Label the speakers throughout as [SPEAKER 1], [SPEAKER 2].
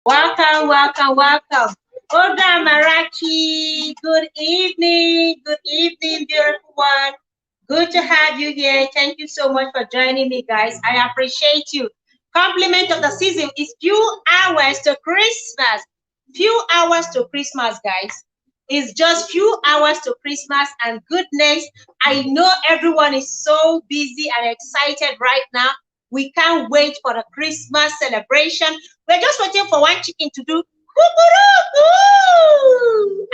[SPEAKER 1] Welcome, welcome, welcome. Oda Maraki, good evening, beautiful one. Good to have you here. Thank you so much for joining me, guys. I appreciate you. Compliment of the season is few hours to Christmas. Few hours to Christmas, guys. It's just few hours to Christmas, and goodness, I know everyone is so busy and excited right now. We can't wait for the Christmas celebration. We're just waiting for one chicken to do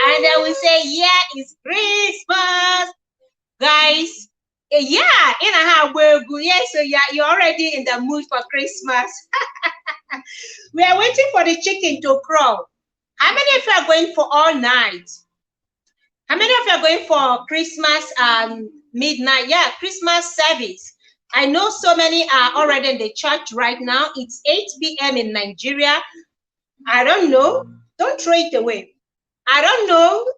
[SPEAKER 1] and then we say, yeah, it's Christmas, guys. Yeah, in a how we're good. Yeah, so yeah, you're already in the mood for Christmas. We are waiting for the chicken to crow. How many of you are going for all night? How many of you are going for Christmas midnight? Yeah, Christmas service. I know so many are already in the church right now. It's 8 p.m. in Nigeria. I don't know. Don't throw it away. I don't know.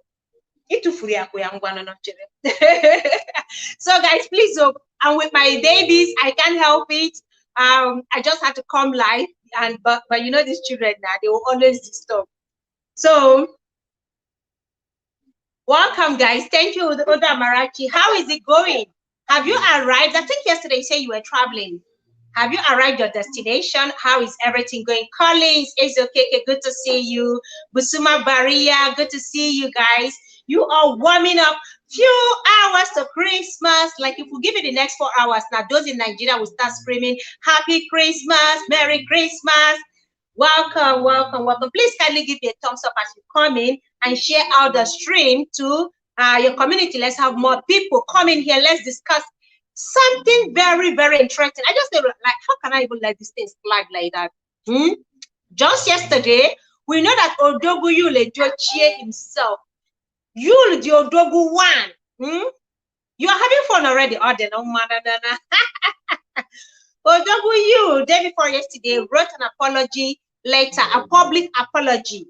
[SPEAKER 1] So guys, please, I'm with my babies. I can't help it. I just had to come live, and but you know these children now, they will always disturb. So welcome, guys. Thank you, Oda Marachi. How is it going? Have you arrived? I think yesterday you said you were traveling. Have you arrived your destination? How is everything going? Collins, it's okay. Good to see you. Busuma Baria, good to see you guys. You are warming up. Few hours to Christmas. Like if we give it the next 4 hours, now those in Nigeria will start screaming, Happy Christmas, Merry Christmas. Welcome, welcome, welcome. Please kindly give me a thumbs up as you come in and share out the stream to your community. Let's have more people come in here. Let's discuss something very, very interesting. I just feel like, how can I even let these things flag like that? Just yesterday, We know that Odogu YUL Edochie himself, YUL the Odogu one. You are having fun already, Odogu YUL, day before yesterday, wrote an apology letter, a public apology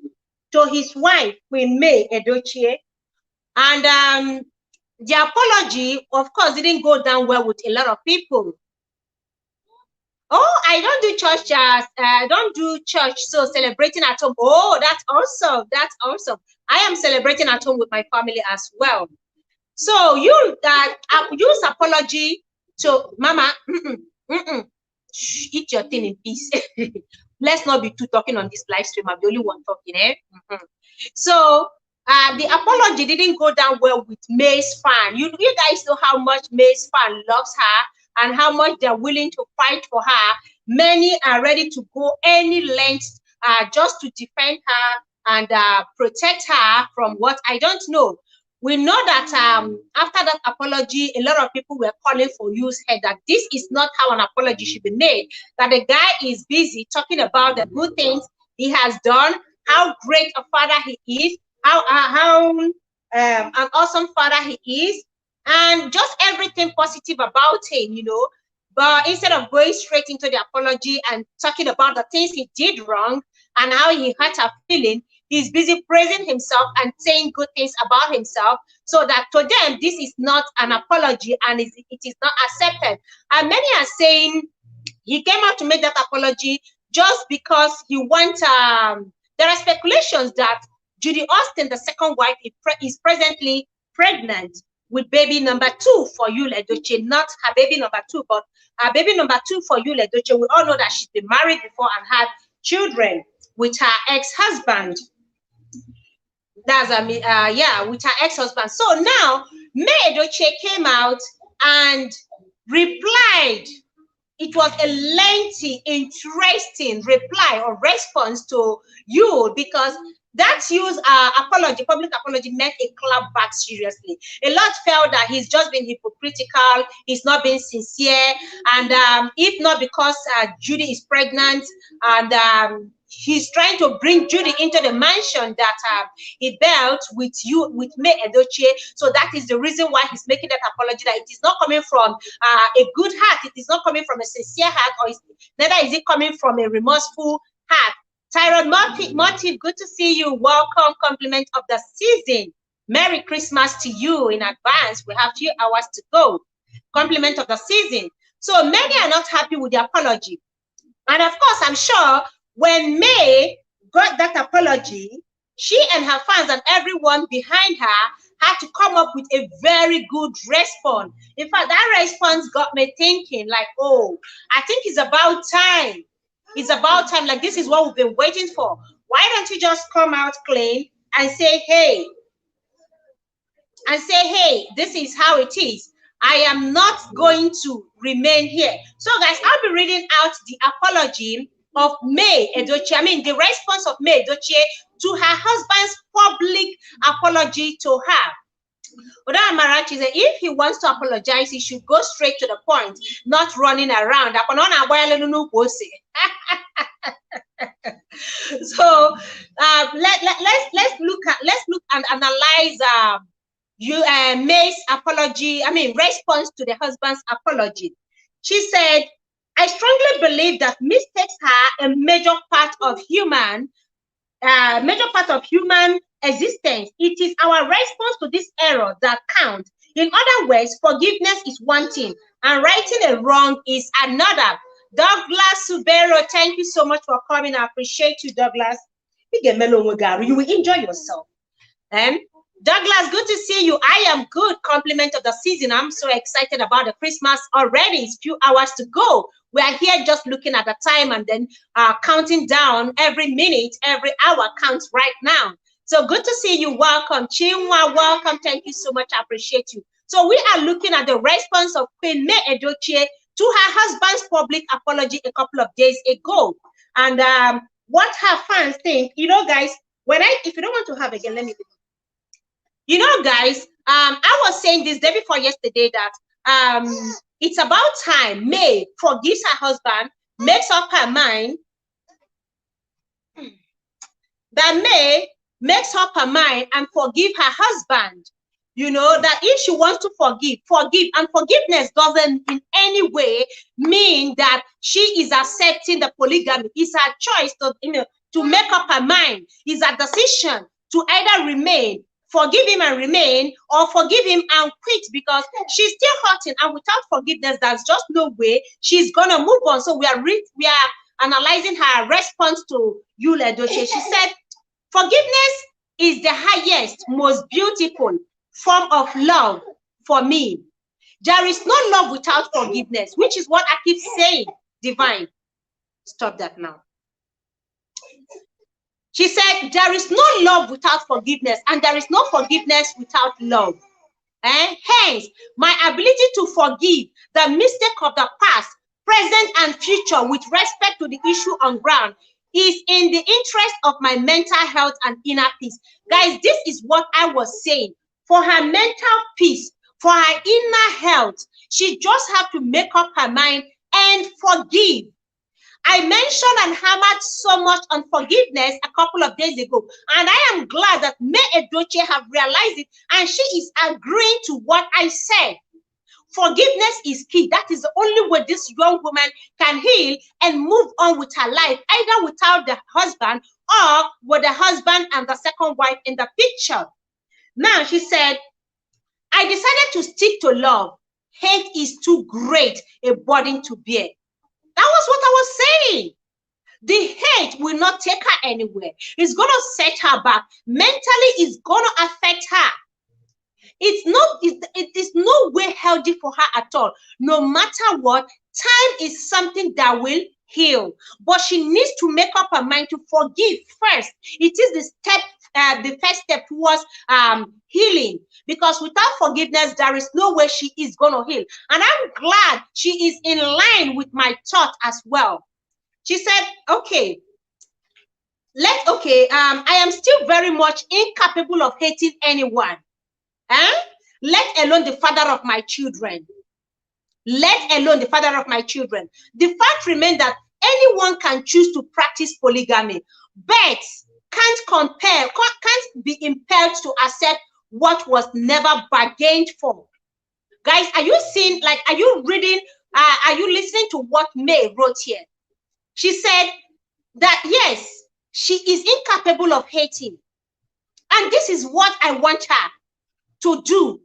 [SPEAKER 1] to his wife, Queen May Edochie. And the apology, of course, didn't go down well with a lot of people. Oh, I don't do church, I don't do church, so celebrating at home. Oh, that's awesome. That's awesome. I am celebrating at home with my family as well. So use apology to Mama. Eat your thing in peace. Let's not be two talking on this live stream. I'm the only one talking, eh? So the apology didn't go down well with May's fan. You guys know how much May's fan loves her and how much they're willing to fight for her. Many are ready to go any length just to defend her and protect her from what I don't know. We know that after that apology, a lot of people were calling for YUL's head, that this is not how an apology should be made, that the guy is busy talking about the good things he has done, how great a father he is, how an awesome father he is, and just everything positive about him, you know. But instead of going straight into the apology and talking about the things he did wrong and how he hurt her feeling, he's busy praising himself and saying good things about himself, so that to them, this is not an apology and it is not accepted. And many are saying he came out to make that apology just because he wants, there are speculations that Judy Austin, the second wife, is presently pregnant with baby number 2 for YUL Edochie, not her baby number 2, but her baby number 2 for YUL Edochie. We all know that she's been married before and had children with her ex-husband. That's with her ex-husband. So now May Edochie came out and replied. It was a lengthy, interesting reply or response to YUL, because that YUL's apology, public apology, meant a clap back seriously. A lot felt that he's just been hypocritical, he's not being sincere, and if not because Judy is pregnant, and he's trying to bring Judy into the mansion that he built with May Edochie. So that is the reason why he's making that apology, that it is not coming from a good heart, it is not coming from a sincere heart, or neither is it coming from a remorseful heart. Tyrone Motive, good to see you. Welcome, compliment of the season. Merry Christmas to you in advance. We have 2 hours to go. Compliment of the season. So many are not happy with the apology. And of course, I'm sure when May got that apology, she and her fans and everyone behind her had to come up with a very good response. In fact, that response got me thinking, like, oh, I think it's about time. It's about time. Like, this is what we've been waiting for. Why don't you just come out clean and say, hey, this is how it is. I am not going to remain here. So, guys, I'll be reading out the apology of May Edochie. I mean, the response of May Edochie to her husband's public apology to her. Oda Amarachi said, if he wants to apologize, he should go straight to the point, not running around. So let's look and analyze May's apology. I mean, response to the husband's apology. She said, I strongly believe that mistakes are a major part of human existence. It is our response to this error that counts. In other words, forgiveness is one thing and righting a wrong is another. Douglas Subero, thank you so much for coming. I appreciate you, Douglas. You will enjoy yourself. And Douglas, good to see you. I am good. Compliment of the season. I'm so excited about the Christmas already. It's a few hours to go. We are here just looking at the time and then counting down every minute, every hour counts right now. So good to see you. Welcome. Chinwa, welcome. Thank you so much. I appreciate you. So we are looking at the response of Queen May Edochie to her husband's public apology a couple of days ago. And what her fans think, you know, guys, if you don't want to have again, let me. You know, guys, I was saying this day before yesterday that it's about time May forgives her husband, makes up her mind. that May makes up her mind and forgive her husband. You know, that if she wants to forgive. And forgiveness doesn't in any way mean that she is accepting the polygamy. It's her choice to, to make up her mind. It's a decision to either remain, forgive him and remain, or forgive him and quit, because she's still hurting, and without forgiveness, there's just no way she's gonna move on. So we are analyzing her response to YUL Edochie. She said, forgiveness is the highest, most beautiful form of love for me. There is no love without forgiveness, which is what I keep saying. Divine, stop that now. She said, there is no love without forgiveness, and there is no forgiveness without love. Hence, my ability to forgive the mistake of the past, present, and future with respect to the issue on ground is in the interest of my mental health and inner peace. Guys, this is what I was saying. For her mental peace, for her inner health, she just have to make up her mind and forgive. I mentioned and hammered so much on forgiveness a couple of days ago, and I am glad that May Edochie have realized it, and she is agreeing to what I said. Forgiveness is key. That is the only way this young woman can heal and move on with her life, either without the husband or with the husband and the second wife in the picture. Now, she said, I decided to stick to love. Hate is too great a burden to bear. That was what I was saying. The hate will not take her anywhere. It's going to set her back. Mentally, it's going to affect her. It is no way healthy for her at all. No matter what, time is something that will heal. But she needs to make up her mind to forgive first. It is the first step towards healing, because without forgiveness, there is no way she is going to heal. And I'm glad she is in line with my thought as well. She said, okay, I am still very much incapable of hating anyone, let alone the father of my children. Let alone the father of my children. The fact remains that anyone can choose to practice polygamy, but can't be impelled to accept what was never bargained for. Guys, are you seeing, like, are you reading, are you listening to what May wrote here? She said that, yes, she is incapable of hating. And this is what I want her to do.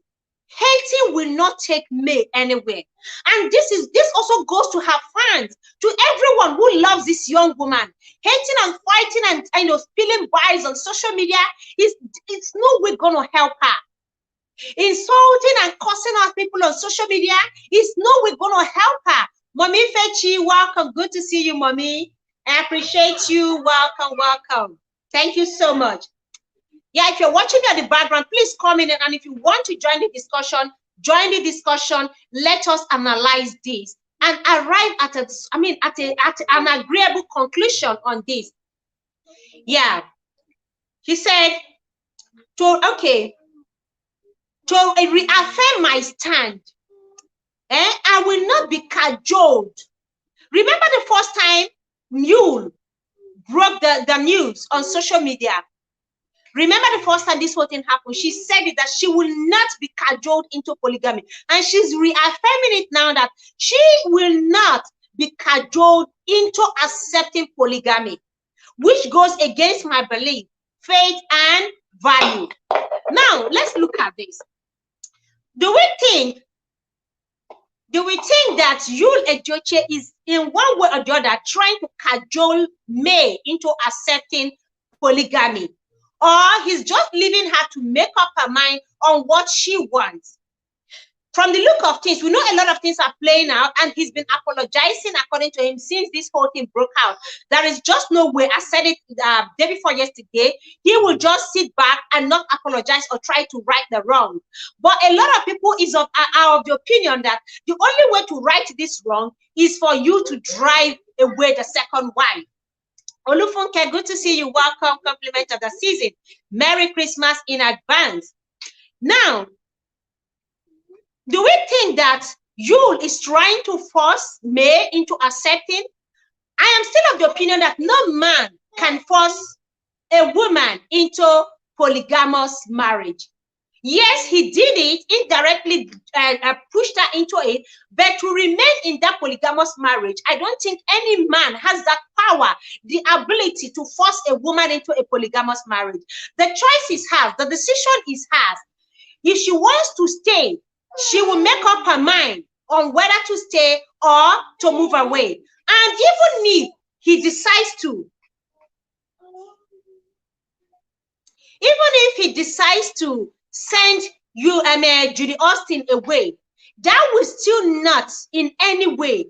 [SPEAKER 1] Hating will not take May anywhere. And this also goes to her fans, to everyone who loves this young woman. Hating and fighting and spilling vibes on social media, it's no way gonna help her. Insulting and cursing out people on social media is no way gonna help her. Mommy Fechi, welcome. Good to see you, Mommy. I appreciate you. Welcome. Thank you so much. Yeah, if you're watching me at the background, please comment, and if you want to join the discussion, join the discussion. Let us analyze this and arrive at an agreeable conclusion on this. Yeah, he said, to reaffirm my stand, I will not be cajoled. Remember the first time YUL broke the news on social media? Remember the first time this whole thing happened, she said it, that she will not be cajoled into polygamy. And she's reaffirming it now that she will not be cajoled into accepting polygamy, which goes against my belief, faith, and value. Now, let's look at this. Do we think that YUL Edochie is in one way or the other trying to cajole May into accepting polygamy? Or he's just leaving her to make up her mind on what she wants? From the look of things, we know a lot of things are playing out, and he's been apologizing, according to him, since this whole thing broke out. There is just no way, I said it day before yesterday, he will just sit back and not apologize or try to right the wrong. But a lot of people are of the opinion that the only way to right this wrong is for you to drive away the second wife. Olufunke, good to see you. Welcome. Compliment of the season. Merry Christmas in advance. Now, do we think that YUL is trying to force May into accepting? I am still of the opinion that no man can force a woman into polygamous marriage. Yes, he did it, indirectly pushed her into it, but to remain in that polygamous marriage, I don't think any man has that power, the ability to force a woman into a polygamous marriage. The choice is hers, the decision is hers. If she wants to stay, she will make up her mind on whether to stay or to move away. And even if he decides to, send you, Judy Austin away, that will still not in any way,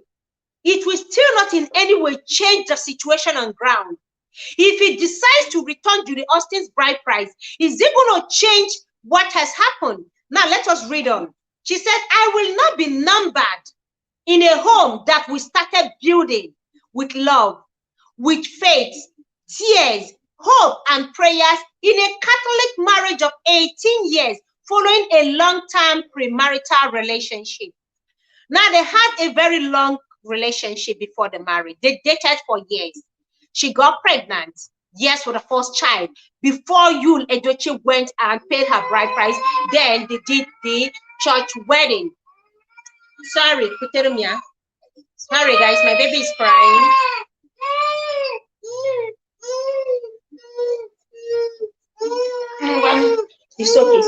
[SPEAKER 1] it will still not in any way change the situation on ground. If he decides to return Judy Austin's bride price, is it going to change what has happened? Now let us read on. She said, I will not be numbered in a home that we started building with love, with faith, tears, hope, and prayers in a Catholic marriage of 18 years following a long-term premarital relationship. Now, they had a very long relationship before the marriage. They dated for years. She got pregnant, yes, for the first child. Before YUL, Edochie went and paid her bride price. Then they did the church wedding. Sorry, Kuterumia. Sorry, guys, my baby is crying. It's okay.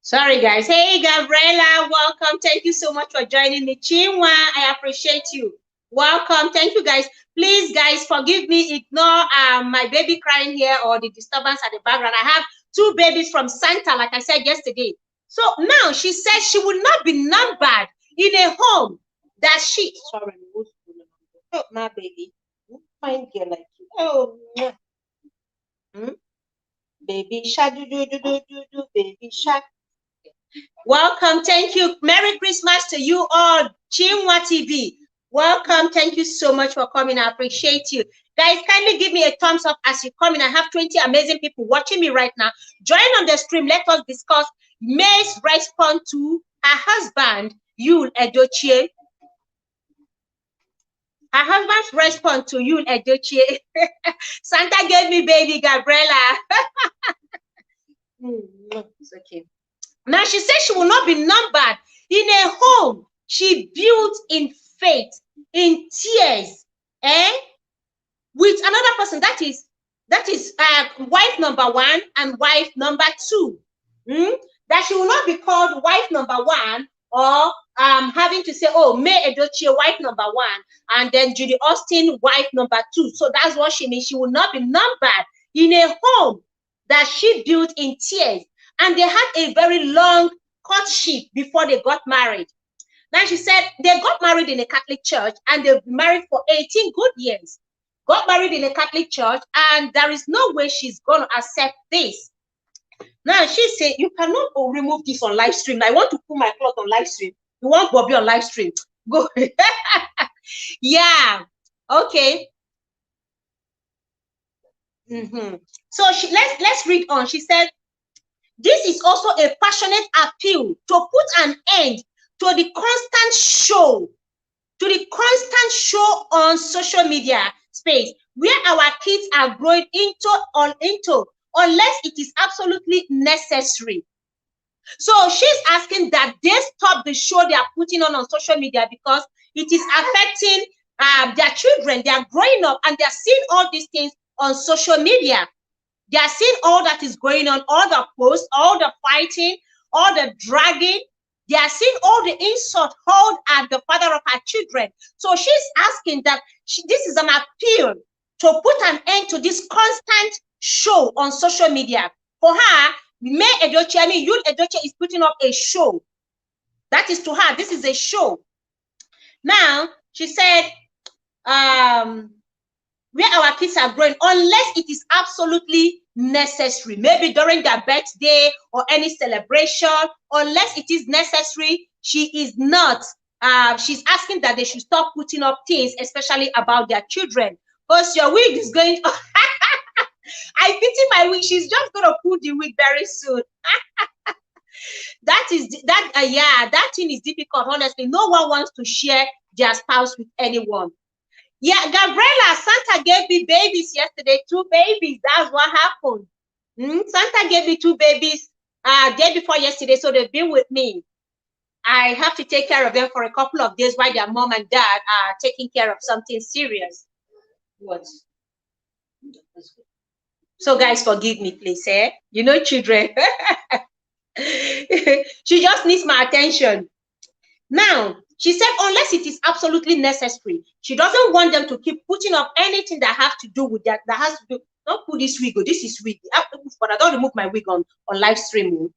[SPEAKER 1] Sorry, guys. Hey, Gabriela, welcome. Thank you so much for joining me. Chinwa, I appreciate you. Welcome. Thank you, guys. Please, guys, forgive me. Ignore my baby crying here or the disturbance at the background. I have 2 babies from Santa, like I said yesterday. So now she says she will not be numbered in a home that she... Sorry, oh, my baby. Fine girl like you. Oh, baby shark, baby shark. Welcome, thank you. Merry Christmas to you all. Chinwa TV, welcome. Thank you so much for coming. I appreciate you. Guys, kindly give me a thumbs up as you come in. I have 20 amazing people watching me right now. Join on the stream. Let us discuss May's response to her husband, YUL Edochie. Her husband's response to YUL Edochie. Santa gave me baby Gabriela. It's okay. Now she says she will not be numbered in a home she built in faith, in tears, with another person. That is wife number 1 and wife number 2. That she will not be called wife number 1 or having to say, oh, May Edochie, wife number 1, and then Judy Austin, wife number 2. So that's what she means. She will not be numbered in a home that she built in tears. And they had a very long courtship before they got married. Now she said they got married in a Catholic church and they've been married for 18 good years. Got married in a Catholic church, and there is no way she's going to accept this. Now she said, you cannot remove this on live stream. I want to put my cloth on live stream. You want Bobby on live stream? Go. Yeah. Okay. So let's read on. She said, this is also a passionate appeal to put an end to the constant show, on social media space where our kids are growing into unless it is absolutely necessary. So she's asking that they stop the show they are putting on social media because it is affecting their children. They are growing up and they are seeing all these things on social media. They are seeing all that is going on, all the posts, all the fighting, all the dragging. They are seeing all the insult hurled at the father of her children. So she's asking that this is an appeal to put an end to this constant show on social media. For her, YUL Edochie is putting up a show. That is to her, this is a show. Now, she said, where our kids are growing, unless it is absolutely necessary, maybe during their birthday or any celebration, unless it is necessary, she is not, she's asking that they should stop putting up things, especially about their children. Because your wig is going to, I pity my wig, she's just going to pull the wig very soon. That thing is difficult, honestly. No one wants to share their spouse with anyone. Yeah, Gabriela, Santa gave me babies yesterday, 2 babies. That's what happened. Santa gave me 2 babies day before yesterday, so they've been with me. I have to take care of them for a couple of days while their mom and dad are taking care of something serious. What? So guys, forgive me, please. You know, children. She just needs my attention. Now, she said, unless it is absolutely necessary, she doesn't want them to keep putting up anything that have to do with that has to do. Don't put this wig. This is wig. But I don't remove my wig on live stream.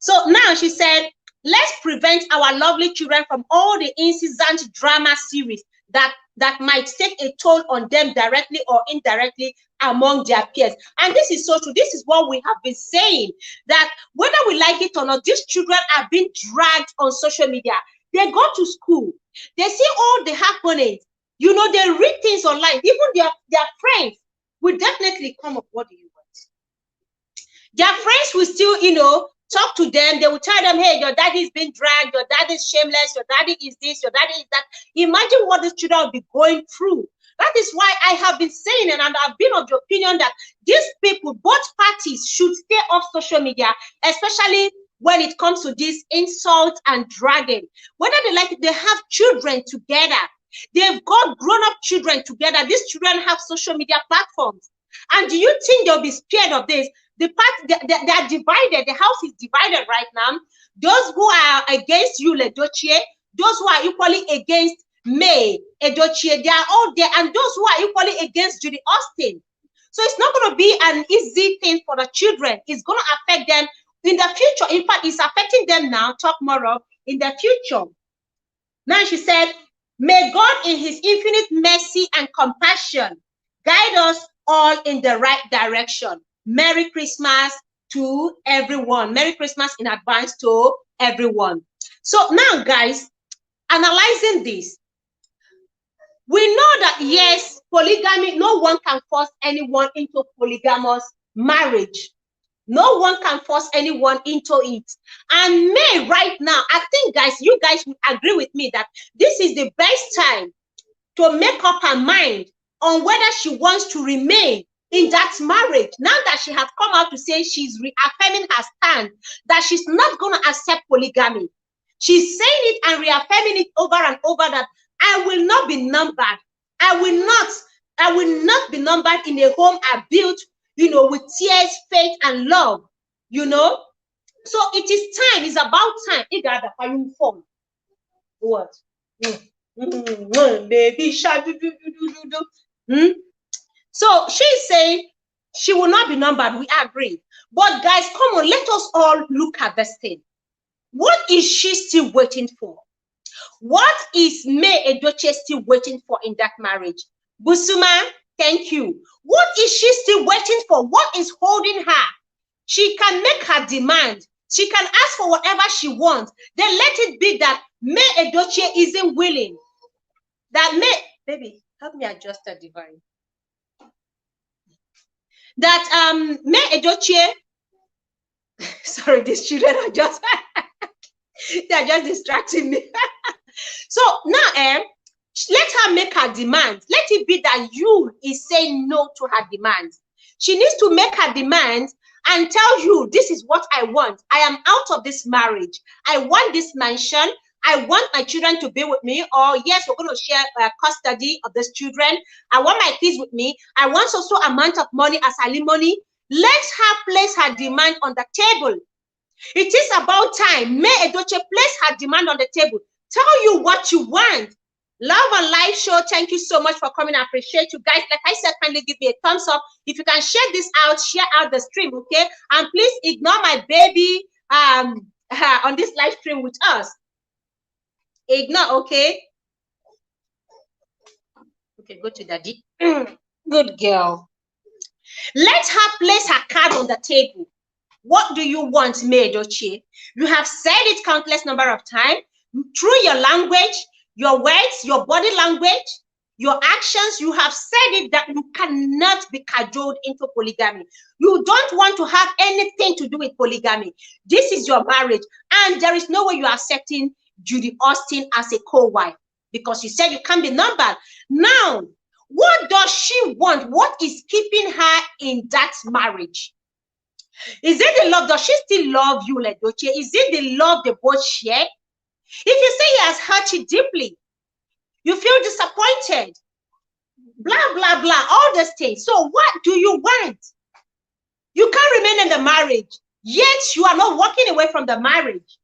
[SPEAKER 1] So now she said, let's prevent our lovely children from all the incessant drama series that might take a toll on them directly or indirectly among their peers. And this is so true. This is what we have been saying, that whether we like it or not, these children are being dragged on social media. They go to school, they see all the happenings, you know, they read things online. Even their friends will definitely come up, what do you want? Their friends will still, you know, talk to them. They will tell them, hey, your daddy is being dragged, your daddy is shameless, your daddy is this, your daddy is that. Imagine what these children will be going through. That is why I have been saying, and I've been of the opinion that these people, both parties, should stay off social media, especially when it comes to this insult and dragging. Whether they like it, they have children together. They've got grown-up children together. These children have social media platforms. And do you think they'll be spared of this? They are divided. The house is divided right now. Those who are against YUL Edochie, those who are equally against May Edochie, they are all there. And those who are equally against Judy Austin. So it's not going to be an easy thing for the children. It's going to affect them in the future. In fact, it's affecting them now. Talk more of in the future. Now she said, may God in his infinite mercy and compassion guide us all in the right direction. Merry Christmas to everyone. Merry Christmas in advance to everyone. So now, guys, analyzing this, we know that, yes, polygamy, no one can force anyone into polygamous marriage. No one can force anyone into it. And May right now, I think, guys, you guys would agree with me that this is the best time to make up her mind on whether she wants to remain in that marriage. Now that she has come out to say she's reaffirming her stand, that she's not going to accept polygamy. She's saying it and reaffirming it over and over that I will not be numbered. I will not be numbered in a home I built, you know, with tears, faith, and love, you know. So it is time, it's about time. You got the phone. What? Baby, So she's saying she will not be numbered. We agree. But guys, come on, let us all look at this thing. What is she still waiting for? What is May Edochie still waiting for in that marriage? Busuma, thank you. What is she still waiting for? What is holding her? She can make her demand. She can ask for whatever she wants. Then let it be that May Edochie isn't willing. That May, baby, help me adjust that device. That May Edochie, sorry, these children are just they're just distracting me. So now let her make her demands. Let it be that YUL is saying no to her demands. She needs to make her demands and tell you, this is what I want. I am out of this marriage. I want this mansion. I want my children to be with me. Or yes, we're going to share custody of these children. I want my kids with me. I want also amount of money as alimony. Let her place her demand on the table. It is about time May Edochie place her demand on the table. Tell you what you want. Love and live show. Thank you so much for coming. I appreciate you guys. Like I said, kindly give me a thumbs up. If you can share this out, share out the stream, okay? And please ignore my baby on this live stream with us. Ignore, okay? Okay, go to daddy. Good girl. Let her place her card on the table. What do you want, May Edochie? You have said it countless number of times through your language, your words, your body language, your actions. You have said it that you cannot be cajoled into polygamy. You don't want to have anything to do with polygamy. This is your marriage, and there is no way you are accepting Judy Austin as a co-wife. because you said you can't be numbered. Now, what does she want? What is keeping her in that marriage? Is it the love? Does she still love you, Edochie? Is it the love they both share? If you say he has hurt you deeply, you feel disappointed, blah, blah, blah, all these things. So what do you want? You can't remain in the marriage, yet you are not walking away from the marriage.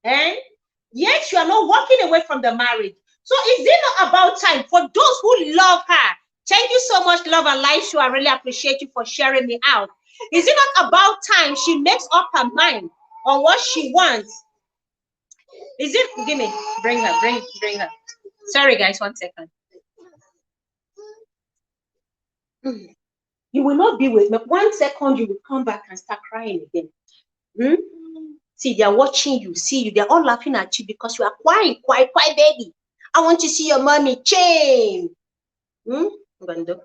[SPEAKER 1] Yet you are not walking away from the marriage. So is it not about time for those who love her? Thank you so much, Love and Life Show. I really appreciate you for sharing me out. Is it not about time she makes up her mind on what she wants? Is it, give me, bring her, bring her. Sorry guys, 1 second. You will not be with me. 1 second, you will come back and start crying again. See, they are watching you. See you. They're all laughing at you because you are crying, cry, baby. I want to see your mommy chain. Fine girl.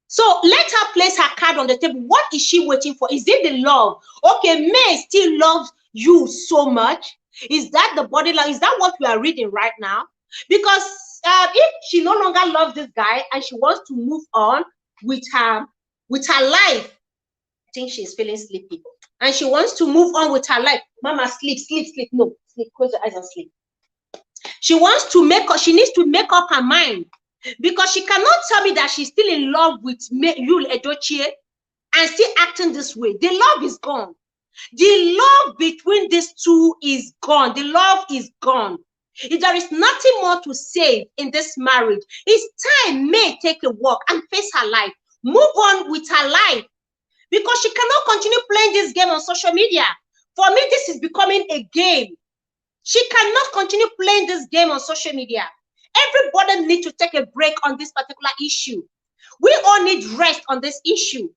[SPEAKER 1] So let her place her card on the table. What is she waiting for? Is it the love? Okay, May still loves you so much. Is that the body language? Is that what we are reading right now? Because if she no longer loves this guy and she wants to move on with her life, I think she's feeling sleepy. And she wants to move on with her life. Mama, sleep. No, sleep. Close your eyes and sleep. She wants to she needs to make up her mind, because she cannot tell me that she's still in love with YUL Edochie and still acting this way. The love is gone. The love between these two is gone. The love is gone. If there is nothing more to say in this marriage, it's time May take a walk and face her life. Move on with her life. Because she cannot continue playing this game on social media. For me, this is becoming a game. She cannot continue playing this game on social media. Everybody needs to take a break on this particular issue. We all need rest on this issue.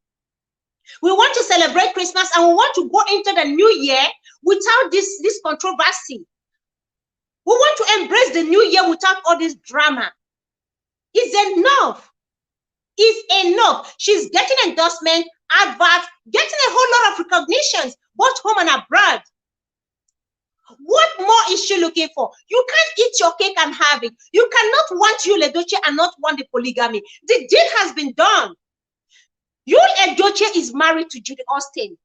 [SPEAKER 1] We want to celebrate Christmas and we want to go into the new year without this controversy. We want to embrace the new year without all this drama. It's enough. It's enough. She's getting endorsement, adverts, getting a whole lot of recognitions, both home and abroad. What more is she looking for? You can't eat your cake and have it. You cannot want YUL Edochie and not want the polygamy. The deal has been done. YUL Edochie is married to Judy Austin.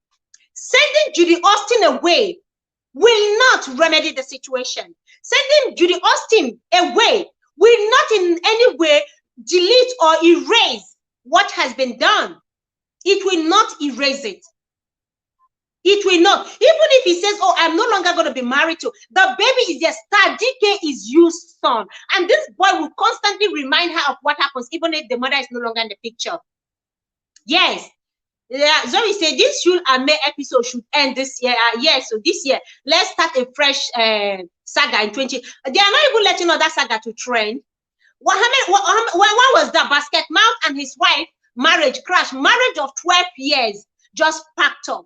[SPEAKER 1] Sending Judy Austin away will not remedy the situation. Sending Judy Austin away will not in any way delete or erase what has been done. It will not erase it. It will not. Even if he says, oh, I'm no longer going to be married to, the baby is their star. DK is YUL's son. And this boy will constantly remind her of what happens, even if the mother is no longer in the picture. Yes. Yeah, Zoe said this YUL and May episode should end this year. Yes, so this year, let's start a fresh saga in 20. They are not even letting other saga to trend. When was that? Basket Mouth and his wife, marriage crash. Marriage of 12 years just packed up.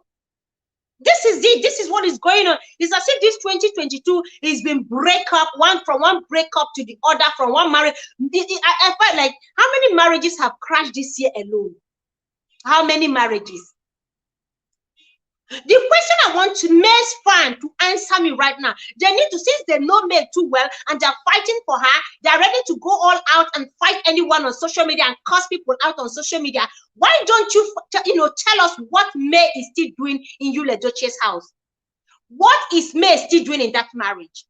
[SPEAKER 1] This is it. This is what is going on. It's as if this 2022 is been breakup, from one breakup to the other, from one marriage. I felt like, how many marriages have crashed this year alone? How many marriages? The question I want to May's fan to answer me right now, they need to, since they know May too well and they're fighting for her, they're ready to go all out and fight anyone on social media and curse people out on social media. Why don't you, tell us what May is still doing in YUL Edochie's house? What is May still doing in that marriage?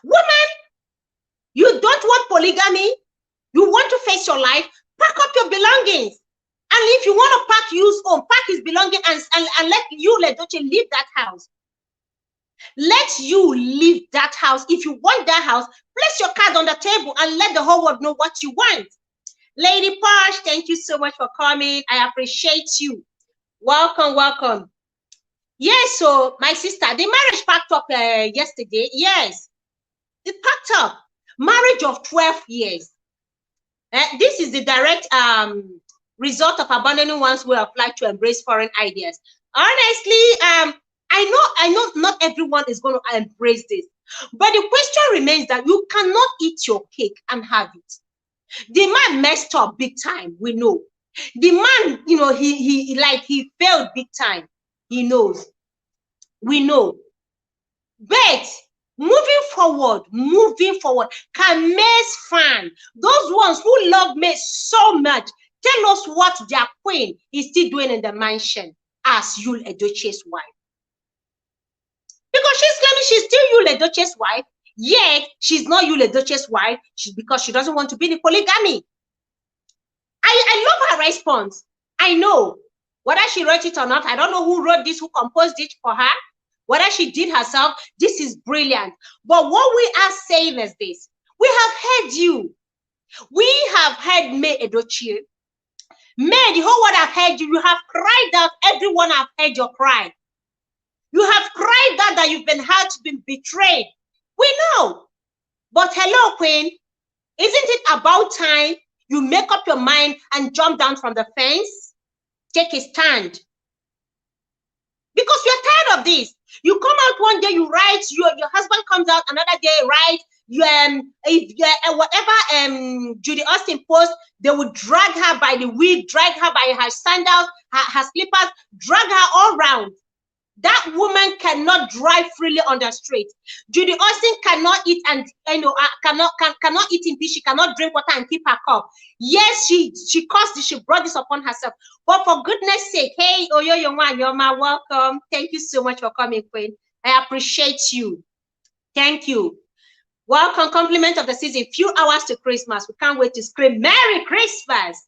[SPEAKER 1] Woman, you don't want polygamy. You want to face your life. Pack up your belongings. And if you want to pack YUL's home, pack his belongings and let YUL Edochie leave that house. Let you leave that house. If you want that house, place your card on the table and let the whole world know what you want. Lady Posh, thank you so much for coming. I appreciate you. Welcome, welcome. Yes, so my sister, the marriage packed up yesterday. Yes, it packed up. Marriage of 12 years. This is the direct result of abandoning one's way of life to embrace foreign ideas. Honestly, I know not everyone is going to embrace this, but the question remains that you cannot eat your cake and have it. The man messed up big time, we know. The man, he failed big time. He knows. We know. But moving forward, can May's fan, those ones who love May so much, tell us what their queen is still doing in the mansion as YUL Edochie's wife? Because she's claiming she's still YUL Edochie's wife, yet she's not YUL Edochie's wife because she doesn't want to be in polygamy. I love her response. I know whether she wrote it or not. I don't know who wrote this, who composed it for her, whether she did herself. This is brilliant. But what we are saying is this: we have heard you. We have heard May Edochie. May, the whole world have heard you. You have cried out. Everyone have heard your cry. You have cried out that you've been hurt, been betrayed. We know. But hello, Queen. Isn't it about time you make up your mind and jump down from the fence? Take a stand. Because you're tired of this. You come out one day, you write, your husband comes out another day, write, whatever Judy Austin posts, they would drag her by the wig, drag her by her sandals, her slippers, drag her all around. That woman cannot drive freely on the street. Judy Austin cannot eat and cannot eat in peace. She cannot drink water and keep her cup. Yes, she caused this. She brought this upon herself. But for goodness sake, hey, Yoma, welcome. Thank you so much for coming, Queen. I appreciate you. Thank you. Welcome, compliment of the season. Few hours to Christmas. We can't wait to scream Merry Christmas.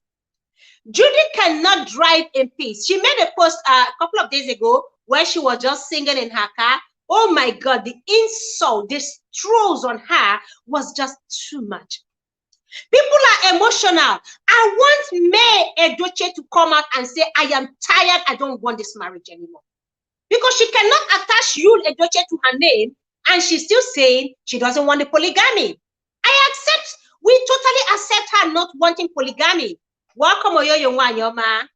[SPEAKER 1] Judy cannot drive in peace. She made a post a couple of days ago where she was just singing in her car. Oh my God, the insult, the trolls on her was just too much. People are emotional. I want May Edochie to come out and say, I am tired, I don't want this marriage anymore. Because she cannot attach YUL Edochie to her name, and she's still saying she doesn't want the polygamy. I accept, we totally accept her not wanting polygamy. Welcome, Oyoyo Wanyoma.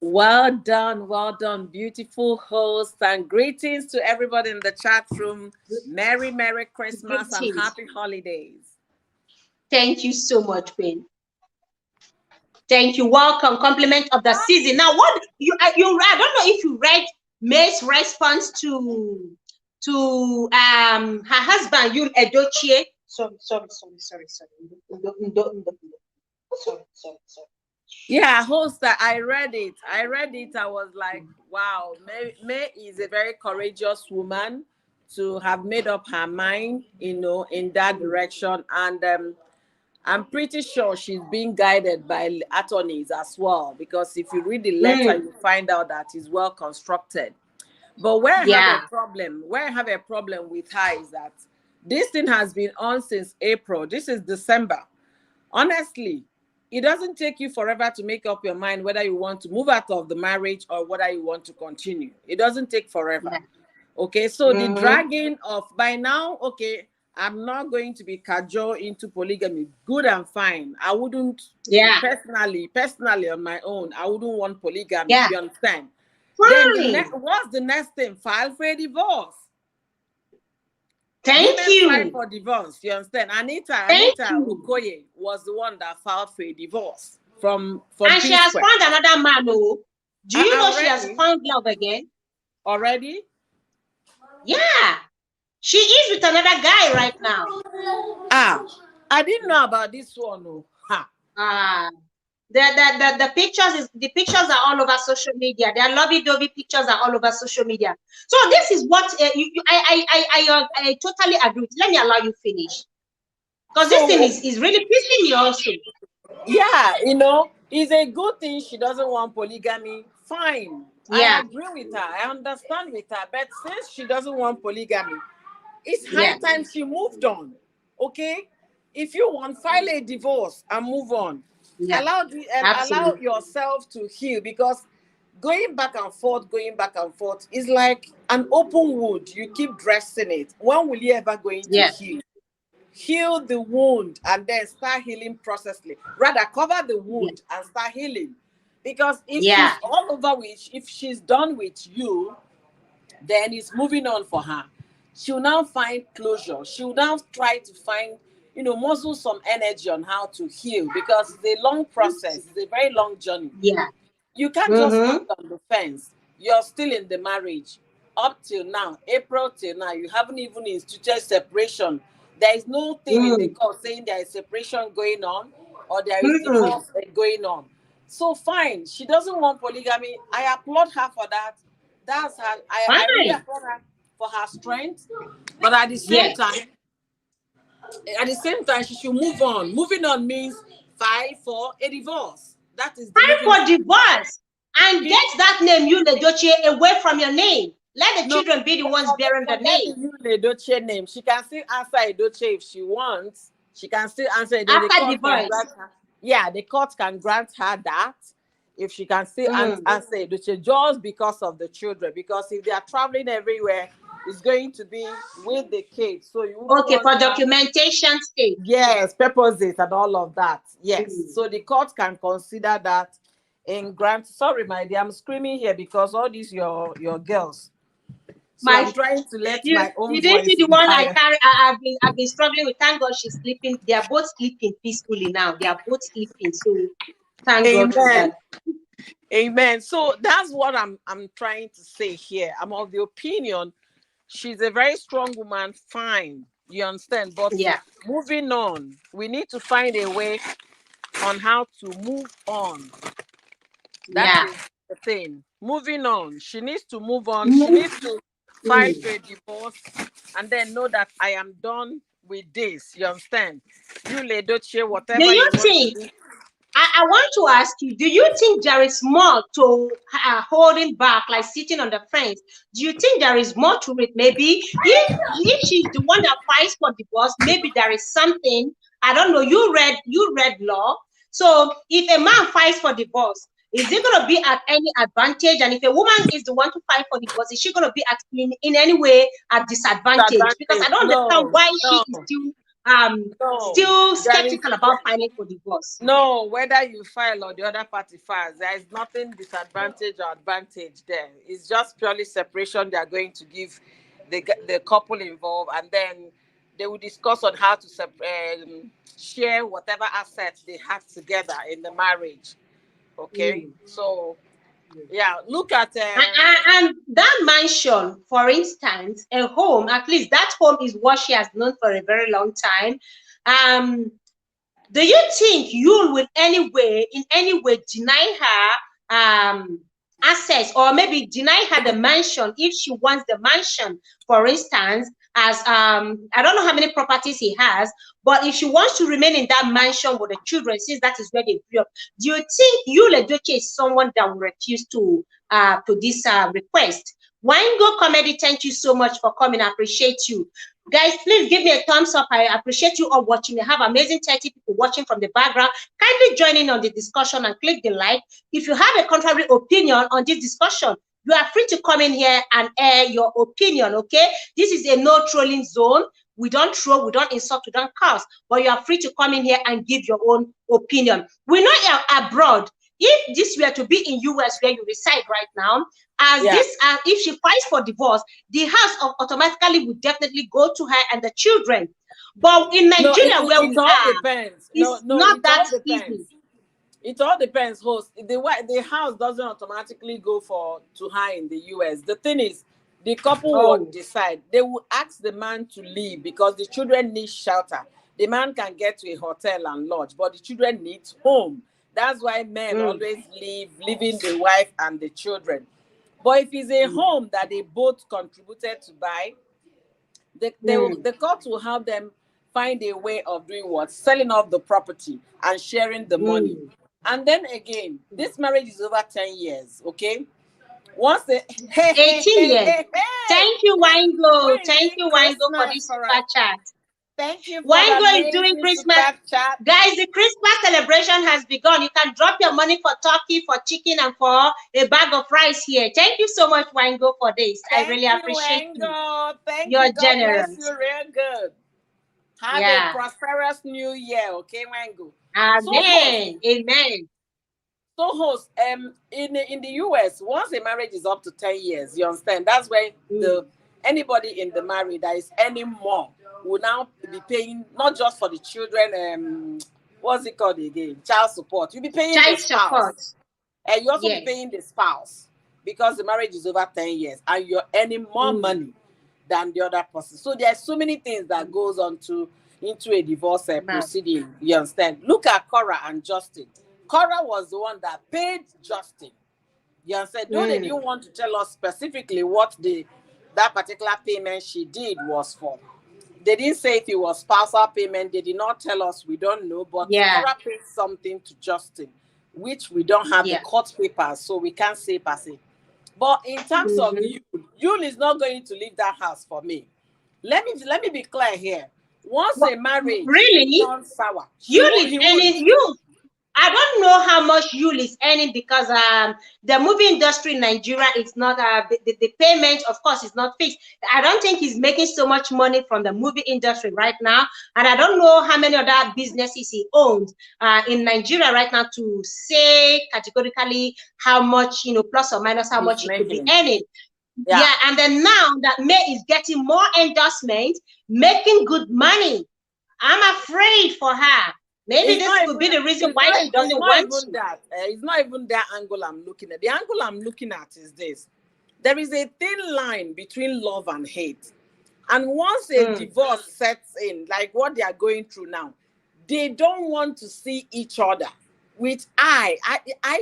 [SPEAKER 2] Well done, beautiful host, and greetings to everybody in the chat room. Merry Christmas and happy holidays.
[SPEAKER 1] Thank you so much, Queen. Thank you. Welcome. Compliment of the season. Now, what you I don't know if you read May's response to her husband YUL Edochie. Sorry.
[SPEAKER 2] Yeah, host, I read it. I was like, wow, May is a very courageous woman to have made up her mind, in that direction. And I'm pretty sure she's being guided by attorneys as well, because if you read the letter, you find out that it's well constructed. But where I have a problem with her is that this thing has been on since April. This is December. Honestly, it doesn't take you forever to make up your mind whether you want to move out of the marriage or whether you want to continue. It doesn't take forever. Okay, so the dragging of, by now, okay, I'm not going to be cajoled into polygamy. Good and fine. I wouldn't, personally on my own, I wouldn't want polygamy. You understand? Then what's the next thing? File for a divorce.
[SPEAKER 1] Thank you.
[SPEAKER 2] File for divorce. You understand? Anita Okoye was the one that filed for a divorce from
[SPEAKER 1] and she has found another man. Oh, do you know she has found love again?
[SPEAKER 2] Already?
[SPEAKER 1] Yeah. She is with another guy right now.
[SPEAKER 2] I didn't know about this one.
[SPEAKER 1] The pictures are all over social media. Their lovey-dovey pictures are all over social media. So this is what I totally agree with. Let me allow you finish, because this thing is really pissing me also.
[SPEAKER 2] Yeah, it's a good thing she doesn't want polygamy. Fine. I agree with her. I understand with her. But since she doesn't want polygamy, it's high time she moved on. Okay? If you want, file a divorce and move on. Allow yourself to heal, because going back and forth is like an open wound. You keep dressing it. When will you ever going to heal? Heal the wound and then start healing processly. Rather, cover the wound and start healing. Because if she's all over if she's done with you, then it's moving on for her. She'll now find closure. She'll now try to find, muscle some energy on how to heal, because it's a long process. It's a very long journey. You can't just stand on the fence. You're still in the marriage. up till now, April till now, you haven't even instituted separation. There is no thing in the court saying there is separation going on or there is divorce going on. So fine, she doesn't want polygamy. I applaud her for that. That's her. I really
[SPEAKER 1] Fine.
[SPEAKER 2] applaud her for her strength. But at the same time, she should move on. Moving on means file for a divorce. That is the
[SPEAKER 1] file for divorce and get that name YUL Edochie away from your name. Let the children be the ones bearing the name.
[SPEAKER 2] The YUL Edochie name. She can still answer Edochie if she wants. She can still answer it.
[SPEAKER 1] After divorce.
[SPEAKER 2] Yeah, the court can grant her that if she can still answer Edochie just because of the children. Because if they are traveling everywhere, it's going to be with the kids. So you
[SPEAKER 1] for documentation sake.
[SPEAKER 2] Yes, purposes and all of that. Yes. So the court can consider that in grant. Sorry, my dear, I'm screaming here because all these your girls. So I'm trying to let my own
[SPEAKER 1] You didn't
[SPEAKER 2] voice
[SPEAKER 1] see the one
[SPEAKER 2] higher.
[SPEAKER 1] I carry. I've been struggling with. Thank God she's sleeping. They are both sleeping peacefully now. They are both sleeping. So thank God for that.
[SPEAKER 2] Amen. So that's what I'm trying to say here. I'm of the opinion she's a very strong woman. Fine, you understand. But moving on, we need to find a way on how to move on. That is the thing. Moving on. She needs to move on. She needs to file for a divorce and then know that I am done with this. You understand? YUL Edochie, whatever
[SPEAKER 1] do you
[SPEAKER 2] want
[SPEAKER 1] think,
[SPEAKER 2] to do.
[SPEAKER 1] I want to ask you, do you think there is more to holding back, like sitting on the fence? Do you think there is more to it? Maybe if she's the one that fights for divorce, maybe there is something, I don't know, you read law. So if a man fights for divorce, is it going to be at any advantage? And if a woman is the one to fight for divorce, is she going to be at in any way at disadvantage? Because I don't understand why she is still skeptical about filing for divorce.
[SPEAKER 2] No, whether you file or the other party files, there is nothing disadvantage or advantage there. It's just purely separation they are going to give the couple involved, and then they will discuss on how to share whatever assets they have together in the marriage. Okay, so yeah, look at
[SPEAKER 1] and that mansion, for instance, a home, at least that home is what she has known for a very long time. Do you think you will in any way deny her access, or maybe deny her the mansion if she wants the mansion, for instance, as I don't know how many properties he has, but if she wants to remain in that mansion with the children, since that is where they grew up, do you think YUL Edochie is someone that will refuse to this request? Wango Comedy, thank you so much for coming. I appreciate you. Guys, please give me a thumbs up. I appreciate you all watching. We have amazing 30 people watching from the background. Kindly join in on the discussion and click the like. If you have a contrary opinion on this discussion, you are free to come in here and air your opinion, okay? This is a no trolling zone. We don't troll, we don't insult, we don't curse, but you are free to come in here and give your own opinion. We know you're abroad. If this were to be in US where you reside right now, if she fights for divorce, the house automatically would definitely go to her and the children. But in Nigeria, where we are,
[SPEAKER 2] depends.
[SPEAKER 1] It's not that easy.
[SPEAKER 2] It all depends, host. The house doesn't automatically go to her in the US. The thing is, the couple will decide. They will ask the man to leave because the children need shelter. The man can get to a hotel and lodge, but the children need home. That's why men always leaving the wife and the children. But if it's a home that they both contributed to buy, the court will help them find a way of doing what? Selling off the property and sharing the money. And then again, this marriage is over 10 years, okay? Once
[SPEAKER 1] 18 years. Thank you, Wango. Thank you, Wango, for this super chat.
[SPEAKER 2] Thank you.
[SPEAKER 1] Wango is doing Christmas. Guys, the Christmas celebration has begun. You can drop your money for turkey, for chicken, and for a bag of rice here. Thank you so much, Wango, for this. I really appreciate you.
[SPEAKER 2] Thank
[SPEAKER 1] You're
[SPEAKER 2] you. God
[SPEAKER 1] generous.
[SPEAKER 2] bless you real good. Have a prosperous new year, okay, Wango?
[SPEAKER 1] Amen. Amen.
[SPEAKER 2] So, host, in the US, once a marriage is up to 10 years, you understand? That's where anybody in the marriage that is any more will now be paying not just for the children, what's it called again? Child support. You'll be paying the spouse. And you also be paying the spouse. because the marriage is over 10 years and you're earning more money than the other person. So there are so many things that goes on into a divorce proceeding. You understand? Look at Cora and Justin. Cora was the one that paid Justin. You understand? Though they didn't want to tell us specifically what that particular payment she did was for. They didn't say if it was spousal payment. They did not tell us. We don't know. But Cora paid something to Justin, which we don't have the court papers, so we can't say per se. But in terms of Yul is not going to leave that house for me. Let me be clear here. Once a marriage turns sour,
[SPEAKER 1] Yul, I don't know how much Yul is earning because the movie industry in Nigeria is not the payment, of course, is not fixed. I don't think he's making so much money from the movie industry right now, and I don't know how many other businesses he owns in Nigeria right now to say categorically how much, plus or minus how much he could be earning. Yeah, and then now that May is getting more endorsement, making good money, I'm afraid for her. Maybe this could be the reason why she doesn't want to.
[SPEAKER 2] It's not even that angle I'm looking at. The angle I'm looking at is this. There is a thin line between love and hate. And once a divorce sets in, like what they are going through now, they don't want to see each other with eye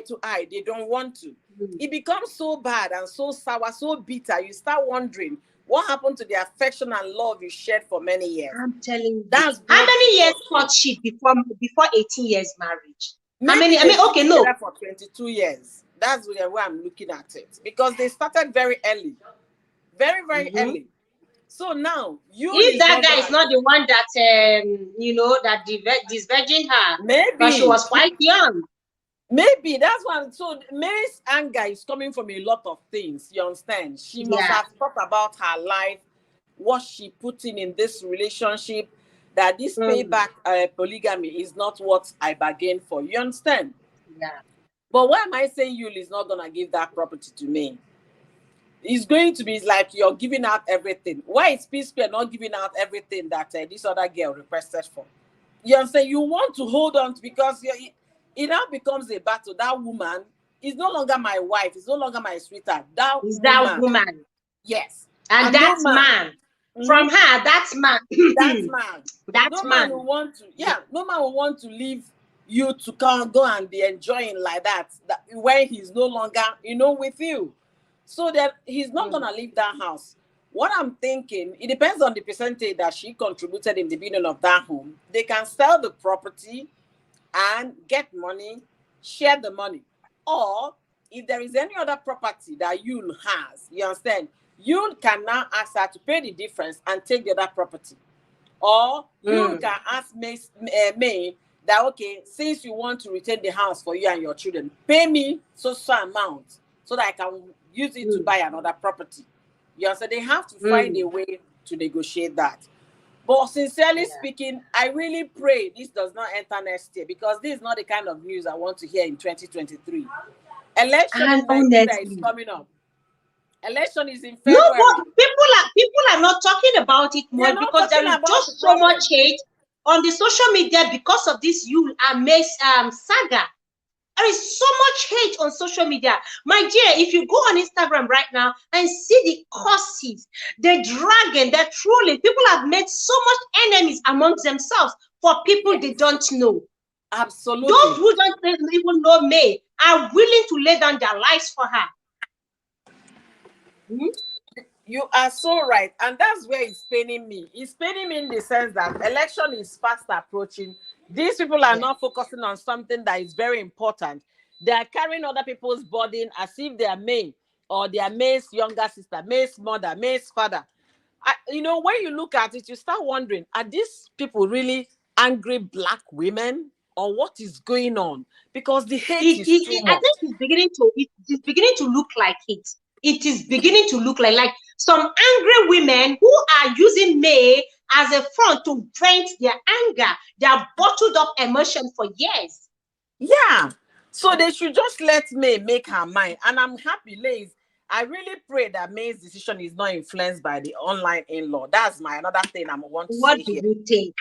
[SPEAKER 2] to eye. They don't want to. It becomes so bad and so sour, so bitter. You start wondering, what happened to the affection and love you shared for many years?
[SPEAKER 1] I'm telling you. That's how many years courtship before 18 years marriage? How many? Okay, no.
[SPEAKER 2] For 22 years. That's where I'm looking at it. Because they started very early. Very, very early. So now,
[SPEAKER 1] if that guy is not the one that, that disvirgin her,
[SPEAKER 2] maybe.
[SPEAKER 1] But she was quite young.
[SPEAKER 2] Maybe that's one. So May's anger is coming from a lot of things. You understand? She must have thought about her life, what she put in this relationship, that this payback polygamy is not what I bargained for. You understand?
[SPEAKER 1] Yeah.
[SPEAKER 2] But why am I saying Yul is not gonna give that property to me? It's going to be like you're giving out everything. Why is P-Square not giving out everything that this other girl requested for? You understand? You want to hold on to, because it now becomes a battle. That woman is no longer my wife. It's no longer my sweetheart. That
[SPEAKER 1] woman.
[SPEAKER 2] Yes.
[SPEAKER 1] And that's no man. From her, that's man.
[SPEAKER 2] That's man.
[SPEAKER 1] That's
[SPEAKER 2] no man will want to. Yeah, no man will want to leave you to go and be enjoying like that when he's no longer, with you. So that he's not gonna leave that house. What I'm thinking, it depends on the percentage that she contributed in the beginning of that home. They can sell the property and get money, share the money. Or if there is any other property that Yul has, you understand, Yul can now ask her to pay the difference and take the other property. Or Yul can ask May that, okay, since you want to retain the house for you and your children, pay me so amount so that I can use it to buy another property. You understand? They have to find a way to negotiate that. But sincerely speaking, I really pray this does not enter next year, because this is not the kind of news I want to hear in 2023. Election in Nigeria is coming up. Election is in February.
[SPEAKER 1] No, but people are not talking about it more because there is just so much hate on the social media because of this Yul and May saga. There is so much hate on social media. My dear, if you go on Instagram right now and see the curses, the dragging, the trolling, people have made so much enemies amongst themselves for people they don't know.
[SPEAKER 2] Absolutely.
[SPEAKER 1] Those who don't even know May are willing to lay down their lives for her.
[SPEAKER 2] You are so right. And that's where it's paining me. It's paining me in the sense that election is fast approaching. These people are not focusing on something that is very important. They are carrying other people's burden as if they are May, or they are May's younger sister, May's mother, May's father. When you look at it, you start wondering, are these people really angry Black women, or what is going on? Because the hate is too much.
[SPEAKER 1] I think it's beginning to look like it. It is beginning to look like some angry women who are using May as a front to vent their anger, their bottled up emotion for years.
[SPEAKER 2] Yeah. So they should just let May make her mind. And I'm happy, ladies. I really pray that May's decision is not influenced by the online in-law. That's another thing I want to say here.
[SPEAKER 1] What do you think?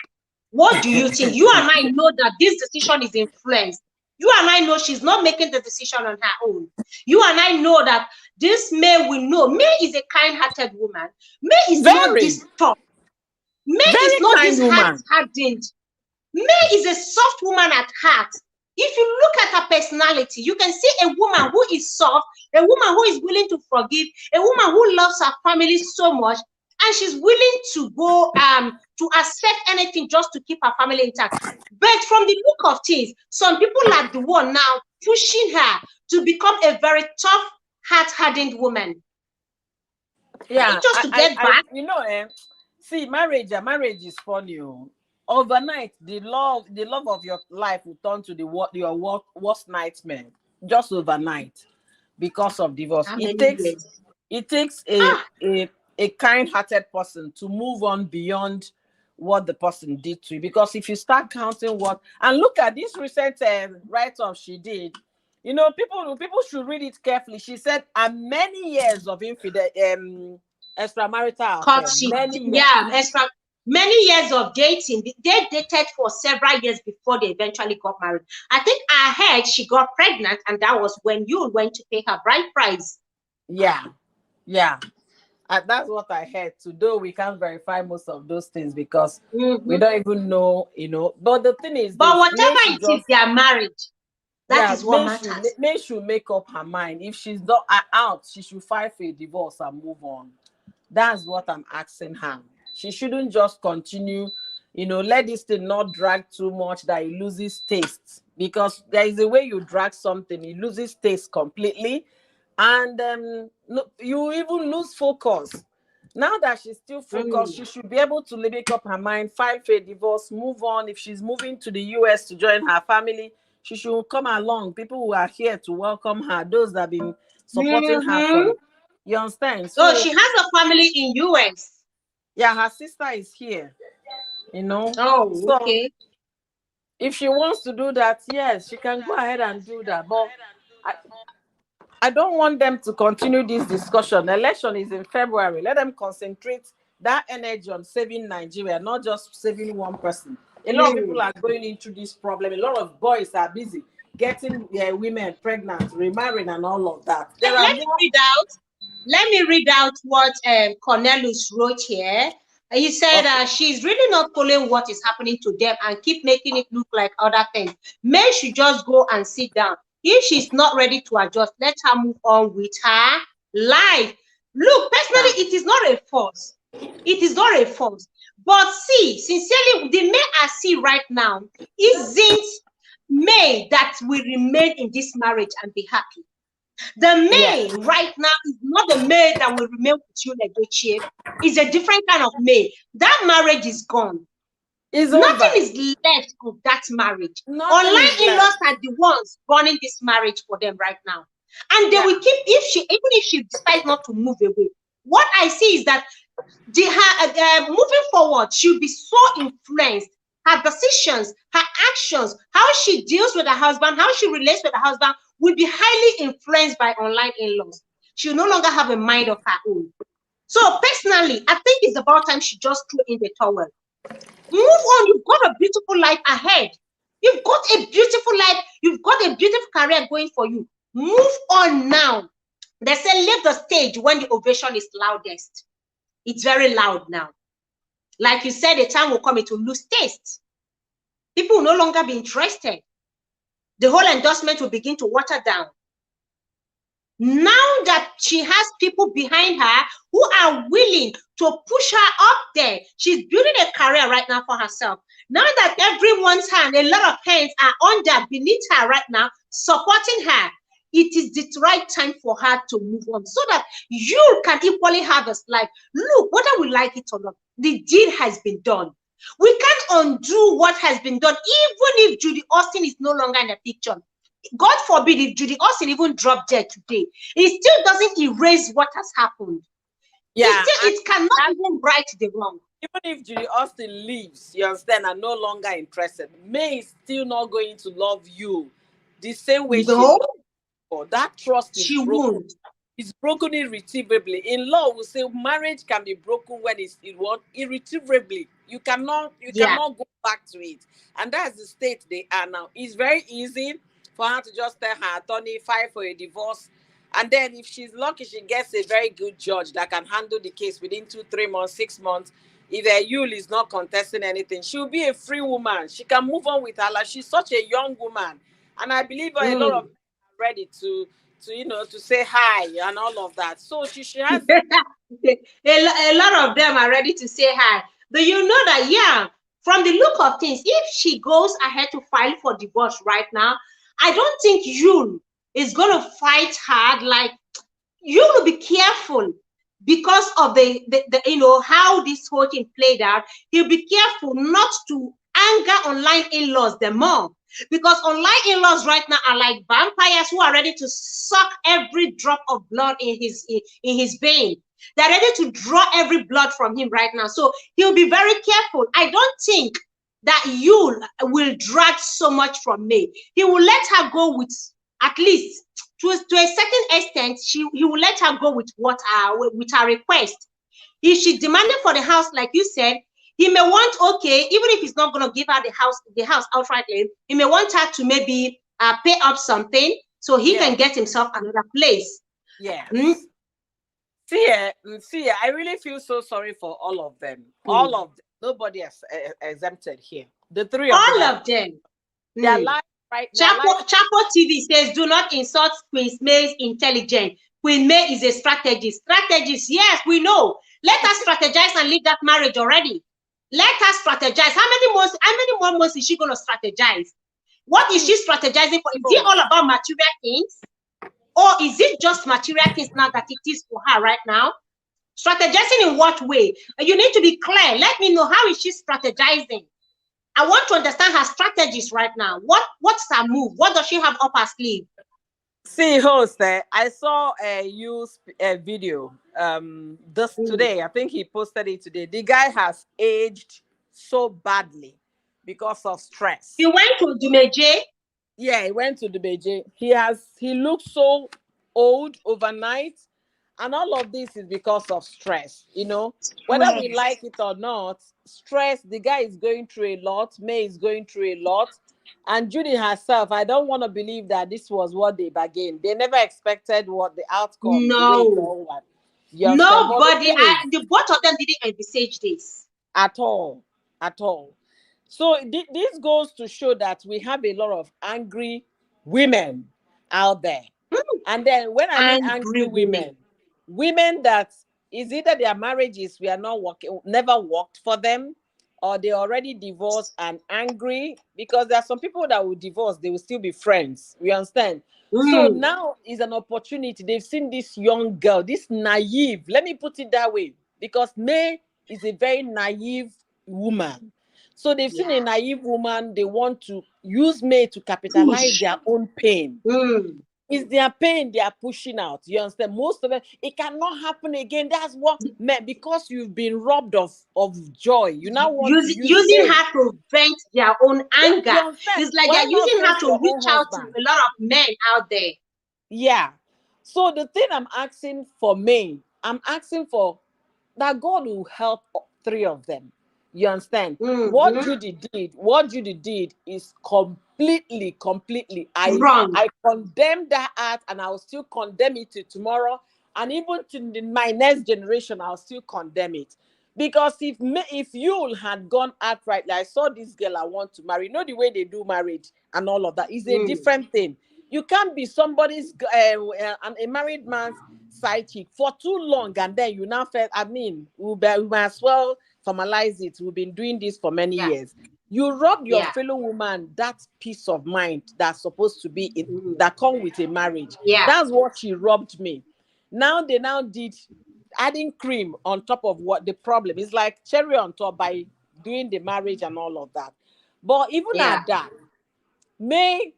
[SPEAKER 1] What do you think? You and I know that this decision is influenced. You and I know she's not making the decision on her own. You and I know that this May will know. May is a kind-hearted woman. May is not this tough. May is not this hard-hardened. May is a soft woman at heart. If you look at her personality, you can see a woman who is soft, a woman who is willing to forgive, a woman who loves her family so much, and she's willing to go to accept anything just to keep her family intact. But from the look of things, some people are the one now pushing her to become a very tough, hard-hardened woman.
[SPEAKER 2] Yeah,
[SPEAKER 1] just to get back.
[SPEAKER 2] You know, see, marriage is funny. Overnight, the love of your life will turn to your worst nightmare just overnight because of divorce. It takes a kind-hearted person to move on beyond what the person did to you. Because if you start counting and look at this recent write-off she did, you know, people should read it carefully. She said, many years of extramarital affair.
[SPEAKER 1] Many years of dating. They dated for several years before they eventually got married. I think I heard she got pregnant, and that was when you went to pay her bride price.
[SPEAKER 2] Yeah. That's what I heard too, though we can't verify most of those things because we don't even know, you know. But the thing is,
[SPEAKER 1] whatever it is, they are married. That is what matters.
[SPEAKER 2] May should make up her mind. If she's not out, she should file for a divorce and move on. That's what I'm asking her. She shouldn't just continue, you know, let this thing not drag too much that it loses taste. Because there is a way you drag something, it loses taste completely. And you even lose focus. Now that she's still focused, she should be able to make up her mind, file for a divorce, move on. If she's moving to the US to join her family, she should come along. People who are here to welcome her, those that have been supporting her. You understand?
[SPEAKER 1] So she has a family in US.
[SPEAKER 2] Yeah, her sister is here. You know?
[SPEAKER 1] Oh, so okay.
[SPEAKER 2] If she wants to do that, yes, she can go ahead and do that. But I don't want them to continue this discussion. The election is in February. Let them concentrate that energy on saving Nigeria, not just saving one person. A lot of people are going into this problem. A lot of boys are busy getting their women pregnant, remarrying, and all of that.
[SPEAKER 1] Let me read out what Cornelius wrote here. He said she's really not following what is happening to them and keep making it look like other things. May should just go and sit down. If she's not ready to adjust, let her move on with her life. Look, personally, it is not a force. It is not a force. But see, sincerely, the May I see right now isn't May that will remain in this marriage and be happy. The May right now is not the May that will remain with you, Edochie. It's a different kind of May. That marriage is gone. Nothing is left of that marriage. Online in-laws are the ones running this marriage for them right now. And they will keep, even if she decides not to move away. What I see is that moving forward, she'll be so influenced. Her decisions, her actions, how she deals with her husband, how she relates with her husband will be highly influenced by online in-laws. She'll no longer have a mind of her own. So personally, I think it's about time she just threw in the towel. Move on. You've got a beautiful life ahead. You've got a beautiful life. You've got a beautiful career going for you. Move on now. They say leave the stage when the ovation is loudest. It's very loud now. Like you said, the time will come, it will lose taste. People will no longer be interested. The whole endorsement will begin to water down. Now that she has people behind her who are willing to push her up there, she's building a career right now for herself. Now that everyone's hand, a lot of hands are under, beneath her right now, supporting her, it is the right time for her to move on so that you can equally have a life. Look, whether we like it or not, the deed has been done. We can't undo what has been done, even if Judy Austin is no longer in the picture. God forbid if Judy Austin even dropped dead today, it still doesn't erase what has happened. Yeah, it cannot even right the wrong.
[SPEAKER 2] Even if Judy Austin leaves, you understand, and no longer interested, May is still not going to love you the same way she loved you. That trust is broken.
[SPEAKER 1] Won't.
[SPEAKER 2] It's broken irretrievably. In law, we say marriage can be broken when it's irretrievably. You cannot go back to it, and that's the state they are now. It's very easy for her to just tell her attorney, file for a divorce. And then if she's lucky, she gets a very good judge that can handle the case within 2, 3 months, 6 months. If a YUL is not contesting anything, she'll be a free woman. She can move on with her life. She's such a young woman. And I believe a lot of men are ready to to say hi and all of that. So she has
[SPEAKER 1] a lot of them are ready to say hi. But you know that, yeah, from the look of things, if she goes ahead to file for divorce right now, I don't think YUL is going to fight hard. Like, you will be careful because of the how this whole thing played out. He'll be careful not to anger online in-laws the more, because online in-laws right now are like vampires who are ready to suck every drop of blood in his vein. They're ready to draw every blood from him right now. So he'll be very careful. I don't think that YUL will drag so much from May. He will let her go with, at least to a certain extent, he will let her go with with her request. If she's demanding for the house, like you said, he may want, okay, even if he's not going to give her the house outrightly, he may want her to maybe pay up something so he can get himself another place.
[SPEAKER 2] Yeah. See, I really feel so sorry for all of them. All of them. Nobody is exempted here. The three of them.
[SPEAKER 1] All of them.
[SPEAKER 2] Their life, right?
[SPEAKER 1] Chapo TV says, do not insult Queen May's intelligence. Queen May is a strategist. Strategist, yes, we know. Let us strategize and leave that marriage already. Let us strategize. How many more months is she going to strategize? What is she strategizing for? Is it all about material things? Or is it just material things now that it is for her right now? Strategizing in what way? You need to be clear. Let me know, how is she strategizing? I want to understand her strategies right now. What's her move? What does she have up her sleeve?
[SPEAKER 2] See, host, I saw a video today. I think he posted it today. The guy has aged so badly because of stress.
[SPEAKER 1] He went to Dumeje.
[SPEAKER 2] Yeah, he went to Dumeje. He looks so old overnight, and all of this is because of stress. Whether we like it or not, stress. The guy is going through a lot. May is going through a lot. And Judy herself, I don't want to believe that this was what they bargained. They never expected what the outcome.
[SPEAKER 1] No. Nobody, the both of them didn't envisage this.
[SPEAKER 2] At all. So this goes to show that we have a lot of angry women out there. And then when I mean angry women that is either their marriages never worked for them, or they already divorced and angry, because there are some people that will divorce, they will still be friends. We understand? So now is an opportunity. They've seen this young girl, this naive, let me put it that way, because May is a very naive woman. So they've seen a naive woman. They want to use May to capitalize their own pain. It's their pain they are pushing out. You understand? Most of it, it cannot happen again. That's what, because you've been robbed of joy. You now want
[SPEAKER 1] using her to vent their own anger. It's like they're using her to reach out to a lot of men out there.
[SPEAKER 2] Yeah. So the thing I'm asking for May, I'm asking for that God will help three of them. You understand? What Judy did is completely
[SPEAKER 1] wrong.
[SPEAKER 2] I condemn that act, and I'll still condemn it to tomorrow, and even to my next generation, I'll still condemn it. Because if YUL had gone outright, like, I saw this girl I want to marry, the way they do marriage and all of that is a different thing. You can't be somebody's a married man's side chick for too long, and then you now felt, we might as well formalize it. We've been doing this for many years. You rob your fellow woman that peace of mind that's supposed to be that come with a marriage. That's what she robbed me. Now they did adding cream on top of what the problem is, like cherry on top by doing the marriage and all of that. But even at that, May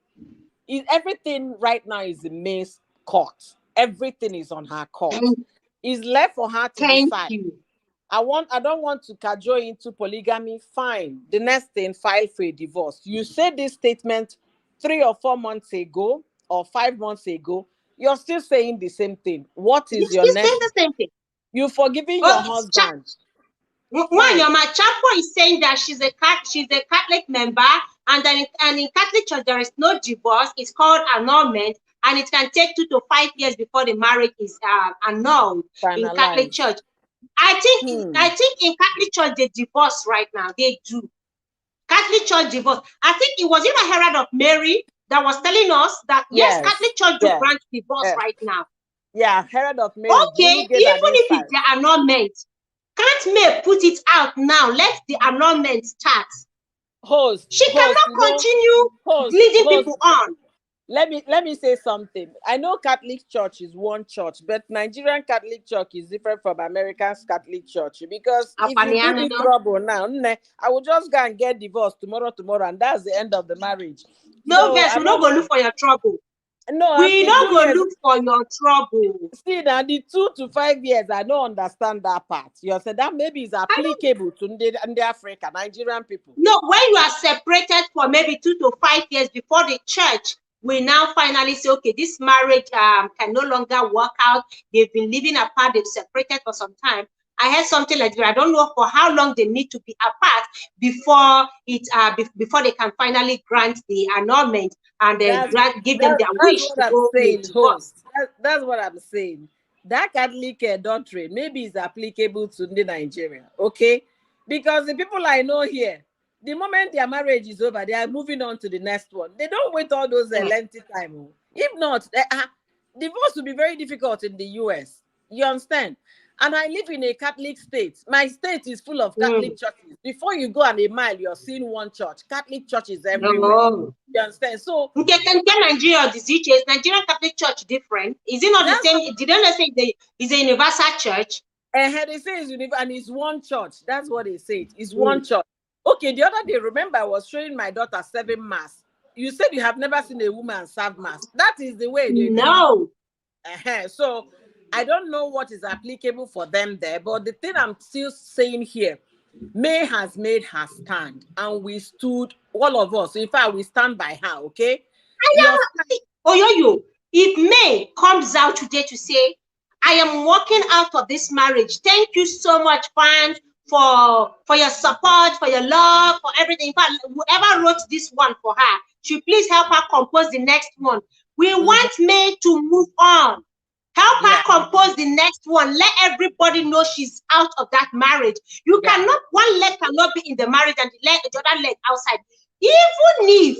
[SPEAKER 2] is everything right now is in May's court. Everything is on her court. It's left for her to decide. I don't want to cajole into polygamy. Fine. The next thing, file for a divorce. You said this statement 3 or 4 months ago or 5 months ago. You're still saying the same thing. What is your next?
[SPEAKER 1] The same thing.
[SPEAKER 2] You've forgiven your husband.
[SPEAKER 1] Chapo is saying that she's a Catholic member And then in Catholic Church, there is no divorce. It's called annulment, and it can take 2 to 5 years before the marriage is annulled in Catholic Church. I think in Catholic Church they divorce right now. They do. Catholic Church divorce. I think it was even Herald of Mary that was telling us that yes, Catholic Church do grant divorce right now.
[SPEAKER 2] Yeah, Herald of Mary.
[SPEAKER 1] Okay, even if it's the annulment, can't May put it out now? Let the annulment start. She cannot continue leading people on.
[SPEAKER 2] Let me say something. I know Catholic Church is one church, but Nigerian Catholic Church is different from American Catholic Church, because if you give me trouble now, I will just go and get divorced tomorrow, and that's the end of the marriage.
[SPEAKER 1] No, Vess, we're not going to look for your trouble. No, we don't go look for your trouble.
[SPEAKER 2] See, now the 2 to 5 years, I don't understand that part. You said that maybe is applicable to the Africa, Nigerian people.
[SPEAKER 1] No, when you are separated for maybe 2 to 5 years before the church, we now finally say, okay, this marriage can no longer work out. They've been living apart. They've separated for some time. I heard something like that. I don't know for how long they need to be apart before before they can finally grant the annulment and then give them their wish to go with divorce.
[SPEAKER 2] That's what I'm saying. That Catholic doctrine maybe is applicable to Nigeria, okay? Because the people I know here, the moment their marriage is over, they are moving on to the next one. They don't wait all those lengthy time. If not, divorce will be very difficult in the US. You understand? And I live in a Catholic state. My state is full of Catholic churches. Before you go on a mile, you're seeing one church. Catholic churches everywhere. You understand? So,
[SPEAKER 1] Nigeria, Nigerian Catholic Church different? Is it not the same? Did they say it's a universal church?
[SPEAKER 2] They say it's universal, and it's one church. That's what they say. It's one church. Okay, the other day, remember, I was showing my daughter 7 mass. You said you have never seen a woman serve mass. That is the way they do it. So, I don't know what is applicable for them there, but the thing I'm still saying here, May has made her stand, and we stood, all of us. In fact, we stand by her, okay?
[SPEAKER 1] If May comes out today to say, I am walking out of this marriage, thank you so much, fans, for your support, for your love, for everything. In fact, whoever wrote this one for her, should please help her compose the next one. We want May to move on. Help her compose the next one. Let everybody know she's out of that marriage. You cannot, one leg cannot be in the marriage and the other leg outside. Even if,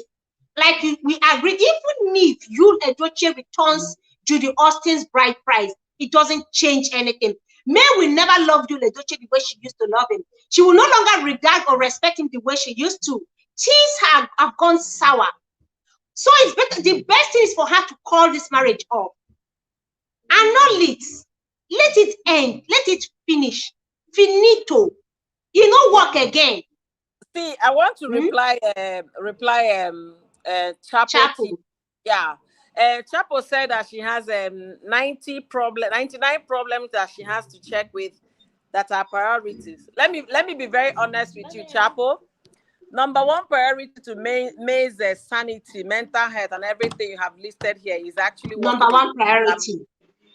[SPEAKER 1] like we agreed, even if YUL Edochie returns Judy Austin's bride price, it doesn't change anything. May will never love YUL Edochie the way she used to love him. She will no longer regard or respect him the way she used to. Things have gone sour. So it's better. The best thing is for her to call this marriage off. Annul it. Let it end. Let it finish. Finito. You know, work again.
[SPEAKER 2] See, I want to reply Chapo. Yeah. Chapo said that she has 99 problems that she has to check with that are priorities. Let me be very honest with you, Chapo. Number one priority to May's sanity, mental health, and everything you have listed here is actually
[SPEAKER 1] number one priority.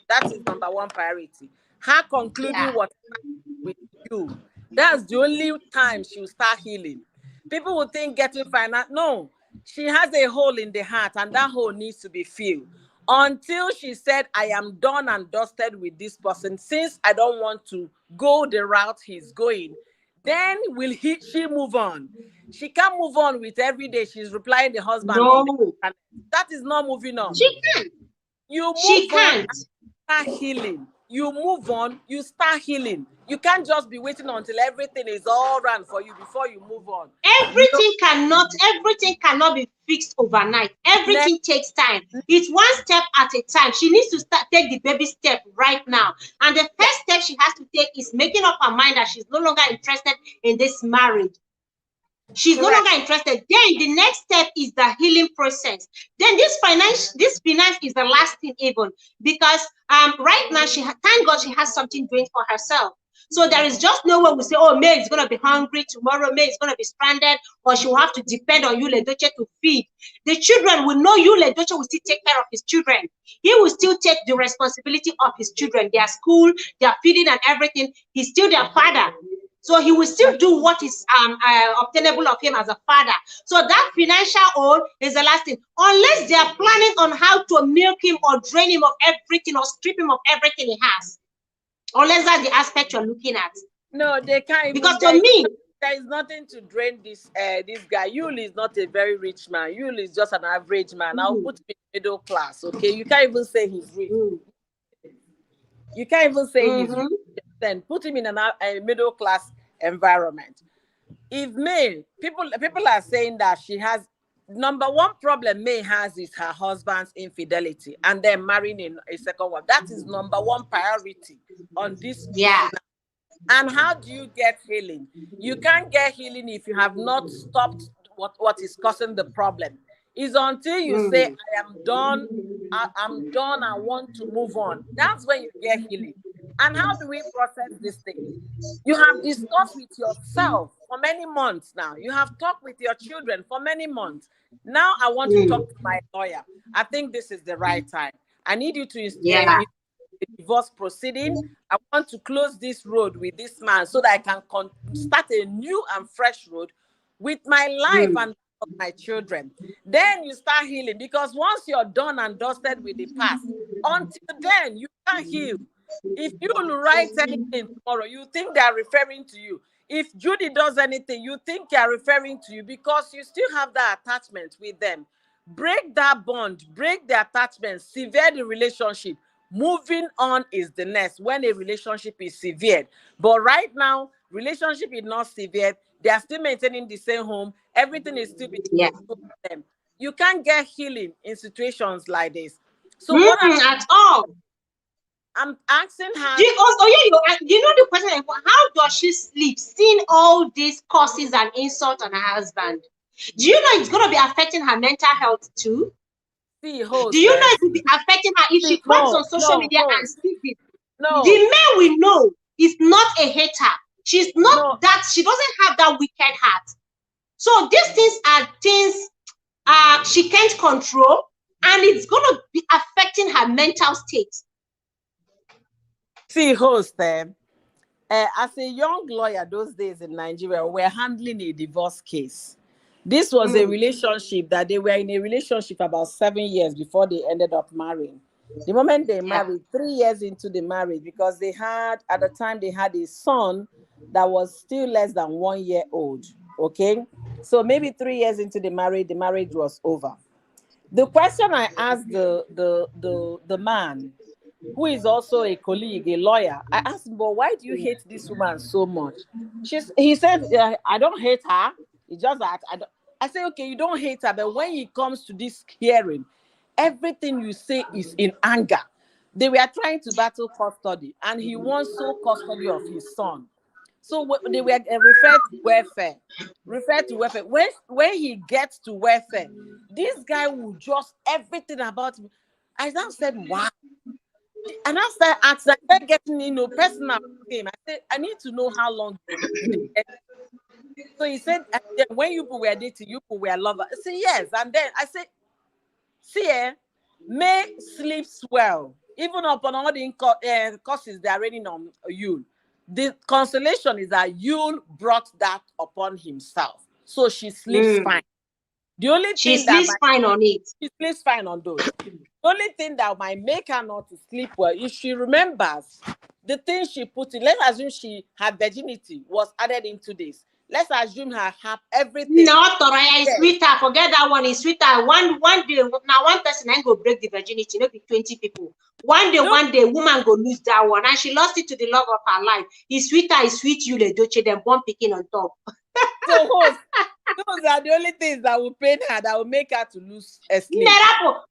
[SPEAKER 2] That is number one priority. Her concluding what with you. That's the only time she'll start healing. People will think getting finance. No, she has a hole in the heart, and that hole needs to be filled. Until she said, I am done and dusted with this person, since I don't want to go the route he's going, then will she move on? She can't move on with every day she's replying the husband.
[SPEAKER 1] No.
[SPEAKER 2] That is not moving on.
[SPEAKER 1] She can't.
[SPEAKER 2] You move
[SPEAKER 1] she can't.
[SPEAKER 2] Start healing. You move on, you start healing. You can't just be waiting until everything is all run for you before you move on.
[SPEAKER 1] Everything cannot be fixed overnight. Everything takes time. It's one step at a time. She needs to take the baby step right now. And the first step she has to take is making up her mind that she's no longer interested in this marriage. She's no longer interested. Then the next step is the healing process. Then this finance is the last thing even, because right now thank God she has something doing for herself. So there is just no way we say, oh, May is going to be hungry tomorrow, May is going to be stranded, or she will have to depend on YUL Edochie to feed. The children will know YUL Edochie will still take care of his children. He will still take the responsibility of his children, their school, their feeding and everything. He's still their father. So he will still do what is obtainable of him as a father. So that financial hold is the last thing. Unless they are planning on how to milk him or drain him of everything or strip him of everything he has. Unless that's the aspect you're looking at.
[SPEAKER 2] No, they can't.
[SPEAKER 1] Because to me,
[SPEAKER 2] there is nothing to drain this guy. Yul is not a very rich man. Yul is just an average man. I'll put him in middle class. Okay, you can't even say he's rich. You can't even say he's rich. Then put him in a middle class environment. If May, people are saying that she has number one problem May has is her husband's infidelity and then marrying in a second one. That is number one priority on this.
[SPEAKER 1] Yeah.
[SPEAKER 2] And how do you get healing? You can't get healing if you have not stopped what is causing the problem. It's until you say, I am done, I'm done, I want to move on. That's when you get healing. And how do we process this thing? You have discussed with yourself for many months now. You have talked with your children for many months. Now I want to talk to my lawyer. I think this is the right time. I need you to the divorce proceeding. I want to close this road with this man so that I can start a new and fresh road with my life and my children. Then you start healing, because once you're done and dusted with the past, until then you can't heal. If you write anything tomorrow, you think they are referring to you. If Judy does anything, you think they are referring to you, because you still have that attachment with them. Break that bond, break the attachment, sever the relationship. Moving on is the next when a relationship is severed. But right now, relationship is not severed. They are still maintaining the same home. Everything is still between them. You can't get healing in situations like this. So what
[SPEAKER 1] at all?
[SPEAKER 2] I'm asking her.
[SPEAKER 1] You know the question, how does she sleep seeing all these curses and insults on her husband? Do you know it's going to be affecting her mental health too? Do you know it will be affecting her if she comes on social media and speaks it? The man we know is not a hater. She's not that, she doesn't have that wicked heart. So these things are things she can't control, and it's going to be affecting her mental state.
[SPEAKER 2] See, host, as a young lawyer those days in Nigeria, we're handling a divorce case. This was a relationship that they were in a relationship about 7 years before they ended up marrying. The moment they married, 3 years into the marriage, because they had, at the time, they had a son that was still less than 1 year old. Okay. So maybe 3 years into the marriage was over. The question I asked the man, who is also a colleague, a lawyer, I asked him, but why do you hate this woman so much? He said, I don't hate her. It's just that I say, okay, you don't hate her, but when it comes to this hearing, everything you say is in anger. They were trying to battle custody, and he wants sole custody of his son. So they were referred to welfare. When he gets to welfare, this guy will just everything about him. I now said, wow. And I started asking, I started getting, personal with him. I said, I need to know how long. So he said, when you were dating, you were lovers. I said, yes. And then I said, see, May sleeps well, even upon all the curses they are raining on Yul. The consolation is that Yul brought that upon himself. So she sleeps fine. The only
[SPEAKER 1] she
[SPEAKER 2] thing
[SPEAKER 1] sleeps fine on it.
[SPEAKER 2] She sleeps fine on those. The only thing that might make her not to sleep well is she remembers the thing she put in. Let's assume her virginity was added into this. Let's assume her have everything.
[SPEAKER 1] No, Toraya is sweeter. Forget that one. Is sweeter. One day, now one person ain't go break the virginity. Not be 20 people. One day, woman go lose that one, and she lost it to the love of her life. It's sweeter. Is sweet. You Edochie, then one picking on top.
[SPEAKER 2] So those are the only things that will pain her, that will make her to lose sleep.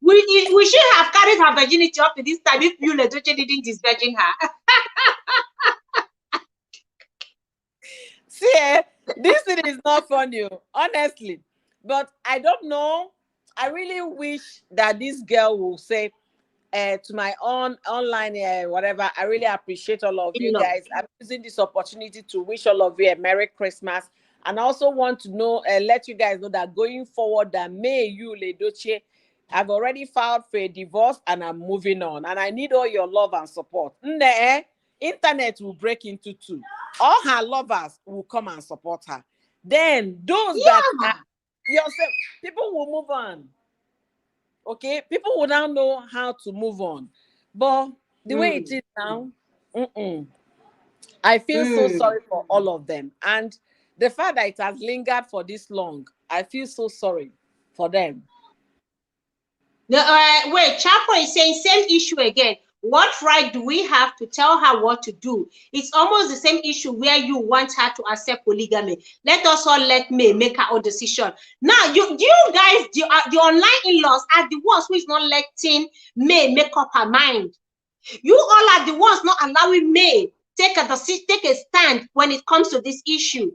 [SPEAKER 1] We should have carried her virginity up to this time if you Edochie didn't disvirgin her.
[SPEAKER 2] See, this thing is not funny, honestly. But I don't know. I really wish that this girl will say to my online whatever. I really appreciate all of you guys. I'm using this opportunity to wish all of you a Merry Christmas. And I also want to know, let you guys know that going forward, that May YUL Edochie, I've already filed for a divorce and I'm moving on. And I need all your love and support. If internet will break into two. All her lovers will come and support her. Then those that are yourself, people will move on. Okay, people will now know how to move on. But the way it is now, I feel so sorry for all of them. And the fact that it has lingered for this long, I feel so sorry for them.
[SPEAKER 1] Wait, Chapo is saying same issue again. What right do we have to tell her what to do? It's almost the same issue where you want her to accept polygamy. Let us all let May make her own decision. Now, you guys, the online in-laws are the ones who is not letting May make up her mind. You all are the ones not allowing May take a stand when it comes to this issue.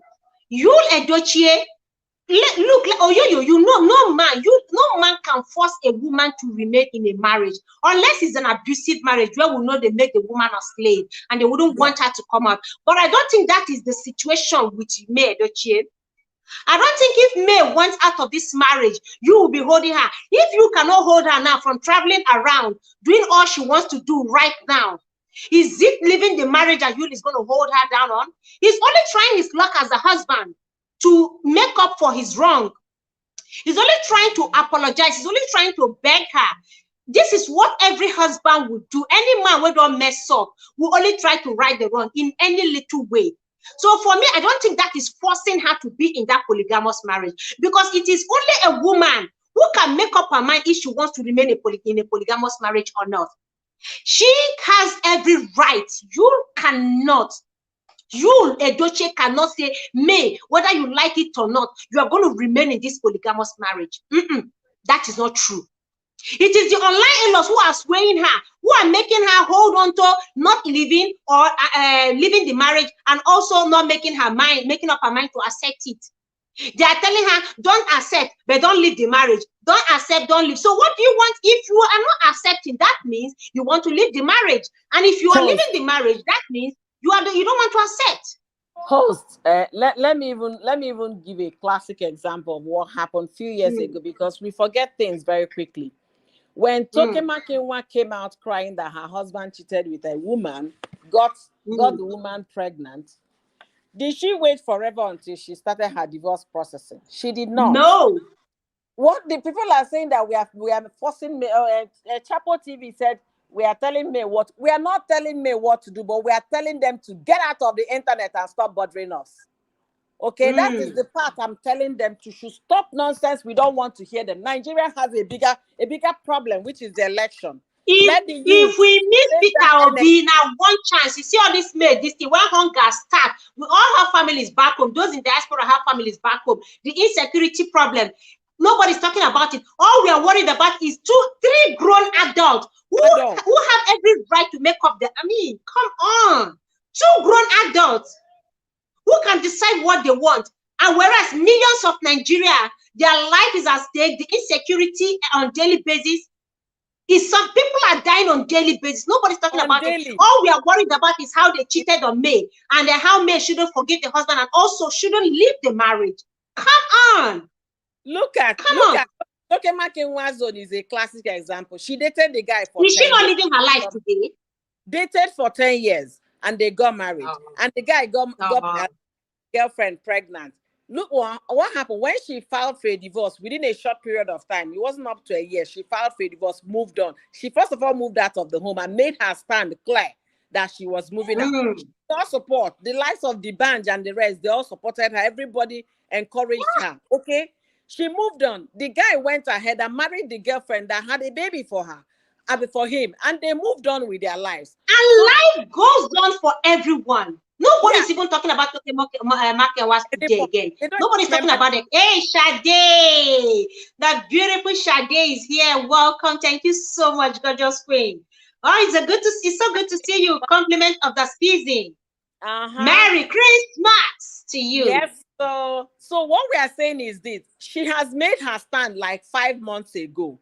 [SPEAKER 1] YUL Edochie, look, you know, no man can force a woman to remain in a marriage unless it's an abusive marriage where we know they make the woman a slave and they wouldn't want her to come out. But I don't think that is the situation with May Edochie. I don't think if May wants out of this marriage, you will be holding her. If you cannot hold her now from traveling around, doing all she wants to do right now, is it leaving the marriage that YUL is going to hold her down on? He's only trying his luck as a husband to make up for his wrong. He's only trying to apologize. He's only trying to beg her. This is what every husband would do. Any man who don't mess up will only try to right the wrong in any little way. So for me, I don't think that is forcing her to be in that polygamous marriage, because it is only a woman who can make up her mind if she wants to remain in a polygamous marriage or not. She has every right. You cannot. YUL Edochie cannot say, May, whether you like it or not, you are going to remain in this polygamous marriage. That is not true. It is the online in-laws who are swaying her, who are making her hold on to not living or leaving the marriage, and also not making up her mind to accept it. They are telling her, don't accept, but don't leave the marriage. Don't accept, don't leave. So what do you want? If you are not accepting, that means you want to leave the marriage. And if you are leaving the marriage, that means you don't want to accept.
[SPEAKER 2] Host, let me even give a classic example of what happened a few years ago, because we forget things very quickly. When Tokemakinwa came out crying that her husband cheated with a woman, got the woman pregnant, did she wait forever until she started her divorce processing? She did not.
[SPEAKER 1] No.
[SPEAKER 2] What the people are saying that we are forcing me. Chapo TV said we are telling me what we are not telling me what to do, but we are telling them to get out of the internet and stop bothering us. Okay, that is the part I'm telling them to should stop nonsense. We don't want to hear them. Nigeria has a bigger problem, which is the election.
[SPEAKER 1] If we miss Peter Obi now, one chance. You see all this made this thing when hunger start. We all have families back home. Those in diaspora have families back home. The insecurity problem, nobody's talking about it. All we are worried about is 3 grown adults who have every right to make up the. I mean, come on, 2 grown adults who can decide what they want. And whereas millions of Nigeria, their life is at stake, the insecurity on daily basis is some people are dying on daily basis. Nobody's talking about it. All we are worried about is how they cheated on May, and how May shouldn't forgive the husband and also shouldn't leave the marriage. Come on.
[SPEAKER 2] Look at Tokemakinwa's zone is a classic example. She dated the guy for 10 years.
[SPEAKER 1] Is she not living her life today?
[SPEAKER 2] Dated for 10 years and they got married. And the guy got a girlfriend pregnant. Look what happened when she filed for a divorce within a short period of time. It wasn't up to a year. She filed for a divorce, moved on. She first of all moved out of the home and made her stand clear that she was moving out. She all support. The likes of the band and the rest, they all supported her. Everybody encouraged her. Okay. She moved on. The guy went ahead and married the girlfriend that had a baby for her, for him, and they moved on with their lives.
[SPEAKER 1] And life goes on for everyone. Nobody's even talking about Makewas today again. Nobody's talking about it. Hey, Sade, that beautiful Sade is here. Welcome. Thank you so much, gorgeous queen. Oh, it's so good to see you. Compliment of the season. Merry Christmas to you.
[SPEAKER 2] Yes. So what we are saying is this: she has made her stand like 5 months ago.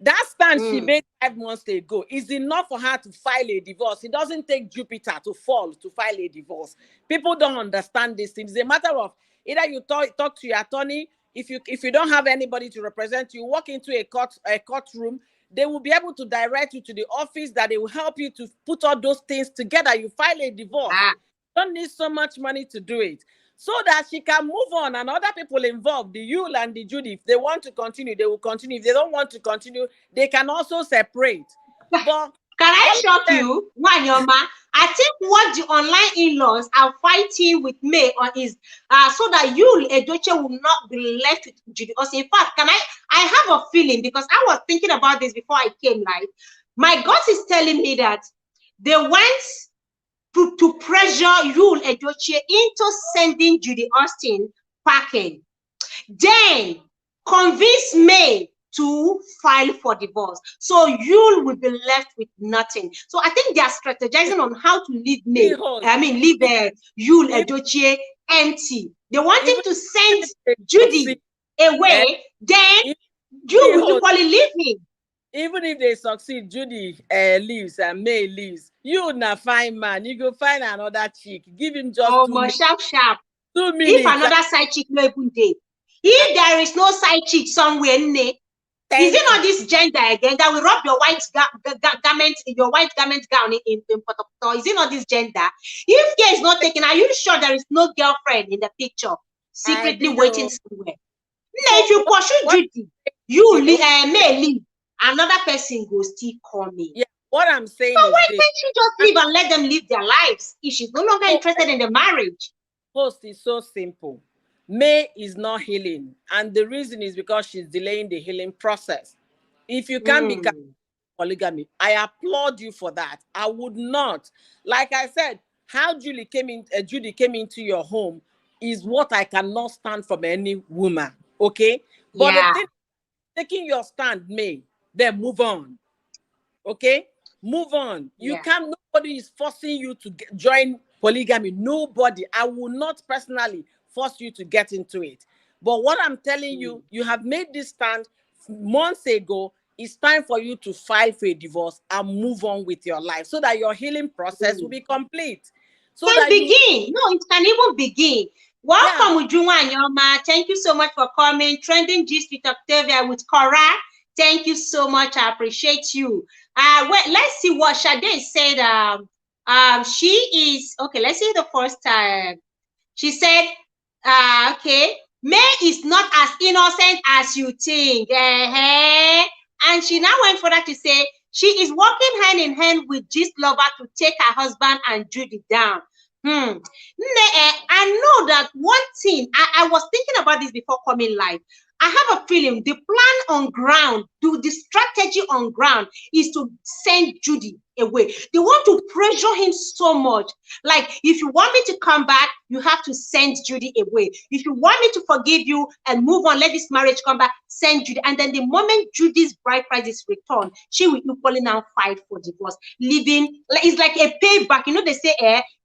[SPEAKER 2] That stand she made 5 months ago is enough for her to file a divorce. It doesn't take Jupiter to fall to file a divorce. People don't understand this thing. It's a matter of either you talk to your attorney. If you don't have anybody to represent you, walk into a courtroom. they will be able to direct you to the office that they will help you to put all those things together. You file a divorce. Don't need so much money to do it, so that she can move on, and other people involved, the YUL and the Judy, if they want to continue, they will continue. If they don't want to continue, they can also separate. But
[SPEAKER 1] can I shock you, Wanyoma? I think what the online in-laws are fighting with May on is so that YUL Edochie will not be left with Judy. Also, in fact, I have a feeling, because I was thinking about this before I came live. My gut is telling me that they went to pressure YUL Edochie into sending Judy Austin packing, then convince May to file for divorce. So YUL will be left with nothing. So I think they are strategizing on how to leave May. Leave YUL Edochie empty. They wanted to send Judy away, then YUL will equally leave him.
[SPEAKER 2] Even if they succeed, Judy leaves and May leaves, you not find man. You go find another chick. Give him just 2 minutes.
[SPEAKER 1] Sharp.
[SPEAKER 2] 2 minutes.
[SPEAKER 1] If another side chick no even day. If there is no side chick somewhere, is it not this gender again that will rub your white garment, your white garment gown in Poto? Is it not this gender? If care is not taken, are you sure there is no girlfriend in the picture secretly waiting somewhere? If you pursue Judy, you May leave. Another person go still call me.
[SPEAKER 2] Yeah, what I'm saying
[SPEAKER 1] so
[SPEAKER 2] is
[SPEAKER 1] why can't she just leave and let them live their lives if she's no longer interested in the marriage?
[SPEAKER 2] Post is so simple. May is not healing, and the reason is because she's delaying the healing process. If you can't become polygamy, I applaud you for that. I would not. Like I said, how Judy came into your home is what I cannot stand from any woman. Okay, but the thing, taking your stand, May, then move on. Okay, move on. You can't. Nobody is forcing you to join polygamy. Nobody. I will not personally force you to get into it. But what I'm telling you, you have made this stand months ago. It's time for you to file for a divorce and move on with your life, so that your healing process will be complete. So that
[SPEAKER 1] begin. No, it can even begin. Welcome, Ujunwa Nyoma. Thank you so much for coming. Trending Gist with Octavia with Cora. Thank you so much. I appreciate you. Let's see what Sade said. She is okay. Let's see the first time. She said, okay, May is not as innocent as you think. And she now went further to say she is working hand in hand with Gist Lover to take her husband and Judy down. I know that one thing, I was thinking about this before coming live. I have a feeling the plan on ground, the strategy on ground is to send Judy away. They want to pressure him so much. Like, if you want me to come back, you have to send Judy away. If you want me to forgive you and move on, let this marriage come back, send Judy. And then the moment Judy's bride price is returned, she will equally now fight for divorce. Living, it's like a payback. You know, they say,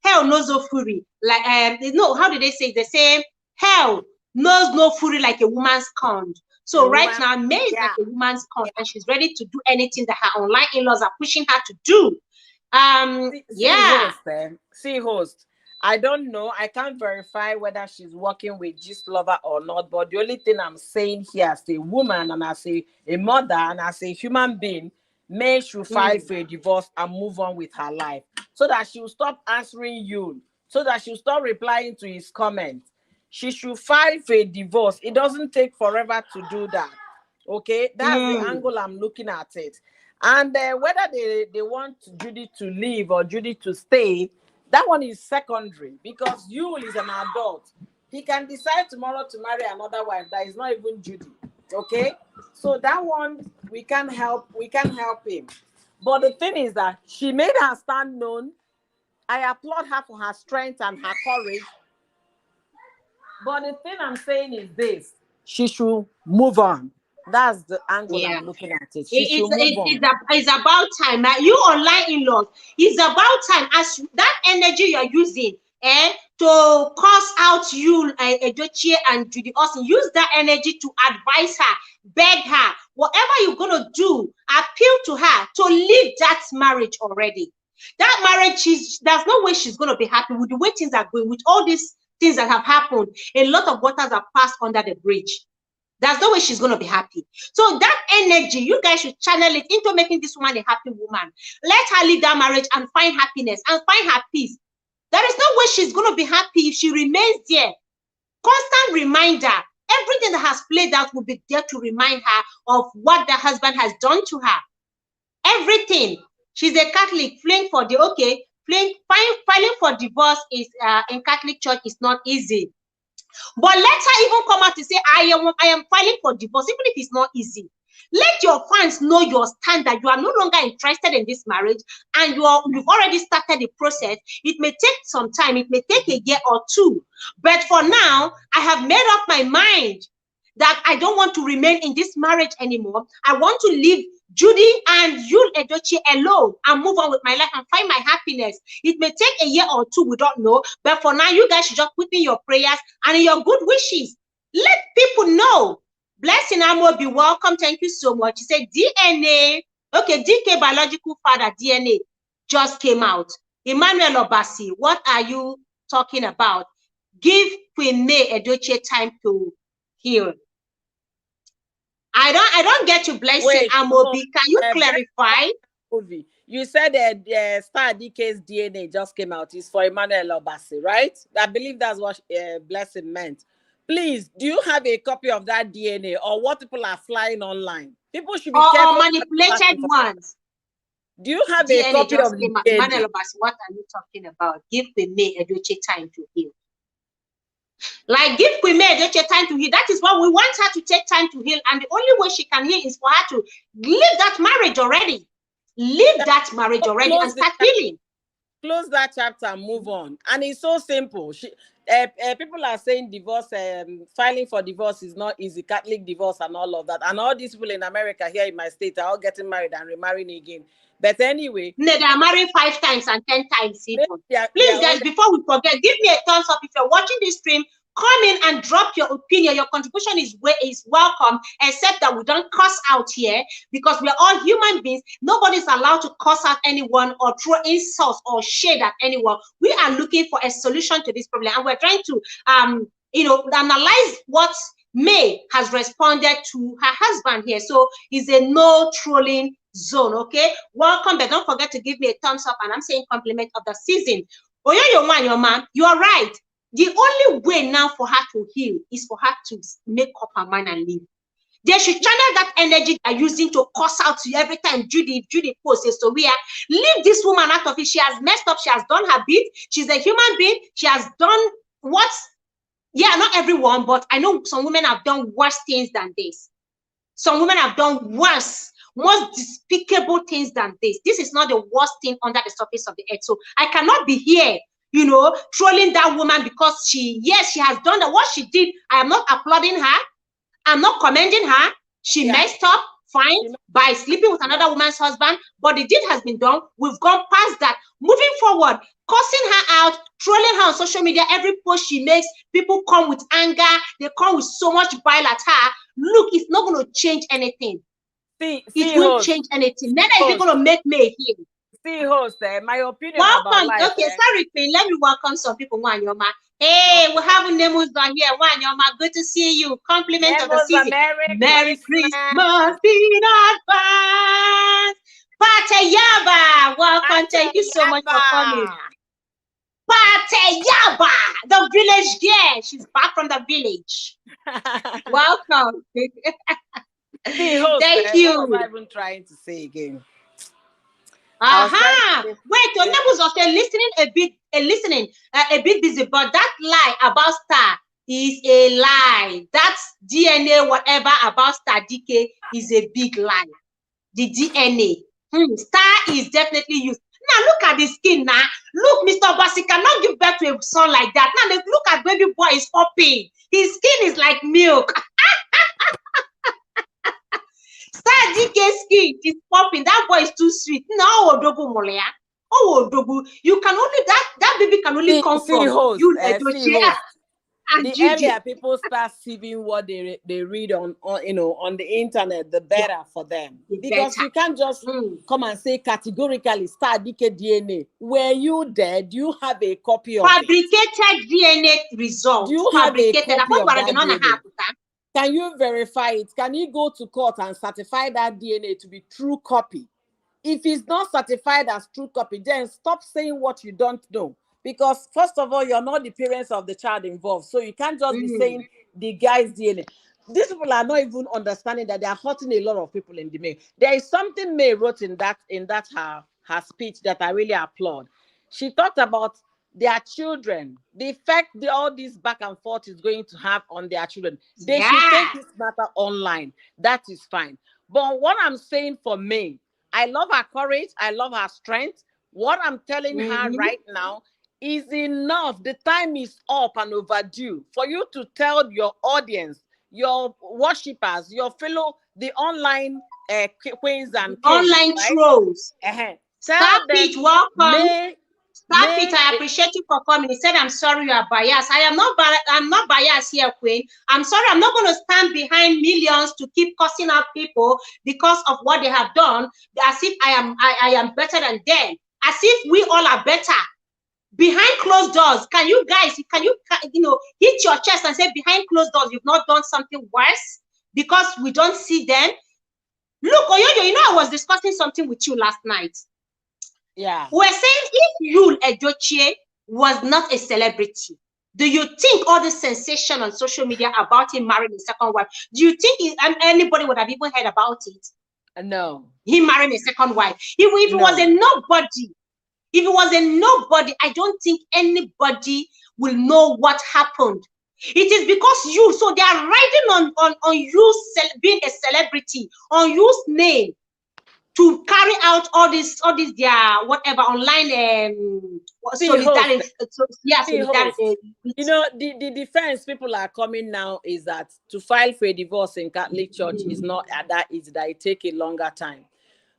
[SPEAKER 1] hell knows no fury. Like, how do they say? They say, hell knows no fury like a woman's scorned. So right now, May is like a woman's scorned, and she's ready to do anything that her online in-laws are pushing her to do.
[SPEAKER 2] See, host, I don't know. I can't verify whether she's working with Gist Lover or not. But the only thing I'm saying here as a woman and as a mother and as a human being, May should file for a divorce and move on with her life, so that she will stop answering you, so that she'll stop replying to his comments. She should file for a divorce. It doesn't take forever to do that. Okay, that's the angle I'm looking at it. And whether they want Judy to leave or Judy to stay, that one is secondary, because YUL is an adult. He can decide tomorrow to marry another wife that is not even Judy. Okay, so that one we can help him. But the thing is that she made her stand known. I applaud her for her strength and her courage. But the thing I'm saying is this: she should move on. That's the angle I'm looking at it.
[SPEAKER 1] It's about time. You online in-laws, it's about time. As that energy you're using to cause out YUL, Edochie and Judy Austin, use that energy to advise her, beg her, whatever you're gonna do, appeal to her to leave that marriage already. That marriage, there's no way she's gonna be happy with the way things are going, with all these things that have happened. A lot of waters have passed under the bridge. There's no way she's going to be happy. So that energy, you guys should channel it into making this woman a happy woman. Let her leave that marriage and find happiness and find her peace. There is no way she's going to be happy if she remains there. Constant reminder. Everything that has played out will be there to remind her of what the husband has done to her. Everything. She's a Catholic, filing for divorce is in Catholic Church is not easy. But let her even come out to say, I am filing for divorce, even if it's not easy. Let your fans know your stand, that you are no longer interested in this marriage and you've already started the process. It may take some time, it may take a year or two. But for now, I have made up my mind that I don't want to remain in this marriage anymore. I want to leave Judy and YUL Edochie alone and move on with my life and find my happiness. It may take a year or two, we don't know. But for now, you guys should just put in your prayers and in your good wishes. Let people know. Blessing Amo, be welcome. Thank you so much. He said DNA. Okay, DK biological father DNA just came out. Emmanuel Obasi, what are you talking about? Give Queen May Edochie time to heal. I don't get you, Blessing Amobi. Can you clarify?
[SPEAKER 2] You said that Star DK's DNA just came out. It's for Emmanuel Obasi, right? I believe that's what Blessing meant. Please, do you have a copy of that DNA or what people are flying online? People should be careful.
[SPEAKER 1] Or manipulated ones.
[SPEAKER 2] Do you have
[SPEAKER 1] DNA
[SPEAKER 2] a copy of the DNA?
[SPEAKER 1] Emmanuel Obasi, what are you talking about? Give Queen May Edochie time to heal. Like, give Queen May Edochie time to heal. That is what we want her to take time to heal. And the only way she can heal is for her to leave that marriage already. Leave that marriage already and start healing.
[SPEAKER 2] Close that chapter and move on. And it's so simple. People are saying divorce, filing for divorce is not easy, Catholic divorce and all of that. And all these people in America here in my state are all getting married and remarrying again. But anyway.
[SPEAKER 1] No, they are married 5 times and 10 times. Please, guys, before we forget, give me a thumbs up if you're watching this stream. Come in and drop your opinion. Your contribution is welcome, except that we don't cuss out here because we're all human beings. Nobody's allowed to cuss out anyone or throw insults or shade at anyone. We are looking for a solution to this problem, and we're trying to, analyze what May has responded to her husband here. So it's a no trolling zone. Okay, welcome, but don't forget to give me a thumbs up. And I'm saying compliment of the season. Oh, your man, you are right. The only way now for her to heal is for her to make up her mind and leave. They should channel that energy they're using to curse out to you every time Judy posts. So we are leave this woman out of it. She has messed up. She has done her bit. She's a human being. She has done what? Yeah, not everyone, but I know some women have done worse things than this. Some women have done worse, most despicable things than this. This is not the worst thing under the surface of the earth. So I cannot be here, trolling that woman because she has done that. What she did, I am not applauding her. I'm not commending her. She messed up, fine, by sleeping with another woman's husband, but the deed has been done. We've gone past that. Moving forward, cursing her out, trolling her on social media, every post she makes, people come with anger, they come with so much bile at her. Look, it's not going to change anything. It won't change anything. Neither is it going to make me heal.
[SPEAKER 2] Host, my opinion
[SPEAKER 1] welcome.
[SPEAKER 2] About life.
[SPEAKER 1] Okay, sorry, Queen. Let me welcome some people. Wanyoma. Hey, we have Nemus on here. Wanyoma, good to see you. Compliment of the season. Merry Christmas in advance. Pateyaba, welcome. Thank you so much for coming. Pateyaba, the village girl. She's back from the village. Welcome. Thank you.
[SPEAKER 2] What was I even trying to say again?
[SPEAKER 1] Wait, your neighbors are still listening a bit busy, but that lie about Star is a lie. That's DNA, whatever about Star DK is a big lie. The DNA. Star is definitely used. Now look at the skin now. Look, Mr. Obasi cannot give birth to a son like that. Now look at baby boy is popping. His skin is like milk. Star DK skin is popping. That boy is too sweet. No, Odogu Molea. Oh, Odogu. You can only that baby can only come from you.
[SPEAKER 2] The earlier people start seeing what they read on the internet, the better for them. Because you can't just come and say categorically Star DK DNA. Were you dead? Do you have a copy of
[SPEAKER 1] fabricated DNA results?
[SPEAKER 2] Do you have a copy of that DNA? Can you verify it? Can you go to court and certify that DNA to be true copy? If it's not certified as true copy, then stop saying what you don't know. Because first of all, you're not the parents of the child involved. So you can't just be saying the guy's DNA. These people are not even understanding that they are hurting a lot of people in the May. There is something May wrote in that her speech that I really applaud. She talked about their children, the effect all this back and forth is going to have on their children. They should take this matter online. That is fine. But what I'm saying for May, I love her courage. I love her strength. What I'm telling her right now is enough. The time is up and overdue for you to tell your audience, your worshippers, your fellow, the online queens and kings,
[SPEAKER 1] online trolls.
[SPEAKER 2] Tell them,
[SPEAKER 1] welcome. Stop it. I appreciate you for coming. He said, I'm sorry you are biased. I'm not biased here, Queen. I'm sorry. I'm not going to stand behind millions to keep cussing out people because of what they have done, as if I am better than them, as if we all are better. Behind closed doors, can you hit your chest and say behind closed doors you've not done something worse because we don't see them? Look, Oyoyo, I was discussing something with you last night.
[SPEAKER 2] Yeah.
[SPEAKER 1] We're saying if YUL Edochie was not a celebrity, do you think all this sensation on social media about him marrying a second wife, do you think anybody would have even heard about it?
[SPEAKER 2] No.
[SPEAKER 1] Him marrying a second wife. If it was a nobody, I don't think anybody will know what happened. It is because you, so they are riding on you being a celebrity, on your name, to carry out all this their whatever online solidarity. Solidarity.
[SPEAKER 2] The defense people are coming now is that to file for a divorce in Catholic Church is not that easy, that it take a longer time.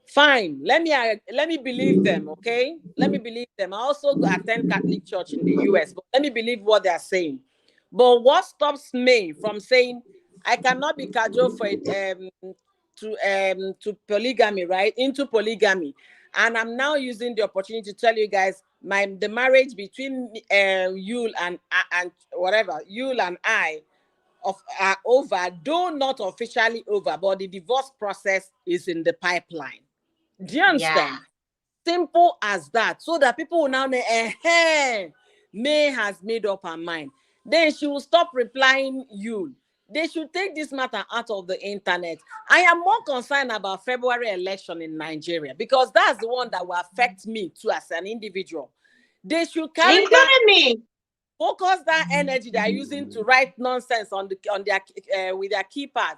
[SPEAKER 2] Fine, let me believe them, okay? Let me believe them. I also attend Catholic Church in the US, but let me believe what they're saying. But what stops me from saying I cannot be cajoled for to polygamy, right? Into polygamy, and I'm now using the opportunity to tell you guys the marriage between YUL and YUL and I are over, though not officially over, but the divorce process is in the pipeline. Do you understand? Simple as that. So that people will now know, May has made up her mind. Then she will stop replying YUL. They should take this matter out of the internet. I am more concerned about February election in Nigeria because that's the one that will affect me too as an individual. They should carry
[SPEAKER 1] me.
[SPEAKER 2] Focus that energy they're using to write nonsense on their with their keypad.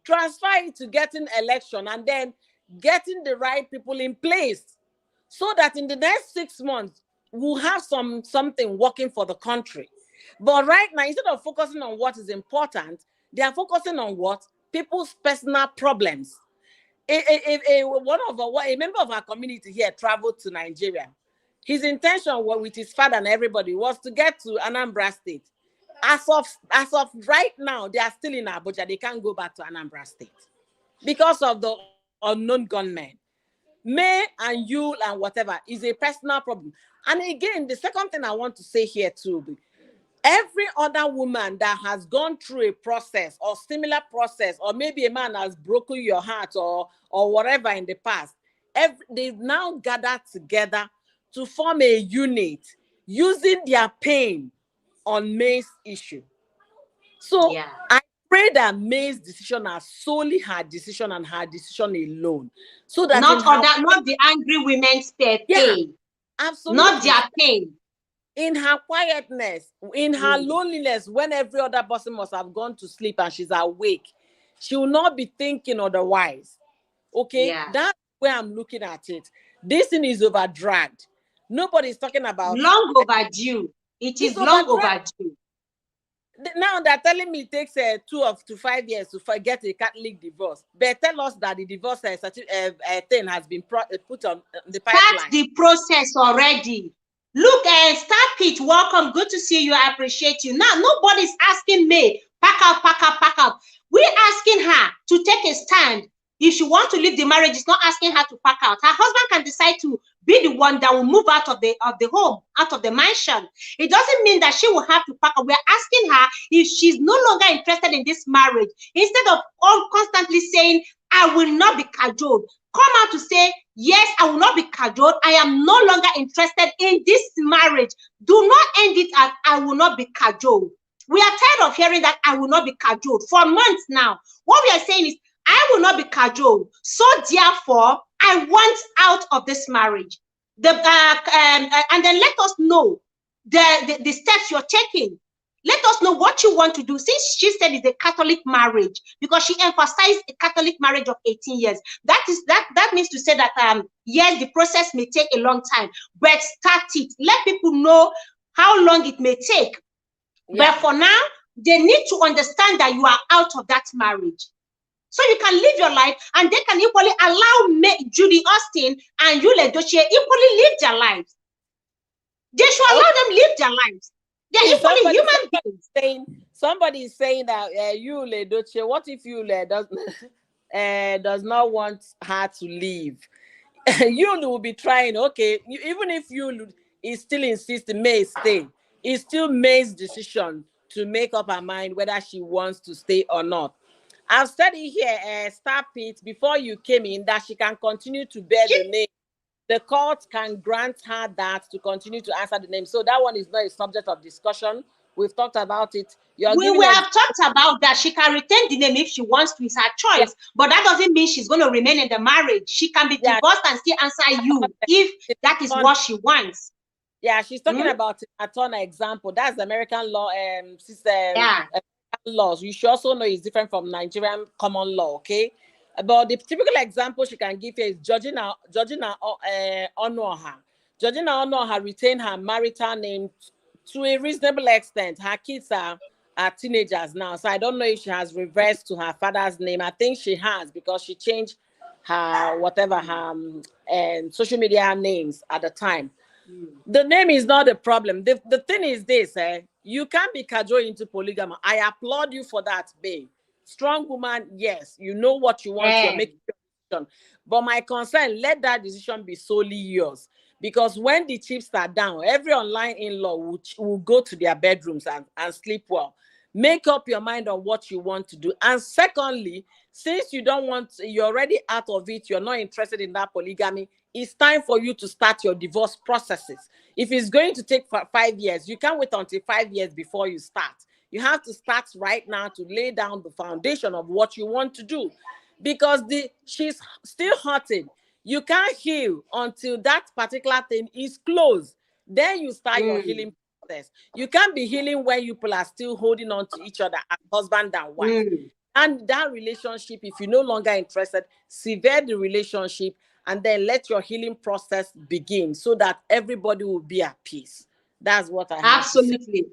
[SPEAKER 2] Transfer it to getting election and then getting the right people in place so that in the next 6 months we'll have something working for the country. But right now, instead of focusing on what is important, they are focusing on what? People's personal problems. A member of our community here traveled to Nigeria. His intention with his father and everybody was to get to Anambra State. As of right now, they are still in Abuja. They can't go back to Anambra State because of the unknown gunmen. May and YUL and whatever is a personal problem. And again, the second thing I want to say here too, every other woman that has gone through a process or similar process, or maybe a man has broken your heart or whatever in the past, they've now gathered together to form a unit using their pain on May's issue. So I pray that May's decision are solely her decision and her decision alone. So that
[SPEAKER 1] not the angry women's pain.
[SPEAKER 2] Absolutely.
[SPEAKER 1] Not their pain.
[SPEAKER 2] In her quietness, in her loneliness, when every other person must have gone to sleep and she's awake, she will not be thinking otherwise. Okay? That's where I'm looking at it. This thing is overdragged. Nobody's talking about
[SPEAKER 1] long overdue. It is long overdue.
[SPEAKER 2] Now they're telling me it takes 2 to 5 years to get a Catholic divorce. But tell us that the divorce thing has been put on the pipeline.
[SPEAKER 1] Start the process already. Look, Star Pete, welcome. Good to see you. I appreciate you. Now, nobody's asking me, pack out. We're asking her to take a stand. If she wants to leave the marriage, it's not asking her to pack out. Her husband can decide to be the one that will move out of the home, out of the mansion. It doesn't mean that she will have to pack up. We're asking her if she's no longer interested in this marriage. Instead of constantly saying, I will not be cajoled, come out to say, yes, I will not be cajoled. I am no longer interested in this marriage. Do not end it as I will not be cajoled. We are tired of hearing that I will not be cajoled for months now. What we are saying is, I will not be cajoled. So therefore, I want out of this marriage. And then let us know the steps you're taking. Let us know what you want to do. Since she said it's a Catholic marriage, because she emphasized a Catholic marriage of 18 years. That means to say that yes, the process may take a long time, but start it. Let people know how long it may take. Yeah. But for now, they need to understand that you are out of that marriage. So you can live your life, and they can equally allow Judy Austin and YUL Edochie equally live their lives. They should allow them live their lives. They're equally human beings.
[SPEAKER 2] Somebody is saying that YUL Edochie, what if YUL does not want her to leave? YUL will be trying, okay, even if YUL is still insisting May stay, it's still May's decision to make up her mind whether she wants to stay or not. I've studied here, Star Pit, before you came in, that she can continue to bear the name. The court can grant her that to continue to answer the name. So that one is not a subject of discussion. We've talked about it.
[SPEAKER 1] We have talked about that. She can retain the name if she wants to. It's her choice. Yeah. But that doesn't mean she's going to remain in the marriage. She can be divorced and still answer you if that is what she wants.
[SPEAKER 2] Yeah, she's talking about a ton of example. That's the American law system. Yeah. Laws. You should also know it's different from Nigerian common law, okay? But the typical example she can give here is Georgina Onuoha. Georgina Onuoha retained her marital name to a reasonable extent. Her kids are teenagers now, so I don't know if she has reversed to her father's name. I think she has, because she changed her social media names at the time. The name is not the problem. The thing is this, you can't be cajoled into polygamy. I applaud you for that, babe. Strong woman, yes, you know what you want, you're making your decision. But my concern, let that decision be solely yours. Because when the chips are down, every online in-law will go to their bedrooms and sleep well. Make up your mind on what you want to do. And secondly, since you're already out of it, you're not interested in that polygamy, it's time for you to start your divorce processes. If it's going to take 5 years, you can't wait until 5 years before you start. You have to start right now to lay down the foundation of what you want to do, because she's still hurting. You can't heal until that particular thing is closed. Then you start your healing process. You can't be healing when you people are still holding on to each other as husband and wife. And that relationship, if you're no longer interested, sever the relationship and then let your healing process begin so that everybody will be at peace. That's what I have
[SPEAKER 1] absolutely
[SPEAKER 2] to say.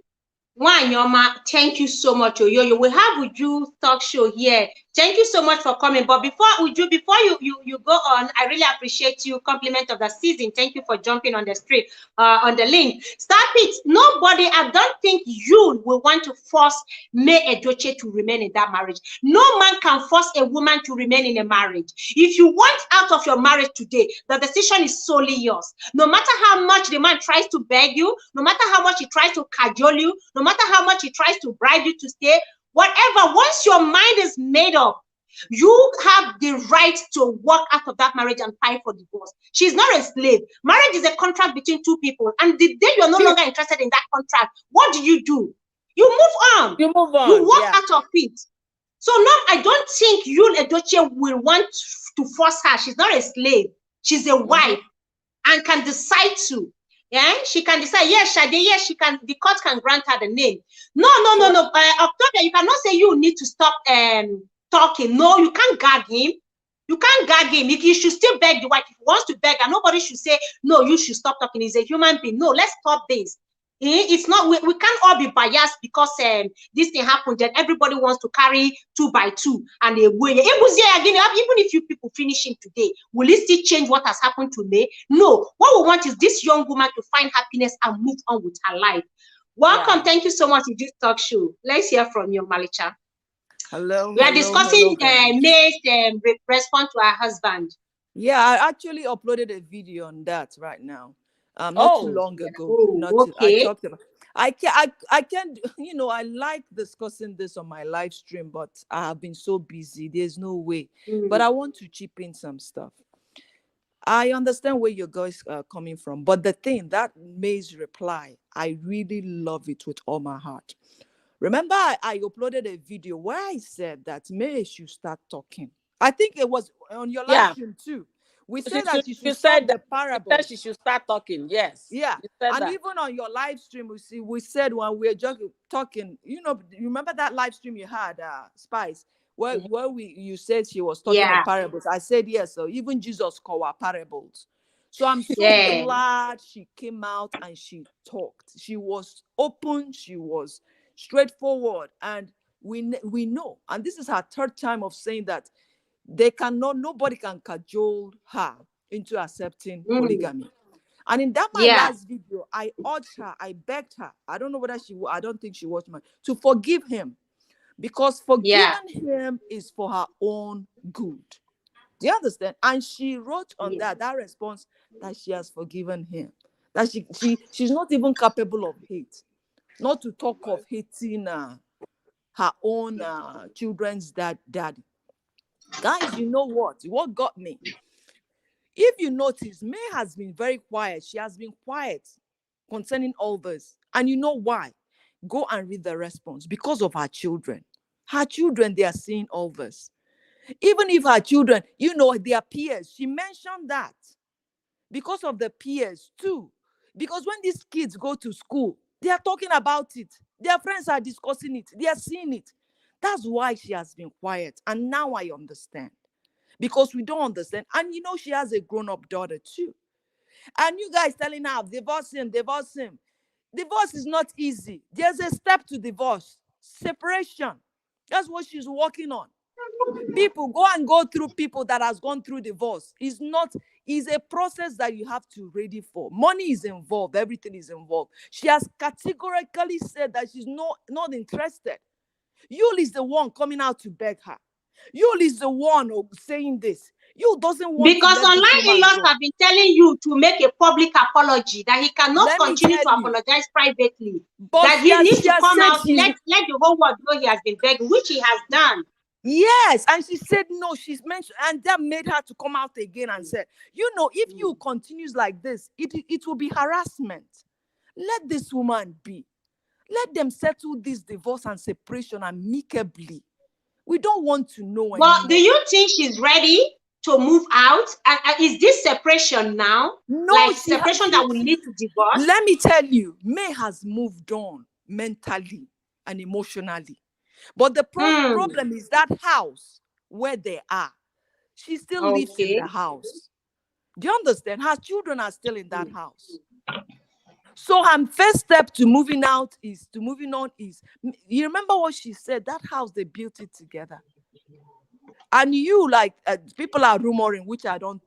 [SPEAKER 1] Wanyoma, thank you so much, Oyoyo. We have Uju talk show here. Thank you so much for coming. But before Uju, before you go on, I really appreciate you. Compliment of the season. Thank you for jumping on the street, on the link. Start it. Nobody, I don't think you will want to force May Edochie to remain in that marriage. No man can force a woman to remain in a marriage. If you want out of your marriage today, the decision is solely yours. No matter how much the man tries to beg you, no matter how much he tries to cajole you, no matter how much he tries to bribe you to stay, whatever, once your mind is made up, you have the right to walk out of that marriage and file for divorce. She's not a slave. Marriage is a contract between two people. And the day you're no longer interested in that contract, what do? You move on.
[SPEAKER 2] You move on.
[SPEAKER 1] You walk out of it. So no, I don't think YUL Edochie will want to force her. She's not a slave. She's a wife and can decide to. Yeah, she can decide. Yes, Shade, yes, she can. The court can grant her the name. No. Octavia, you cannot say you need to stop talking. No, you can't gag him. You can't gag him. If you should still beg the wife, if he wants to beg, and nobody should say no, you should stop talking. He's a human being. No, let's stop this. It's not. We can't all be biased because this thing happened. Then everybody wants to carry 2 by 2, and they will. Even if you people finish him today, will it still change what has happened to me? No. What we want is this young woman to find happiness and move on with her life. Welcome. Thank you so much to this talk show. Let's hear from you, Malicha.
[SPEAKER 2] Hello.
[SPEAKER 1] We are discussing May's response to her husband.
[SPEAKER 3] Yeah, I actually uploaded a video on that right now. Not too
[SPEAKER 2] Oh,
[SPEAKER 3] long ago.
[SPEAKER 1] Oh,
[SPEAKER 3] I
[SPEAKER 1] okay.
[SPEAKER 3] talked about. I can't. I like discussing this on my live stream, but I have been so busy. There's no way. But
[SPEAKER 1] Mm.
[SPEAKER 3] I want to chip in some stuff. I understand where your guys are coming from, but the thing that May's reply, I really love it with all my heart. Remember, I uploaded a video where I said that May should start talking. I think it was on your live
[SPEAKER 2] yeah.
[SPEAKER 3] stream too. We
[SPEAKER 2] She,
[SPEAKER 3] said
[SPEAKER 2] she,
[SPEAKER 3] that you should
[SPEAKER 2] she
[SPEAKER 3] stop
[SPEAKER 2] said
[SPEAKER 3] the
[SPEAKER 2] that. She said she
[SPEAKER 3] parables.
[SPEAKER 2] should start talking. Yes,
[SPEAKER 3] Yeah.
[SPEAKER 2] you said
[SPEAKER 3] And
[SPEAKER 2] that.
[SPEAKER 3] even on your live stream, we said when we were just talking, you remember that live stream you had, Spice, where
[SPEAKER 2] Mhm.
[SPEAKER 3] you said she was talking
[SPEAKER 1] Yeah.
[SPEAKER 3] of parables. I said yes, so even Jesus called her parables. So I'm so
[SPEAKER 1] Yeah.
[SPEAKER 3] glad she came out and she talked. She was open, she was straightforward, and we know, and this is her third time of saying that nobody can cajole her into accepting
[SPEAKER 1] Mm.
[SPEAKER 3] polygamy. And in that my
[SPEAKER 1] Yeah.
[SPEAKER 3] last video, I urged her, I begged her. I don't know whether I don't think she watched my to forgive him, because
[SPEAKER 1] Yeah.
[SPEAKER 3] forgiving him is for her own good. Do you understand? And she wrote on
[SPEAKER 1] Yeah.
[SPEAKER 3] that response that she has forgiven him. That she's not even capable of hate. Not to talk of hating her own children's daddy. Guys, you know what? What got me? If you notice, May has been very quiet. She has been quiet concerning all this. And you know why? Go and read the response. Because of her children. Her children, they are seeing all this. Even if her children, their peers, she mentioned that because of the peers too. Because when these kids go to school, they are talking about it. Their friends are discussing it. They are seeing it. That's why she has been quiet. And now I understand. Because we don't understand. And she has a grown-up daughter too. And you guys telling her, divorce him, divorce him. Divorce is not easy. There's a step to divorce. Separation. That's what she's working on. People go through people that has gone through divorce. Is a process that you have to ready for. Money is involved, everything is involved. She has categorically said that she's not interested. Yul is the one coming out to beg her. Yul is the one saying this. Yul doesn't want to
[SPEAKER 1] Because
[SPEAKER 3] let this
[SPEAKER 1] online
[SPEAKER 3] woman
[SPEAKER 1] in-laws
[SPEAKER 3] go.
[SPEAKER 1] have been telling you to make a public apology, that he cannot
[SPEAKER 3] Let me
[SPEAKER 1] continue
[SPEAKER 3] tell
[SPEAKER 1] to
[SPEAKER 3] you.
[SPEAKER 1] apologize privately.
[SPEAKER 3] But
[SPEAKER 1] That he needs
[SPEAKER 3] she
[SPEAKER 1] to
[SPEAKER 3] has
[SPEAKER 1] come
[SPEAKER 3] said
[SPEAKER 1] out,
[SPEAKER 3] she's
[SPEAKER 1] let the whole world know he has been begging, which he has done.
[SPEAKER 3] yes, and she said no. She's mentioned, and that made her to come out again and said, if you continues like this, it will be harassment. Let this woman be. Let them settle this divorce and separation amicably. We don't want to know
[SPEAKER 1] But do
[SPEAKER 3] anymore.
[SPEAKER 1] you think she's ready to move out? Is this separation now?
[SPEAKER 3] No,
[SPEAKER 1] Like separation that will lead to divorce?
[SPEAKER 3] let me tell you, May has moved on mentally and emotionally. But the problem is that house where they are. She still lives in
[SPEAKER 1] Okay.
[SPEAKER 3] the house. Do you understand? Her children are still in that house. So her first step to moving on is, you remember what she said? That house, they built it together. And people are rumoring, which I don't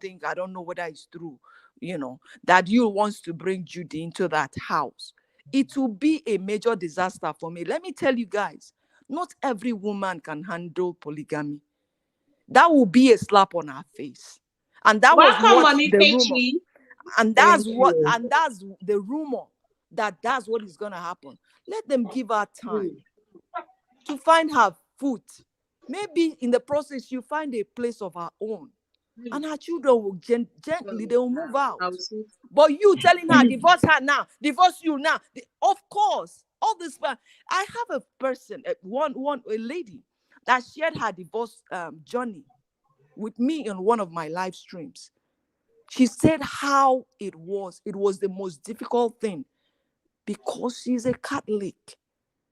[SPEAKER 3] know whether it's true, that you wants to bring Judy into that house. It will be a major disaster for me. Let me tell you guys, not every woman can handle polygamy. That will be a slap on her face. And that was
[SPEAKER 1] Welcome,
[SPEAKER 3] what
[SPEAKER 1] Mommy
[SPEAKER 3] the rumor.
[SPEAKER 1] Pechi.
[SPEAKER 3] And
[SPEAKER 1] Thank you.
[SPEAKER 3] that's the rumor, that's what is going to happen. Let them give her time to find her foot. Maybe in the process, you find a place of her own. And her children will gently, they will move out. But you telling her, divorce her now, divorce you now. Of course, all this. I have a person, a lady that shared her divorce journey with me in one of my live streams. She said how it was. It was the most difficult thing because she's a Catholic.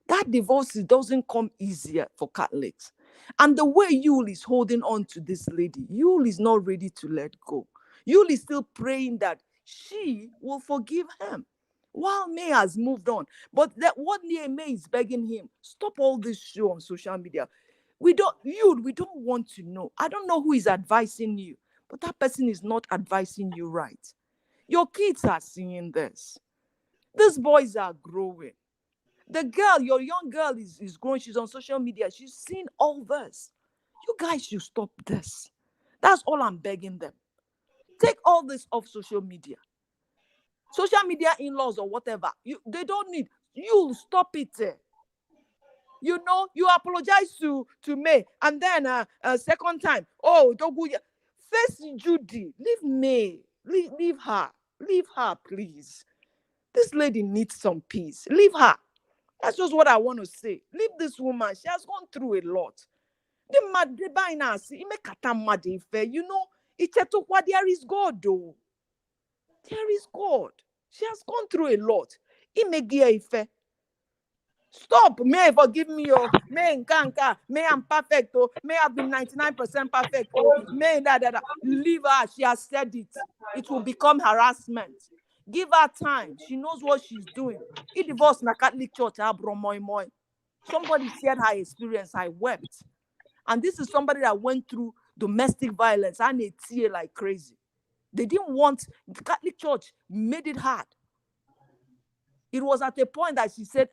[SPEAKER 3] That divorce doesn't come easier for Catholics. And the way Yul is holding on to this lady, Yul is not ready to let go. Yul is still praying that she will forgive him. While May has moved on. But what May is begging him, stop all this show on social media. We don't want to know. I don't know who is advising you, but that person is not advising you right. Your kids are seeing this. These boys are growing. The girl, your young girl is growing. She's on social media. She's seen all this. You guys should stop this. That's all I'm begging them. Take all this off social media. Social media in-laws or whatever. They don't need. You stop it. You know, you apologize to May, and then second time, oh, don't go. Face Judy, leave May, leave her, please. This lady needs some peace. Leave her. That's just what I want to say. Leave this woman. She has gone through a lot. You know, there is God, though. There is God. She has gone through a lot. Stop. May forgive me. Oh, may I'm perfect. Oh, may have been 99% perfect. Oh, may that. Leave her. She has said it. It will become harassment. Give her time. She knows what she's doing. He divorced in a Catholic church. Somebody shared her experience. I wept. And this is somebody that went through domestic violence and they tear like crazy. They didn't want, the Catholic church made it hard. It was at a point that she said,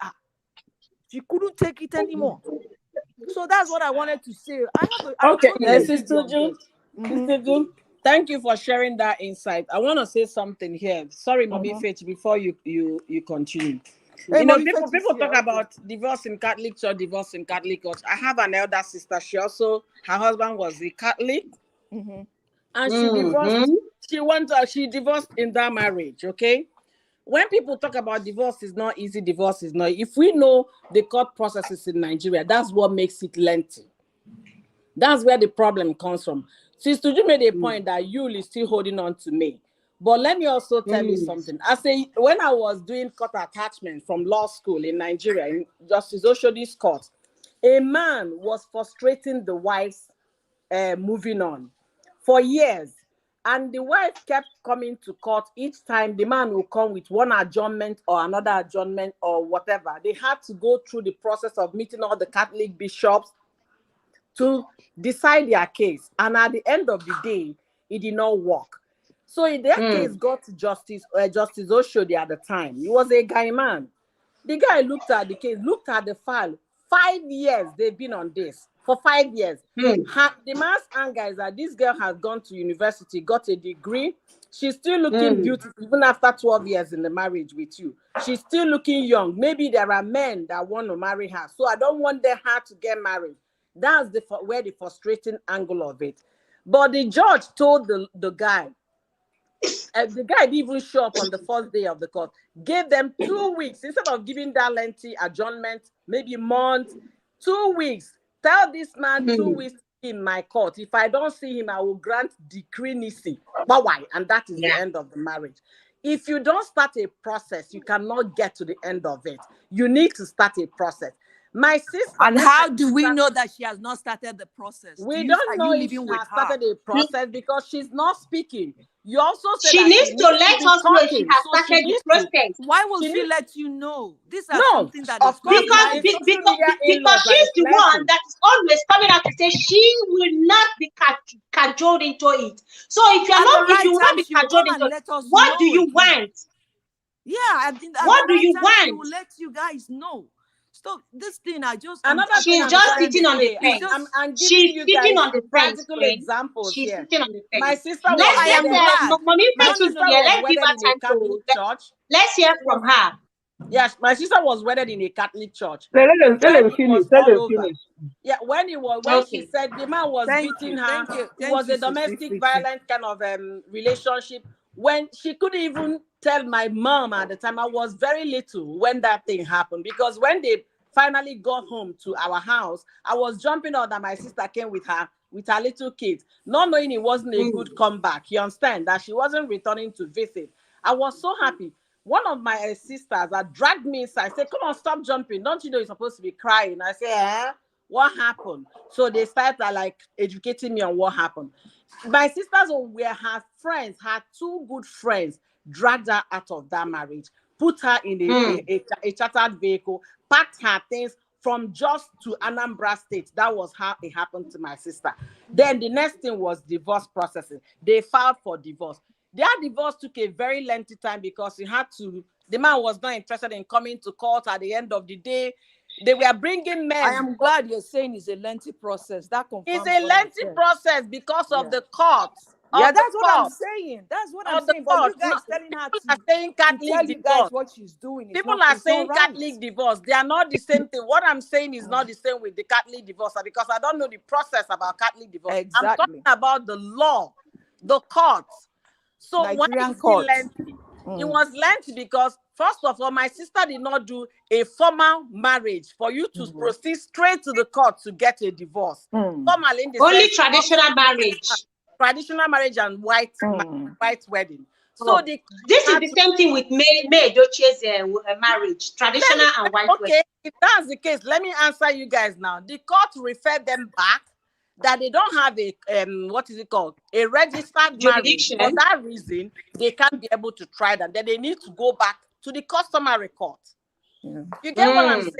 [SPEAKER 3] she couldn't take it anymore. So that's what I wanted to say.
[SPEAKER 2] Okay, Sister June, thank you for sharing that insight. I want to say something here. Sorry, Mommy Faith, before you continue.
[SPEAKER 3] Hey,
[SPEAKER 2] you know,
[SPEAKER 3] Mommy
[SPEAKER 2] people talk about divorce in Catholic church, divorce in Catholic church. I have an elder sister. Her husband was a Catholic, and she divorced. She divorced in that marriage. Okay. When people talk about divorce, is not easy. Divorce is not. If we know the court processes in Nigeria, that's what makes it lengthy. That's where the problem comes from. Sister, you made a point that YUL is still holding on to me. But let me also tell you something. When I was doing court attachment from law school in Nigeria, in Justice Oshodi's court, a man was frustrating the wife's moving on for years. And the wife kept coming to court. Each time the man will come with one adjournment or another adjournment or whatever. They had to go through the process of meeting all the Catholic bishops to decide their case. And at the end of the day, it did not work. So in their case got to Justice Oshodi at the time. He was a guy man. The guy looked at the case, looked at the file. 5 years they've been on this. For 5 years. The man's anger is that this girl has gone to university, got a degree. She's still looking beautiful, even after 12 years in the marriage with you. She's still looking young. Maybe there are men that want to marry her. So I don't want her to get married. That's where the frustrating angle of it. But the judge told the guy, the guy didn't even show up on the first day of the court, gave them 2 weeks instead of giving that lengthy adjournment, maybe a month, 2 weeks. Tell this man 2 weeks in my court. If I don't see him, I will grant decree nisi. But why? And that is the end of the marriage. If you don't start a process, you cannot get to the end of it. You need to start a process. My sister.
[SPEAKER 3] And how do we know that she has not started the process?
[SPEAKER 2] We don't know if she has started a process because she's not speaking. You also said
[SPEAKER 1] she needs to let us know she has started the process.
[SPEAKER 3] Why will she let you know? These are something that
[SPEAKER 1] is because she's the one that is always coming out to say she will not be cajoled into it. So if you will not be cajoled into it, what do you want?
[SPEAKER 3] Yeah, I think
[SPEAKER 1] what do you want?
[SPEAKER 3] She will let you guys know. Stop this thing.
[SPEAKER 1] She's just sitting on the fence. She's sitting on the fence.
[SPEAKER 2] Practical examples
[SPEAKER 1] She's
[SPEAKER 2] here.
[SPEAKER 1] sitting on the fence.
[SPEAKER 2] My sister was
[SPEAKER 1] Let's hear from her.
[SPEAKER 2] Yes, my sister was wedded in a Catholic church.
[SPEAKER 4] Let them finish.
[SPEAKER 2] Yeah, when she said the man was beating her, it was a domestic violence kind of relationship. When she couldn't even tell my mom at the time, I was very little when that thing happened, because when they finally got home to our house, I was jumping out that my sister came with her little kids, not knowing it wasn't a good comeback. You understand that she wasn't returning to visit. I was so happy. One of my sisters that dragged me inside said, "Come on, stop jumping. Don't you know you're supposed to be crying?" I said, what happened? So they started like educating me on what happened. My sisters were her friends, her 2 good friends, dragged her out of that marriage, put her in a chartered vehicle, packed her things from Jos to Anambra State. That was how it happened to my sister. Then the next thing was divorce processing. They filed for divorce. Their divorce took a very lengthy time because the man was not interested in coming to court at the end of the day. They were bringing men.
[SPEAKER 3] I am glad you're saying it's a lengthy process. That confirms
[SPEAKER 2] it's a lengthy process because of the courts.
[SPEAKER 3] Yeah,
[SPEAKER 2] of the
[SPEAKER 3] that's what I'm
[SPEAKER 2] court.
[SPEAKER 3] saying. That's what I'm
[SPEAKER 2] Of the
[SPEAKER 3] saying. But
[SPEAKER 2] court.
[SPEAKER 3] you guys
[SPEAKER 2] No,
[SPEAKER 3] telling her
[SPEAKER 2] people are saying
[SPEAKER 3] to
[SPEAKER 2] Catholic
[SPEAKER 3] tell you guys
[SPEAKER 2] divorce.
[SPEAKER 3] what she's doing is
[SPEAKER 2] People
[SPEAKER 3] not,
[SPEAKER 2] are
[SPEAKER 3] it's not
[SPEAKER 2] saying
[SPEAKER 3] right.
[SPEAKER 2] Catholic divorce. They are not the same thing. What I'm saying is not the same with the Catholic divorce, because I don't know the process about Catholic divorce. I'm
[SPEAKER 3] Exactly.
[SPEAKER 2] talking about the law, the courts. So why
[SPEAKER 3] Nigerian
[SPEAKER 2] is it
[SPEAKER 3] courts.
[SPEAKER 2] lengthy? It was lengthy because, first of all, my sister did not do a formal marriage for you to proceed straight to the court to get a divorce. Formal in the
[SPEAKER 1] Only
[SPEAKER 2] sense
[SPEAKER 1] traditional marriage.
[SPEAKER 2] traditional marriage and white wedding. So
[SPEAKER 1] Oh.
[SPEAKER 2] the
[SPEAKER 1] This is the same thing with May Edochie's marriage, traditional and white wedding.
[SPEAKER 2] Okay, if that's the case, let me answer you guys now. The court referred them back that they don't have a what is it called, a registered marriage.
[SPEAKER 1] Jurisdiction.
[SPEAKER 2] For that reason, they can't be able to try that. Then they need to go back to the customary court. You get what I'm saying?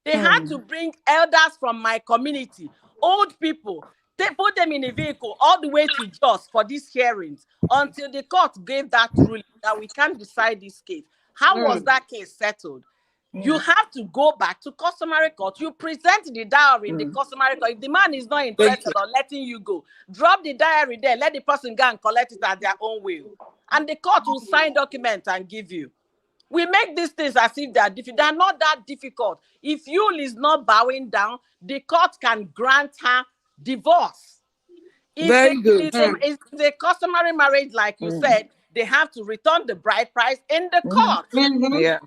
[SPEAKER 2] They had to bring elders from my community, old people. They put them in a vehicle all the way to Jos for these hearings until the court gave that ruling that we can't decide this case. How was that case settled? You have to go back to customary court. You present the diary in the customary court. If the man is not interested or letting you go, drop the diary there. Let the person go and collect it at their own will. And the court will sign documents and give you. We make these things as if they are difficult. They are not that difficult. If YUL is not bowing down, the court can grant her divorce.
[SPEAKER 3] Very good.
[SPEAKER 2] It's a customary marriage, like you said, they have to return the bride price in the court.
[SPEAKER 3] Yeah.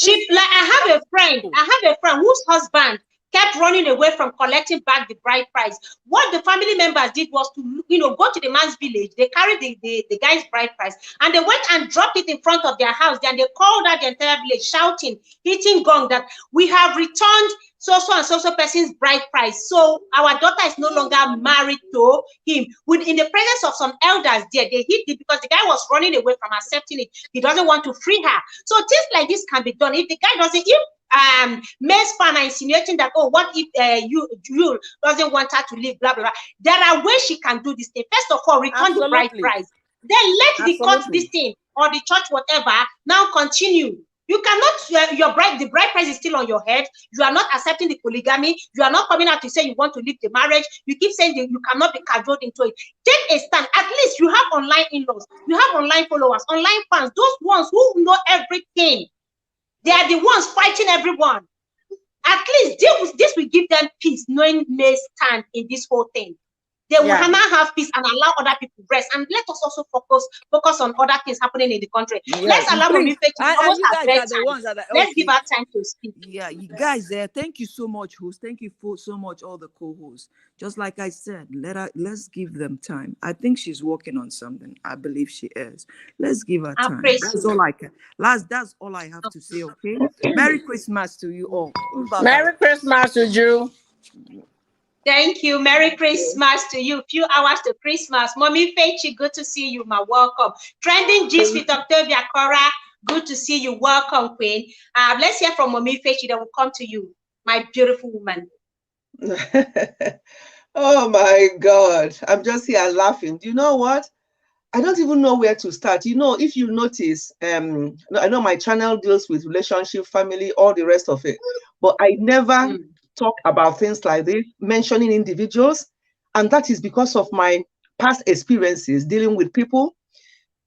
[SPEAKER 1] I have a friend whose husband kept running away from collecting back the bride price. What the family members did was to, go to the man's village. They carried the guy's bride price and they went and dropped it in front of their house. Then they called out the entire village, shouting, hitting gong, that we have returned so-so and so-so person's bride price. So our daughter is no longer married to him. In the presence of some elders there, they hit it because the guy was running away from accepting it. He doesn't want to free her. So things like this can be done. If the guy doesn't, May's fan are insinuating that, oh, what if you doesn't want her to leave, blah, blah, blah. There are ways she can do this thing. First of all, return the bride price. Then let the court this thing or the church, whatever, now continue. You cannot, the bride price is still on your head. You are not accepting the polygamy. You are not coming out to say you want to leave the marriage. You keep saying that you cannot be cajoled into it. Take a stand. At least you have online in-laws. You have online followers, online fans, those ones who know everything. They are the ones fighting everyone. At least this will give them peace, knowing May stand in this whole thing. They will now have peace and allow other people rest. And let us also focus on other things happening in the country. Let's allow Mommy Faith to almost have Let's give her time to speak.
[SPEAKER 3] Yeah, you guys there. Thank you so much, host. Thank you so much, all the co-hosts. Just like I said, let's give them time. I think she's working on something. I believe she is. Let's give her time. That's all I can. That's all I have to say. Okay. Merry Christmas to you all. Bye-bye.
[SPEAKER 2] Merry Christmas to you.
[SPEAKER 1] Thank you. Merry Christmas to you. Few hours to Christmas. Mommy Fechi, good to see you, ma. Welcome. Trending Gist with Octavia Cora. Good to see you. Welcome, Queen. Let's hear from Mommy Fechi. Then we'll come to you, my beautiful woman.
[SPEAKER 4] Oh my God. I'm just here laughing. Do you know what? I don't even know where to start. If you notice, I know my channel deals with relationship, family, all the rest of it, but I never talk about things like this, mentioning individuals, and that is because of my past experiences dealing with people.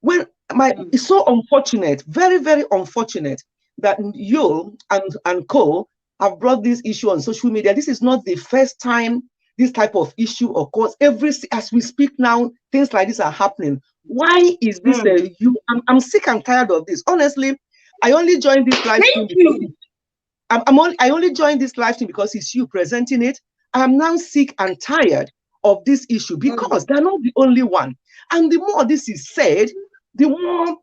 [SPEAKER 4] It's so unfortunate, very, very unfortunate that YUL and co have brought this issue on social media. This is not the first time this type of issue occurs. As we speak now, things like this are happening. Why is this I'm sick and tired of this. Honestly, I only joined this live stream because I only joined this live stream because it's you presenting it. I'm now sick and tired of this issue because they're not the only one. And the more this is said, the more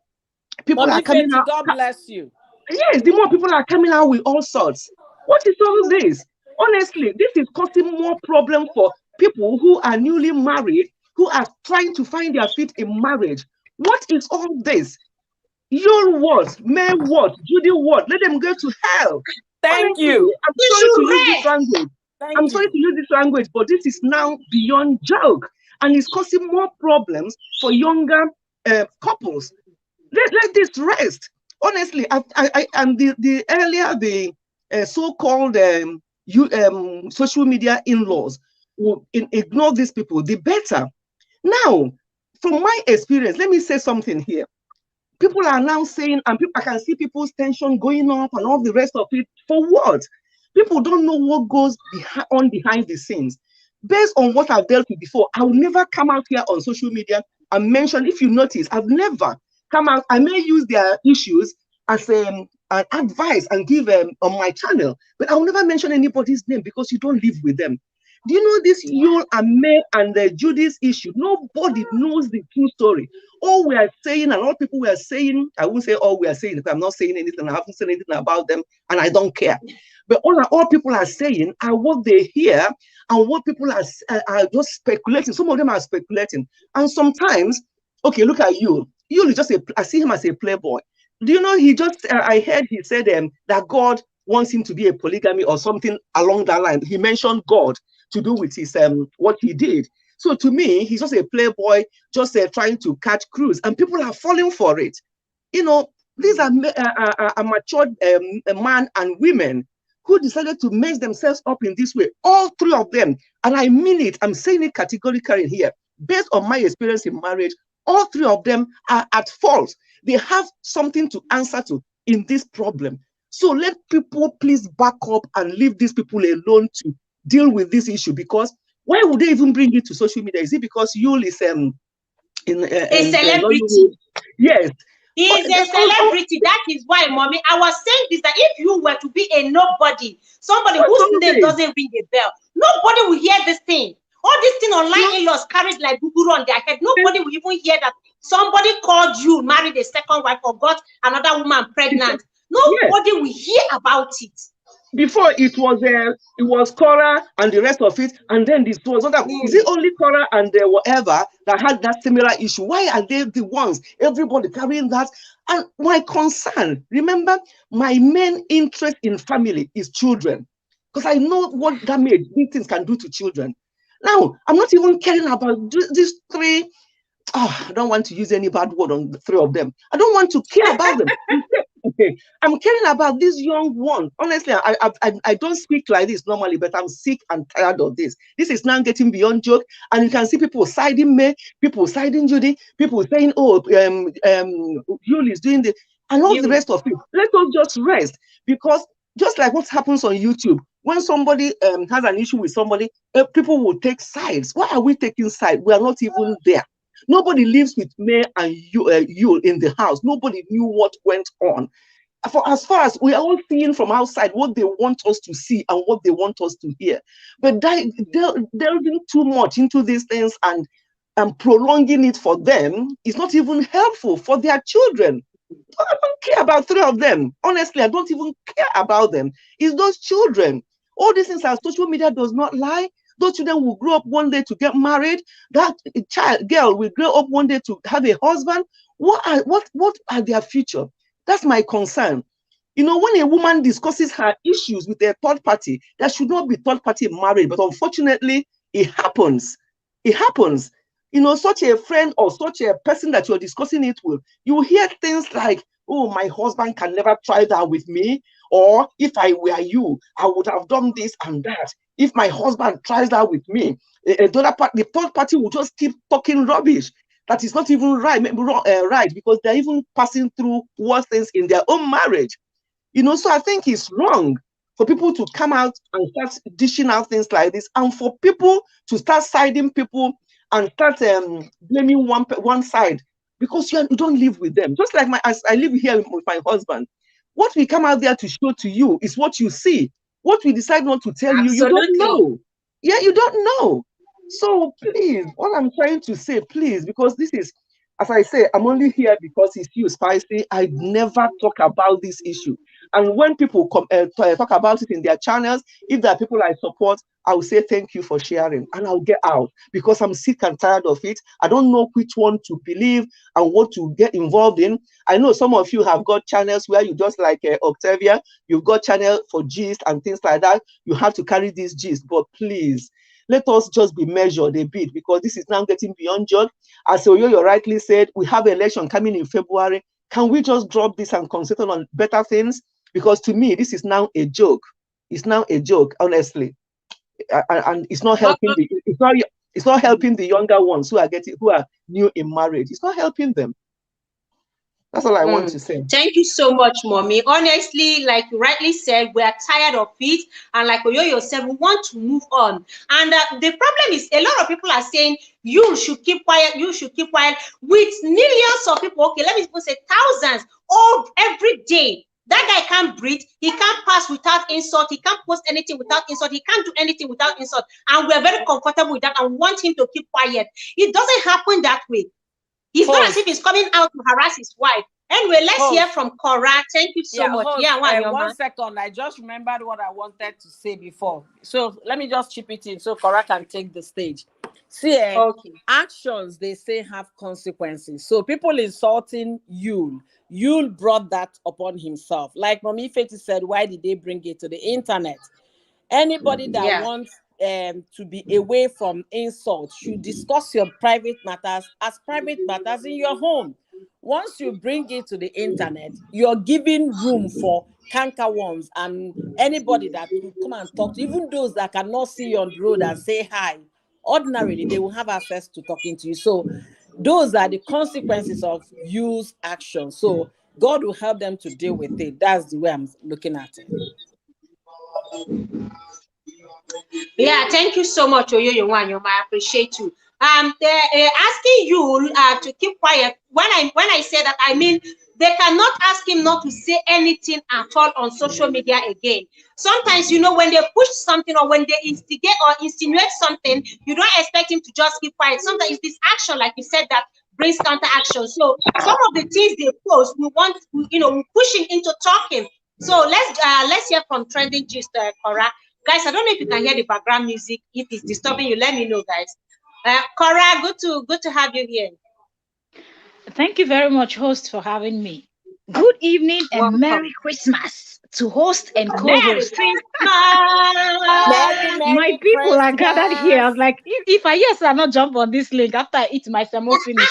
[SPEAKER 4] people are coming out.
[SPEAKER 2] God bless you.
[SPEAKER 4] Yes, the more people are coming out with all sorts. What is all this? Honestly, this is causing more problem for people who are newly married, who are trying to find their feet in marriage. What is all this? Your words, May what, Judy what? Let them go to hell.
[SPEAKER 2] Thank you.
[SPEAKER 4] I'm sorry to use this language. I'm sorry to use this language, but this is now beyond joke, and it's causing more problems for younger couples. Let this rest. Honestly, and the earlier the so-called social media in-laws will ignore these people, the better. Now, from my experience, let me say something here. People are now saying, and I can see people's tension going up and all the rest of it. For what? People don't know what goes behind the scenes. Based on what I've dealt with before, I will never come out here on social media and mention, if you notice, I've never come out. I may use their issues as an advice and give on my channel, but I will never mention anybody's name because you don't live with them. Do you know this YUL and May and the Judy's issue? Nobody knows the true story. All we are saying, and all people were saying, I won't say all we are saying, because I'm not saying anything, I haven't said anything about them, and I don't care. But all people are saying are what they hear, and what people are just speculating. Some of them are speculating. And sometimes, okay, look at YUL. YUL is just I see him as a playboy. Do you know, he just, I heard he said that God wants him to be a polygamy or something along that line. He mentioned God to do with his what he did. So to me, he's just a playboy, just trying to catch crews, and people are falling for it. You know, these are matured man and women who decided to mess themselves up in this way. All three of them, and I mean it, I'm saying it categorically here, based on my experience in marriage, all three of them are at fault. They have something to answer to in this problem. So let people please back up and leave these people alone to deal with this issue, because why would they even bring it to social media? Is it because YUL is
[SPEAKER 1] a celebrity?
[SPEAKER 4] Yes.
[SPEAKER 1] He is a celebrity. That is why, mommy, I was saying this, that if you were to be a nobody, somebody whose name doesn't ring a bell, nobody will hear this thing. All this thing online in-laws carries like guru on their head. Nobody will even hear that somebody called you, married a second wife, or got another woman pregnant. Nobody will hear about it.
[SPEAKER 4] Before it was Cora and the rest of it, and then this was other. Is it only Cora and whatever that had that similar issue? Why are they the ones? Everybody carrying that. And my concern, remember, my main interest in family is children, because I know what damage these things can do to children. Now, I'm not even caring about these three. Oh, I don't want to use any bad word on the three of them. I don't want to care about them. Okay, I'm caring about this young one. Honestly, I don't speak like this normally, but I'm sick and tired of this. This is now getting beyond joke, and you can see people siding May, people siding Judy, people saying, "Oh, YUL is doing this," and all the rest of it. Let us just rest, because just like what happens on YouTube, when somebody has an issue with somebody, people will take sides. Why are we taking sides? We are not even there. Nobody lives with May and YUL in the house. Nobody knew what went on. As far as we are all seeing from outside what they want us to see and what they want us to hear. But delving too much into these things and prolonging it for them is not even helpful for their children. I don't care about three of them. Honestly, I don't even care about them. It's those children. All these things, our social media does not lie. Those children will grow up one day to get married. That girl will grow up one day to have a husband. What are their future? That's my concern. You know, when a woman discusses her issues with a third party, there should not be third party marriage. But unfortunately, it happens. It happens. You know, such a friend or such a person that you're discussing it with, you hear things like, "Oh, my husband can never try that with me," or "If I were you, I would have done this and that. If my husband tries that with me," the third party will just keep talking rubbish. That is not even right, right, because they're even passing through worse things in their own marriage. You know, so I think it's wrong for people to come out and start dishing out things like this, and for people to start siding people and start blaming one side, because you don't live with them. Just like as I live here with my husband. What we come out there to show to you is what you see. What we decide not to tell you, you don't know. Yeah, you don't know. So please, what I'm trying to say, please, because this is, as I say, I'm only here because it's you, Spicy. I never talk about this issue. And when people talk about it in their channels, if there are people I support, I will say thank you for sharing, and I'll get out, because I'm sick and tired of it. I don't know which one to believe and what to get involved in. I know some of you have got channels where you just like Octavia, you've got channel for gist and things like that. You have to carry this gist, but please, let us just be measured a bit, because this is now getting beyond joke. As Oyoyo rightly said, we have an election coming in February. Can we just drop this and concentrate on better things? Because to me, this is now a joke. It's now a joke, honestly. And it's not helping. It's not helping the younger ones who are new in marriage. It's not helping them. That's all I want to say.
[SPEAKER 1] Thank you so much, Mommy. Honestly, like you rightly said, we are tired of it. And like Oyoyo said, we want to move on. And the problem is a lot of people are saying, you should keep quiet, you should keep quiet. With millions of people, okay, let me say thousands, all every day. That guy can't breathe. He can't pass without insult. He can't post anything without insult. He can't do anything without insult. And we're very comfortable with that and want him to keep quiet. It doesn't happen that way. It's not as if he's coming out to harass his wife. Anyway, let's hear from Cora. Thank you so much.
[SPEAKER 2] One second. I just remembered what I wanted to say before. So let me just chip it in so Cora can take the stage. See, actions, they say, have consequences. So people insulting YUL. YUL brought that upon himself. Like Mommy Feti said, why did they bring it to the internet? Anybody that wants to be away from insult should discuss your private matters as private matters in your home. Once you bring it to the internet, you're giving room for cankerworms and anybody that will come and talk to, even those that cannot see you on the road and say hi. Ordinarily, they will have access to talking to you. So those are the consequences of YUL's action. So God will help them to deal with it. That's the way I'm looking at it.
[SPEAKER 1] Yeah, thank you so much, Oyoyo Wanyoma. I appreciate you. They're asking you to keep quiet. When I say that, I mean they cannot ask him not to say anything at all on social media again. Sometimes, you know, when they push something or when they instigate or insinuate something, you don't expect him to just keep quiet. Sometimes it's this action, like you said, that brings counter action. So some of the things they post, we want, you know, we're pushing into talking. So let's hear from Trending Gist, Cora. Guys, I don't know if you can hear the background music. If it's disturbing you, let me know, guys. Cora, good to have you here.
[SPEAKER 5] Thank you very much, host, for having me. Good evening and Merry Christmas to host and co-host. My people are gathered here. I was like, if I I'll not jump on this link after I eat my samo finish.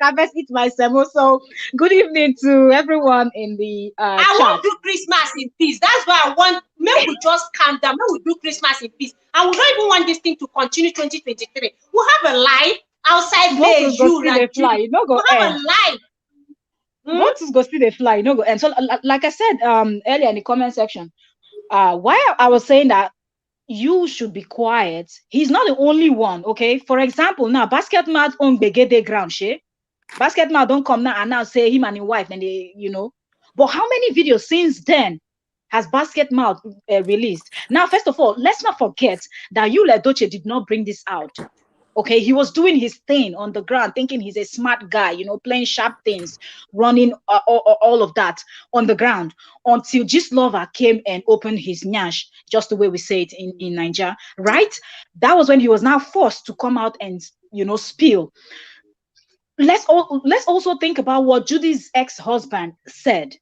[SPEAKER 5] I best eat my samo. So good evening to everyone in the
[SPEAKER 1] I
[SPEAKER 5] chat.
[SPEAKER 1] want to do Christmas in peace. That's why I want. May we just calm down. May we do Christmas in peace. And we don't even want this thing to continue 2023. We'll have a life outside there. You
[SPEAKER 5] know, go
[SPEAKER 1] have a life.
[SPEAKER 5] What is go see the fly? You know, go and so like I said earlier in the comment section, why I was saying that you should be quiet. He's not the only one, okay? For example, now Basketman on Begede ground, she. Basketman don't come now and now say him and his wife, and they, you know. But how many videos since then has Basketman released? Now, first of all, let's not forget that YUL Edochie did not bring this out. Okay, he was doing his thing on the ground, thinking he's a smart guy, you know, playing sharp things, running all of that on the ground until Gist Lover came and opened his nyash, just the way we say it in Nigeria, right? That was when he was now forced to come out and, you know, spill. Let's also think about what Judy's ex-husband said.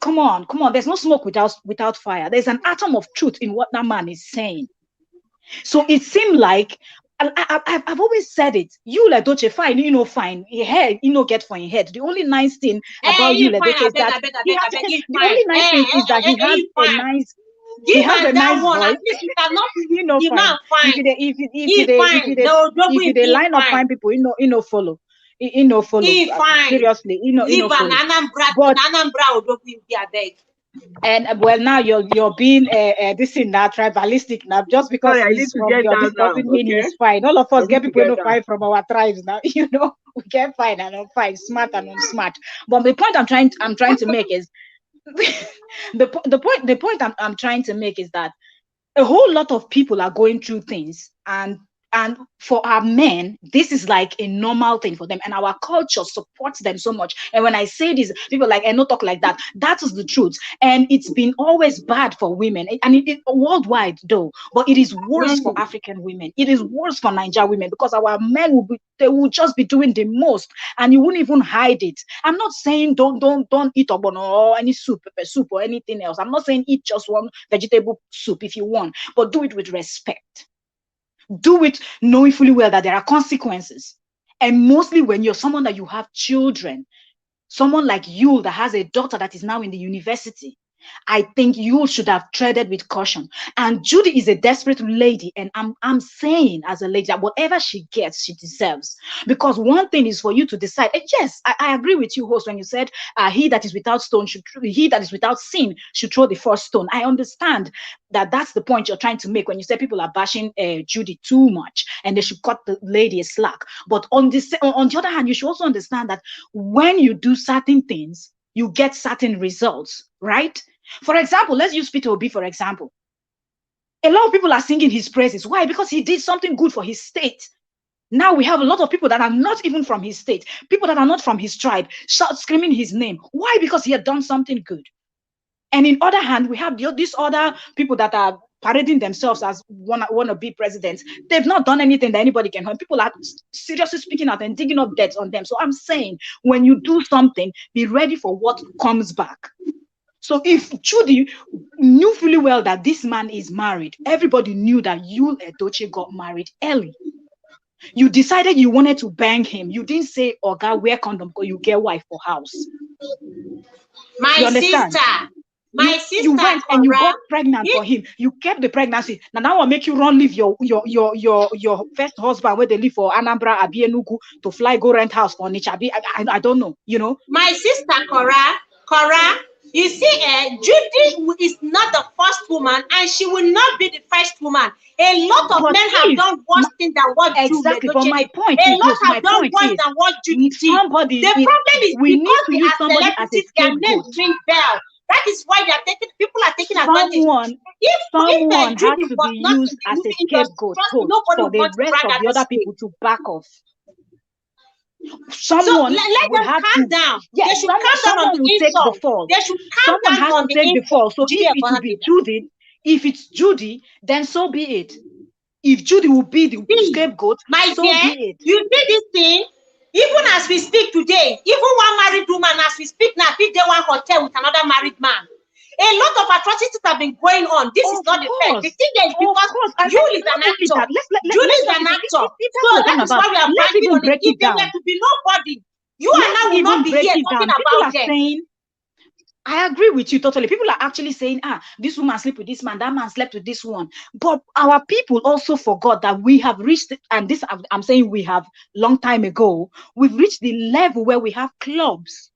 [SPEAKER 5] Come on. There's no smoke without fire. There's an atom of truth in what that man is saying. So it seemed like, I've always said it. YUL Edochie, fine, you know, fine. Your head, you know, get for your head. The only nice thing about YUL Edochie is that he has a nice. He has a nice voice.
[SPEAKER 1] You cannot,
[SPEAKER 5] you know, fine. If they line up fine people, you know, follow. You know, follow. Seriously, you know, follow. And well, now you're being this in that tribalistic now, just because he's from your, this doesn't mean he's fine. All of us get people who fight from our tribes now, you know, we get fine and unfine, smart and unsmart. But the point I'm trying to make is the point I'm trying to make is that a whole lot of people are going through things, and for our men, this is like a normal thing for them, and our culture supports them so much. And when I say this, people are like, "I don't talk like that." That is the truth, and it's been always bad for women, and it worldwide though. But it is worse for African women. It is worse for Nigerian women because our men will just be doing the most, and you won't even hide it. I'm not saying don't eat obono or any soup, pepper soup or anything else. I'm not saying eat just one vegetable soup if you want, but do it with respect. Do it knowing fully well that there are consequences. And mostly when you're someone that you have children, someone like YUL that has a daughter that is now in the university, I think you should have treaded with caution. And Judy is a desperate lady, and I'm saying as a lady that whatever she gets, she deserves. Because one thing is for you to decide. And yes, I agree with you, host, when you said he that is without sin should throw the first stone. I understand that that's the point you're trying to make when you say people are bashing Judy too much and they should cut the lady a slack. But on the other hand, you should also understand that when you do certain things, you get certain results, right? For example, let's use Peter Obi, for example. A lot of people are singing his praises. Why? Because he did something good for his state. Now we have a lot of people that are not even from his state, people that are not from his tribe, screaming his name. Why? Because he had done something good. And in other hand, we have these other people that are parading themselves as want to be presidents. They've not done anything that anybody can help. People are seriously speaking out and digging up debts on them. So I'm saying, when you do something, be ready for what comes back. So if Judy knew fully well that this man is married, everybody knew that YUL Edochie got married early. You decided you wanted to bang him. You didn't say, "Oh God, wear condom because you get wife for house."
[SPEAKER 1] My sister.
[SPEAKER 5] You went and you got pregnant for him. You kept the pregnancy. Now will make you leave your first husband where they live for Anambra, Abienugu, to fly go rent house for Nichabi. I don't know, you know.
[SPEAKER 1] My sister Cora, you see, Judy is not the first woman, and she will not be the first woman. A lot of men have done worse things than what
[SPEAKER 5] exactly. But my point
[SPEAKER 1] a
[SPEAKER 5] is,
[SPEAKER 1] lot have done worse than what Judy did. The problem is because they are celebrities, their names ring bell. That is why people are taking advantage.
[SPEAKER 5] Someone has to be used as a scapegoat for the rest of the other people to back off. Someone
[SPEAKER 1] let them calm down.
[SPEAKER 5] Yes, they should calm down on the insult. They should calm down on the insult. So if it will be Judy, if it's Judy, then so be it. If Judy will be the scapegoat, so be it.
[SPEAKER 1] You did this thing. Even as we speak today, even one married woman, as we speak now, did one hotel with another married man. A lot of atrocities have been going on. This is not the fact. The thing is because YUL is an actor. YUL is an actor. So that is why we are fighting on it. If there were to be nobody, you and I will not be here talking about them.
[SPEAKER 5] I agree with you totally. People are actually saying, this woman slept with this man, that man slept with this one. But our people also forgot that we have reached, and this I'm saying we have long time ago, we've reached the level where we have clubs.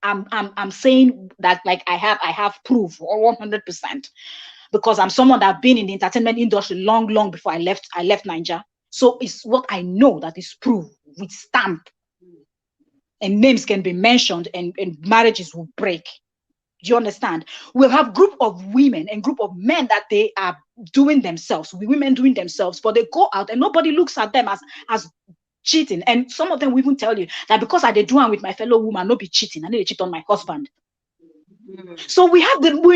[SPEAKER 5] I'm saying that like I have proof or 100%, because I'm someone that's been in the entertainment industry long before I left Nigeria. So it's what I know that is proof with stamp, and names can be mentioned, and marriages will break. Do you understand? We'll have group of women and group of men that they are doing themselves, women doing themselves, but they go out and nobody looks at them as cheating. And some of them will even tell you that because I did do one with my fellow woman, not be cheating, I need to cheat on my husband. So we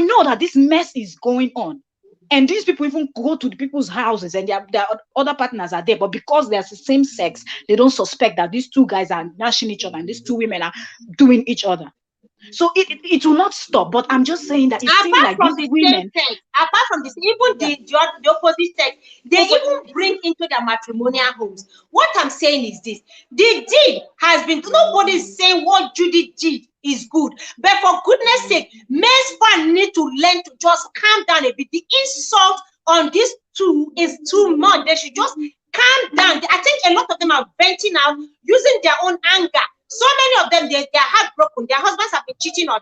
[SPEAKER 5] know that this mess is going on. And these people even go to the people's houses and their other partners are there. But because they're the same sex, they don't suspect that these two guys are gnashing each other and these two women are doing each other. So it will not stop, but I'm just saying that it seems like these women,
[SPEAKER 1] apart from this, even the opposite sex, they even bring into their matrimonial homes. What I'm saying is this: the deed has been, nobody's saying what Judy did is good, but for goodness sake, men's fans need to learn to just calm down a bit. The insult on these two is too much. They should just calm down. I think a lot of them are venting out, using their own anger. So many of them, they're heartbroken. Their husbands have been cheating on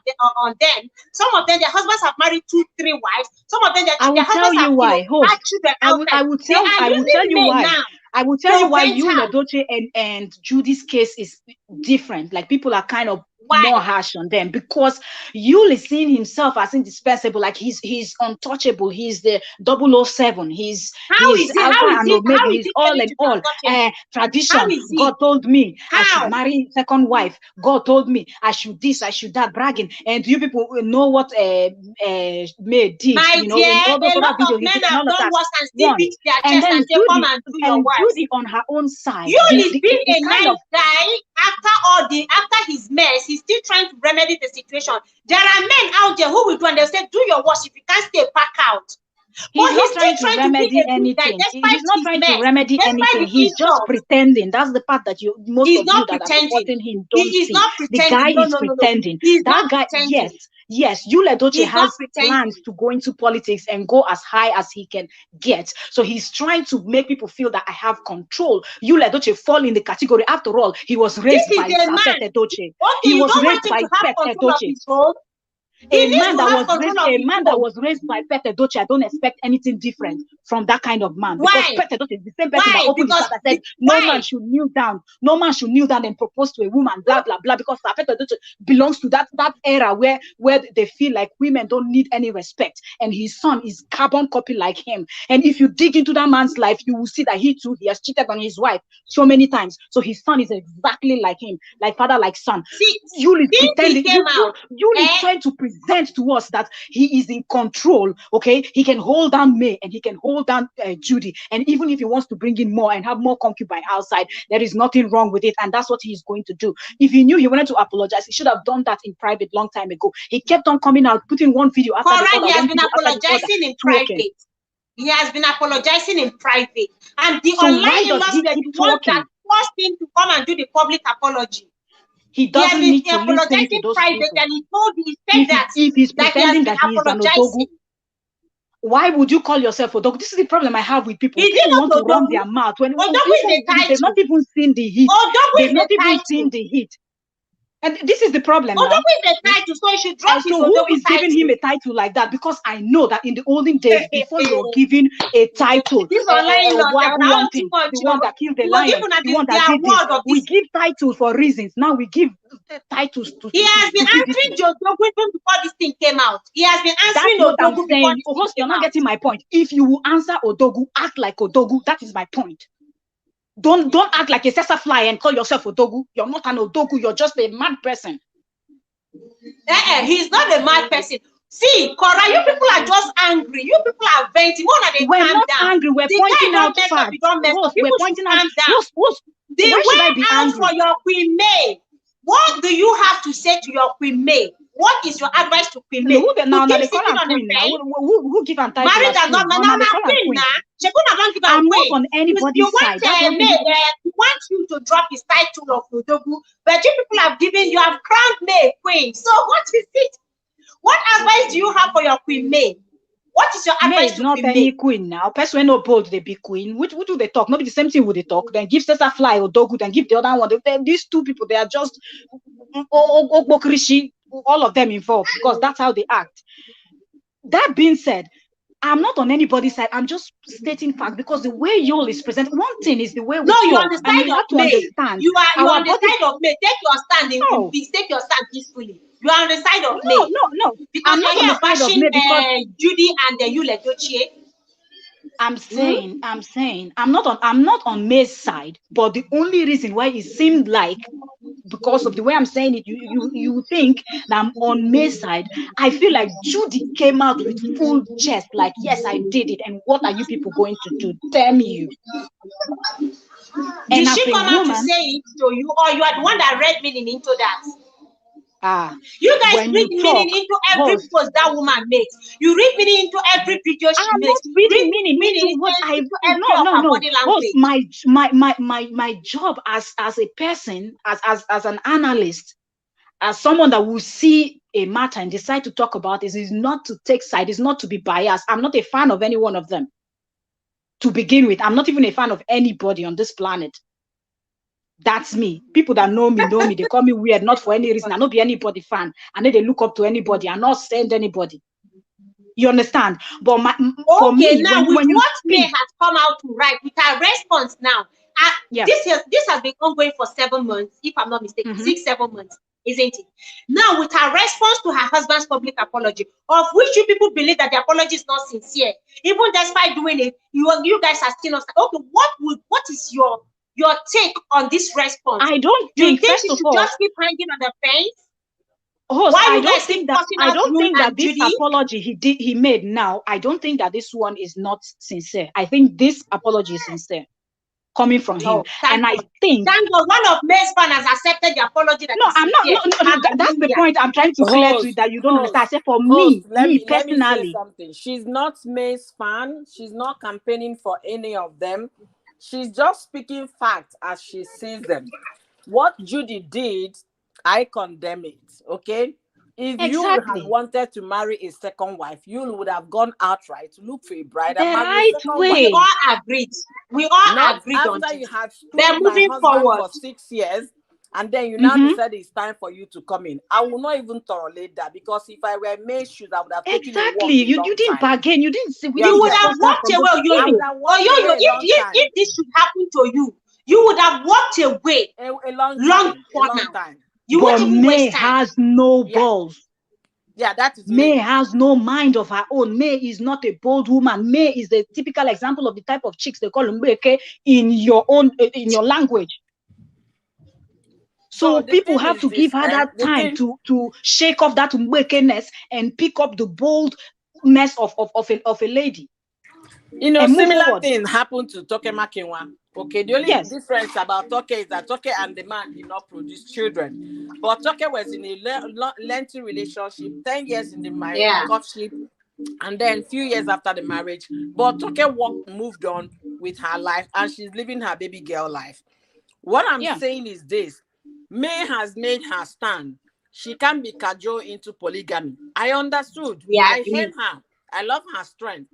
[SPEAKER 1] them. Some of them, their husbands have married 2-3 wives. Some of them, their husbands have had children.
[SPEAKER 5] I will tell you why. Now. I will tell you why YUL Edochie and Judy's case is different. Like people are kind of more harsh on them because YUL is seeing himself as indispensable. Like he's untouchable. He's the 007. He's Alpha and Omega. He's all and all. Tradition. God told me I should marry second wife. God told me I should this, I should that, bragging. And you people know what May did.
[SPEAKER 1] My dear, a lot of men have done worse and still beat their chest and say, come and do your work.
[SPEAKER 5] Judy on her own side.
[SPEAKER 1] YUL is being a nice guy after his mess. He's still trying to remedy the situation. There are men out there who will do and they'll say, do your work. If you can't stay, pack out.
[SPEAKER 5] He's not trying to remedy anything. He's not trying to remedy anything. He's just pretending. That's the part that most of you that are supporting him don't see. The guy is pretending. That guy, yes. yes, YUL Edochie
[SPEAKER 1] He's not
[SPEAKER 5] has
[SPEAKER 1] pretending.
[SPEAKER 5] plans to go into politics and go as high as he can get. So he's trying to make people feel that I have control. YUL Edochie fall in the category. After all, he was
[SPEAKER 1] This
[SPEAKER 5] raised
[SPEAKER 1] is
[SPEAKER 5] by
[SPEAKER 1] a man.
[SPEAKER 5] Safet Edochie.
[SPEAKER 1] Okay,
[SPEAKER 5] He
[SPEAKER 1] you
[SPEAKER 5] was
[SPEAKER 1] don't want
[SPEAKER 5] raised
[SPEAKER 1] him
[SPEAKER 5] by
[SPEAKER 1] to have
[SPEAKER 5] Pet
[SPEAKER 1] control of
[SPEAKER 5] Edochie.
[SPEAKER 1] his home. He
[SPEAKER 5] A
[SPEAKER 1] needs
[SPEAKER 5] man
[SPEAKER 1] to
[SPEAKER 5] that
[SPEAKER 1] have
[SPEAKER 5] was
[SPEAKER 1] control
[SPEAKER 5] raised,
[SPEAKER 1] of
[SPEAKER 5] a
[SPEAKER 1] his
[SPEAKER 5] man that
[SPEAKER 1] home.
[SPEAKER 5] was raised by Pet Edochie, I don't expect anything different from that kind of man. Because
[SPEAKER 1] Why?
[SPEAKER 5] Pet Edochie is the same person that
[SPEAKER 1] Why?
[SPEAKER 5] opened his
[SPEAKER 1] Because
[SPEAKER 5] mouth and said, no man
[SPEAKER 1] why?
[SPEAKER 5] should kneel down. No man should kneel down and propose to a woman, blah, blah, blah. Because Pet Edochie belongs to that era where they feel like women don't need any respect. And his son is carbon copy like him. And if you dig into that man's life, you will see that he too, he has cheated on his wife so many times. So his son is exactly like him, like father, like son.
[SPEAKER 1] See,
[SPEAKER 5] YUL is
[SPEAKER 1] since he
[SPEAKER 5] pretending,
[SPEAKER 1] came out,
[SPEAKER 5] YUL is trying to present to us that he is in control, okay? He can hold down May and he can hold down Judy. And even if he wants to bring in more and have more concubine outside, there is nothing wrong with it. And that's what he's going to do. If he knew he wanted to apologize, he should have done that in private long time ago. He kept on coming out, putting one video after the
[SPEAKER 1] Correct,
[SPEAKER 5] other,
[SPEAKER 1] he has
[SPEAKER 5] one
[SPEAKER 1] been
[SPEAKER 5] video after the other,
[SPEAKER 1] apologizing in
[SPEAKER 5] talking.
[SPEAKER 1] private. He has been apologizing in private. And the
[SPEAKER 5] So why
[SPEAKER 1] online
[SPEAKER 5] does
[SPEAKER 1] in-laws
[SPEAKER 5] he
[SPEAKER 1] were
[SPEAKER 5] keep
[SPEAKER 1] the ones
[SPEAKER 5] talking?
[SPEAKER 1] that forced him to come and do the public apology.
[SPEAKER 5] He
[SPEAKER 1] He has
[SPEAKER 5] doesn't
[SPEAKER 1] been
[SPEAKER 5] need to listen
[SPEAKER 1] apologizing
[SPEAKER 5] to those
[SPEAKER 1] private,
[SPEAKER 5] people.
[SPEAKER 1] and he said that
[SPEAKER 5] If he's
[SPEAKER 1] he has
[SPEAKER 5] pretending
[SPEAKER 1] been
[SPEAKER 5] that he is an Odogu,
[SPEAKER 1] apologizing.
[SPEAKER 5] why would you call yourself Odogu? This is the problem I have with people.
[SPEAKER 1] Is he
[SPEAKER 5] People
[SPEAKER 1] not
[SPEAKER 5] want to run
[SPEAKER 1] Odogu?
[SPEAKER 5] their mouth when
[SPEAKER 1] Odogu is a
[SPEAKER 5] they've
[SPEAKER 1] title.
[SPEAKER 5] not even seen the heat.
[SPEAKER 1] Odogu
[SPEAKER 5] They've
[SPEAKER 1] is
[SPEAKER 5] not
[SPEAKER 1] a
[SPEAKER 5] even seen
[SPEAKER 1] title.
[SPEAKER 5] the heat. And this is the problem now.
[SPEAKER 1] Odogu is a title, so he should drop
[SPEAKER 5] And
[SPEAKER 1] his
[SPEAKER 5] so who
[SPEAKER 1] Odogu
[SPEAKER 5] is giving him a title like that? Because I know that in the olden days, before you're given a title,
[SPEAKER 1] This online laws, they are
[SPEAKER 5] one
[SPEAKER 1] all too
[SPEAKER 5] thing,
[SPEAKER 1] much.
[SPEAKER 5] the one that killed the
[SPEAKER 1] You will
[SPEAKER 5] lion,
[SPEAKER 1] give
[SPEAKER 5] the one
[SPEAKER 1] the
[SPEAKER 5] that did this.
[SPEAKER 1] award of
[SPEAKER 5] We
[SPEAKER 1] this.
[SPEAKER 5] give titles for reasons. Now we give titles to
[SPEAKER 1] He has been
[SPEAKER 5] stupidity.
[SPEAKER 1] answering Odogu even before this thing came out. He has been
[SPEAKER 5] That's
[SPEAKER 1] answering
[SPEAKER 5] what I'm
[SPEAKER 1] Odogu before
[SPEAKER 5] saying.
[SPEAKER 1] this thing
[SPEAKER 5] Host, you're
[SPEAKER 1] came
[SPEAKER 5] not
[SPEAKER 1] out.
[SPEAKER 5] getting my point. If you will answer Odogu, act like Odogu. That is my point. Don't act like a Sesa fly and call yourself Odogu. You're not an Odogu. You're just a mad person.
[SPEAKER 1] He's not a mad person. See, Cora, you people are just angry. You people are venting.
[SPEAKER 5] We're not angry. We're pointing out facts. We're pointing out. Why should I be angry?
[SPEAKER 1] For your Queen May. What do you have to say to your Queen May? What is your advice to Queen May?
[SPEAKER 5] Who they call her
[SPEAKER 1] on
[SPEAKER 5] queen now? Who give her title
[SPEAKER 1] married
[SPEAKER 5] as
[SPEAKER 1] and not
[SPEAKER 5] queen?
[SPEAKER 1] now queen now. She could not give her
[SPEAKER 5] I'm
[SPEAKER 1] queen.
[SPEAKER 5] not on anybody's
[SPEAKER 1] You
[SPEAKER 5] side.
[SPEAKER 1] want May, you want you to drop his title of Odogu, but you people have given, you have crowned May queen. So what is it? What advice do you have for your Queen May? What is your advice to
[SPEAKER 5] not
[SPEAKER 1] Queen
[SPEAKER 5] any
[SPEAKER 1] May?
[SPEAKER 5] queen now. Person no bold, they be queen. Which do they talk? Not be the same thing would they talk. Then give Cesar Fly or Dogu, then give the other one. These two people, they are just all of them involved because that's how they act. That being said, I'm not on anybody's side. I'm just stating fact because the way YUL is presented, one thing is the way we talk.
[SPEAKER 1] You're on the side
[SPEAKER 5] you
[SPEAKER 1] of
[SPEAKER 5] have to
[SPEAKER 1] May.
[SPEAKER 5] understand.
[SPEAKER 1] You are on the side of May. Take your stand in peace. Take your stand peacefully. You are on the side of May.
[SPEAKER 5] No.
[SPEAKER 1] Because
[SPEAKER 5] I'm not on the side of May because
[SPEAKER 1] Judy and the YUL Edochie.
[SPEAKER 5] I'm saying I'm not on May's side, but the only reason why it seemed like, because of the way I'm saying it, you think that I'm on May's side. I feel like Judy came out with full chest, like, yes, I did it. And what are you people going to do? Tell me you.
[SPEAKER 1] Did she come out to say it to you, or you are the one that read meaning into that? You guys read meaning into every post that woman makes. You read meaning into every video she makes.
[SPEAKER 5] I'm not reading meaning into what I no. My job as a person, as an analyst, as someone that will see a matter and decide to talk about this, is not to take side, is not to be biased. I'm not a fan of any one of them. To begin with, I'm not even a fan of anybody on this planet. That's me. People that know me. They call me weird, not for any reason. I not be anybody fan. I know they look up to anybody. I not send anybody. You understand? But for me,
[SPEAKER 1] now
[SPEAKER 5] when you
[SPEAKER 1] what May has come out to write with her response now, this has been ongoing for 7 months, if I'm not mistaken, 6-7 months, isn't it? Now with her response to her husband's public apology, of which you people believe that the apology is not sincere, even despite doing it, you guys are still not. Okay, what is your take on this response?
[SPEAKER 5] I don't think,
[SPEAKER 1] first of all, just keep hanging on the fence.
[SPEAKER 5] I don't think that this apology he made now, I don't think that this one is not sincere. I think this apology is sincere, coming from him. And I think
[SPEAKER 1] one of May's fans has accepted the apology.
[SPEAKER 5] That's the point I'm trying to clear to you, that you don't understand. I said for me personally,
[SPEAKER 2] let me say something. She's not May's fan. She's not campaigning for any of them. She's just speaking facts as she sees them. What Judy did, I condemn it, okay? If you had
[SPEAKER 5] Exactly.
[SPEAKER 2] wanted to marry a second wife, you would have gone outright to look for a bride
[SPEAKER 5] The
[SPEAKER 2] and marry a
[SPEAKER 5] right
[SPEAKER 2] second wife.
[SPEAKER 1] We
[SPEAKER 5] way.
[SPEAKER 1] all agreed. We all
[SPEAKER 2] Not
[SPEAKER 1] agreed on
[SPEAKER 2] after you
[SPEAKER 1] this.
[SPEAKER 2] had
[SPEAKER 1] Then
[SPEAKER 2] screwed my
[SPEAKER 1] moving
[SPEAKER 2] husband
[SPEAKER 1] forward.
[SPEAKER 2] for 6 years, and then you now
[SPEAKER 5] Mm-hmm.
[SPEAKER 2] decide it's time for you to come in. I will not even tolerate that, because if I were made shoes, I would have taken a walk
[SPEAKER 5] Exactly.
[SPEAKER 2] a
[SPEAKER 5] You
[SPEAKER 2] long
[SPEAKER 5] didn't
[SPEAKER 2] time.
[SPEAKER 5] bargain. You didn't say we
[SPEAKER 2] You
[SPEAKER 1] You
[SPEAKER 5] didn't
[SPEAKER 1] would
[SPEAKER 2] understand?
[SPEAKER 1] have
[SPEAKER 5] discuss that
[SPEAKER 1] walked
[SPEAKER 5] from the
[SPEAKER 1] away,
[SPEAKER 2] I
[SPEAKER 1] yo-yo.
[SPEAKER 2] would
[SPEAKER 5] beginning.
[SPEAKER 2] have
[SPEAKER 1] Or
[SPEAKER 2] walked
[SPEAKER 1] yo-yo,
[SPEAKER 2] away a long time.
[SPEAKER 1] if this should happen to you, you would have walked away
[SPEAKER 2] A long
[SPEAKER 1] long
[SPEAKER 2] time. A
[SPEAKER 1] for
[SPEAKER 2] long
[SPEAKER 1] now.
[SPEAKER 2] time.
[SPEAKER 1] You
[SPEAKER 5] But
[SPEAKER 1] won't even
[SPEAKER 5] May
[SPEAKER 1] waste time.
[SPEAKER 5] has no
[SPEAKER 2] Yeah.
[SPEAKER 5] balls.
[SPEAKER 2] Yeah, that is
[SPEAKER 5] May
[SPEAKER 2] me.
[SPEAKER 5] has no mind of her own. May is not a bold woman. May is the typical example of the type of chicks they call mbeke in your language. So
[SPEAKER 2] So the
[SPEAKER 5] people
[SPEAKER 2] thing
[SPEAKER 5] have
[SPEAKER 2] is
[SPEAKER 5] to give
[SPEAKER 2] this,
[SPEAKER 5] her that
[SPEAKER 2] the
[SPEAKER 5] time
[SPEAKER 2] thing,
[SPEAKER 5] to shake off that mbekeness and pick up the boldness of a lady
[SPEAKER 2] you know,
[SPEAKER 5] and move
[SPEAKER 2] similar
[SPEAKER 5] forward.
[SPEAKER 2] thing happened to Toke Makinwa. Okay, the only
[SPEAKER 5] Yes.
[SPEAKER 2] difference about Toke is that Toke and the man did not produce children. But Toke was in a lengthy relationship, 10 years in the
[SPEAKER 1] Yeah.
[SPEAKER 2] courtship, and then few years after the marriage. But Toke moved on with her life, and she's living her baby girl life. What I'm
[SPEAKER 5] Yeah.
[SPEAKER 2] saying is this: May has made her stand. She can be cajoled into polygamy. I understood.
[SPEAKER 1] We
[SPEAKER 2] I
[SPEAKER 1] agree.
[SPEAKER 2] hate her. I love her strength.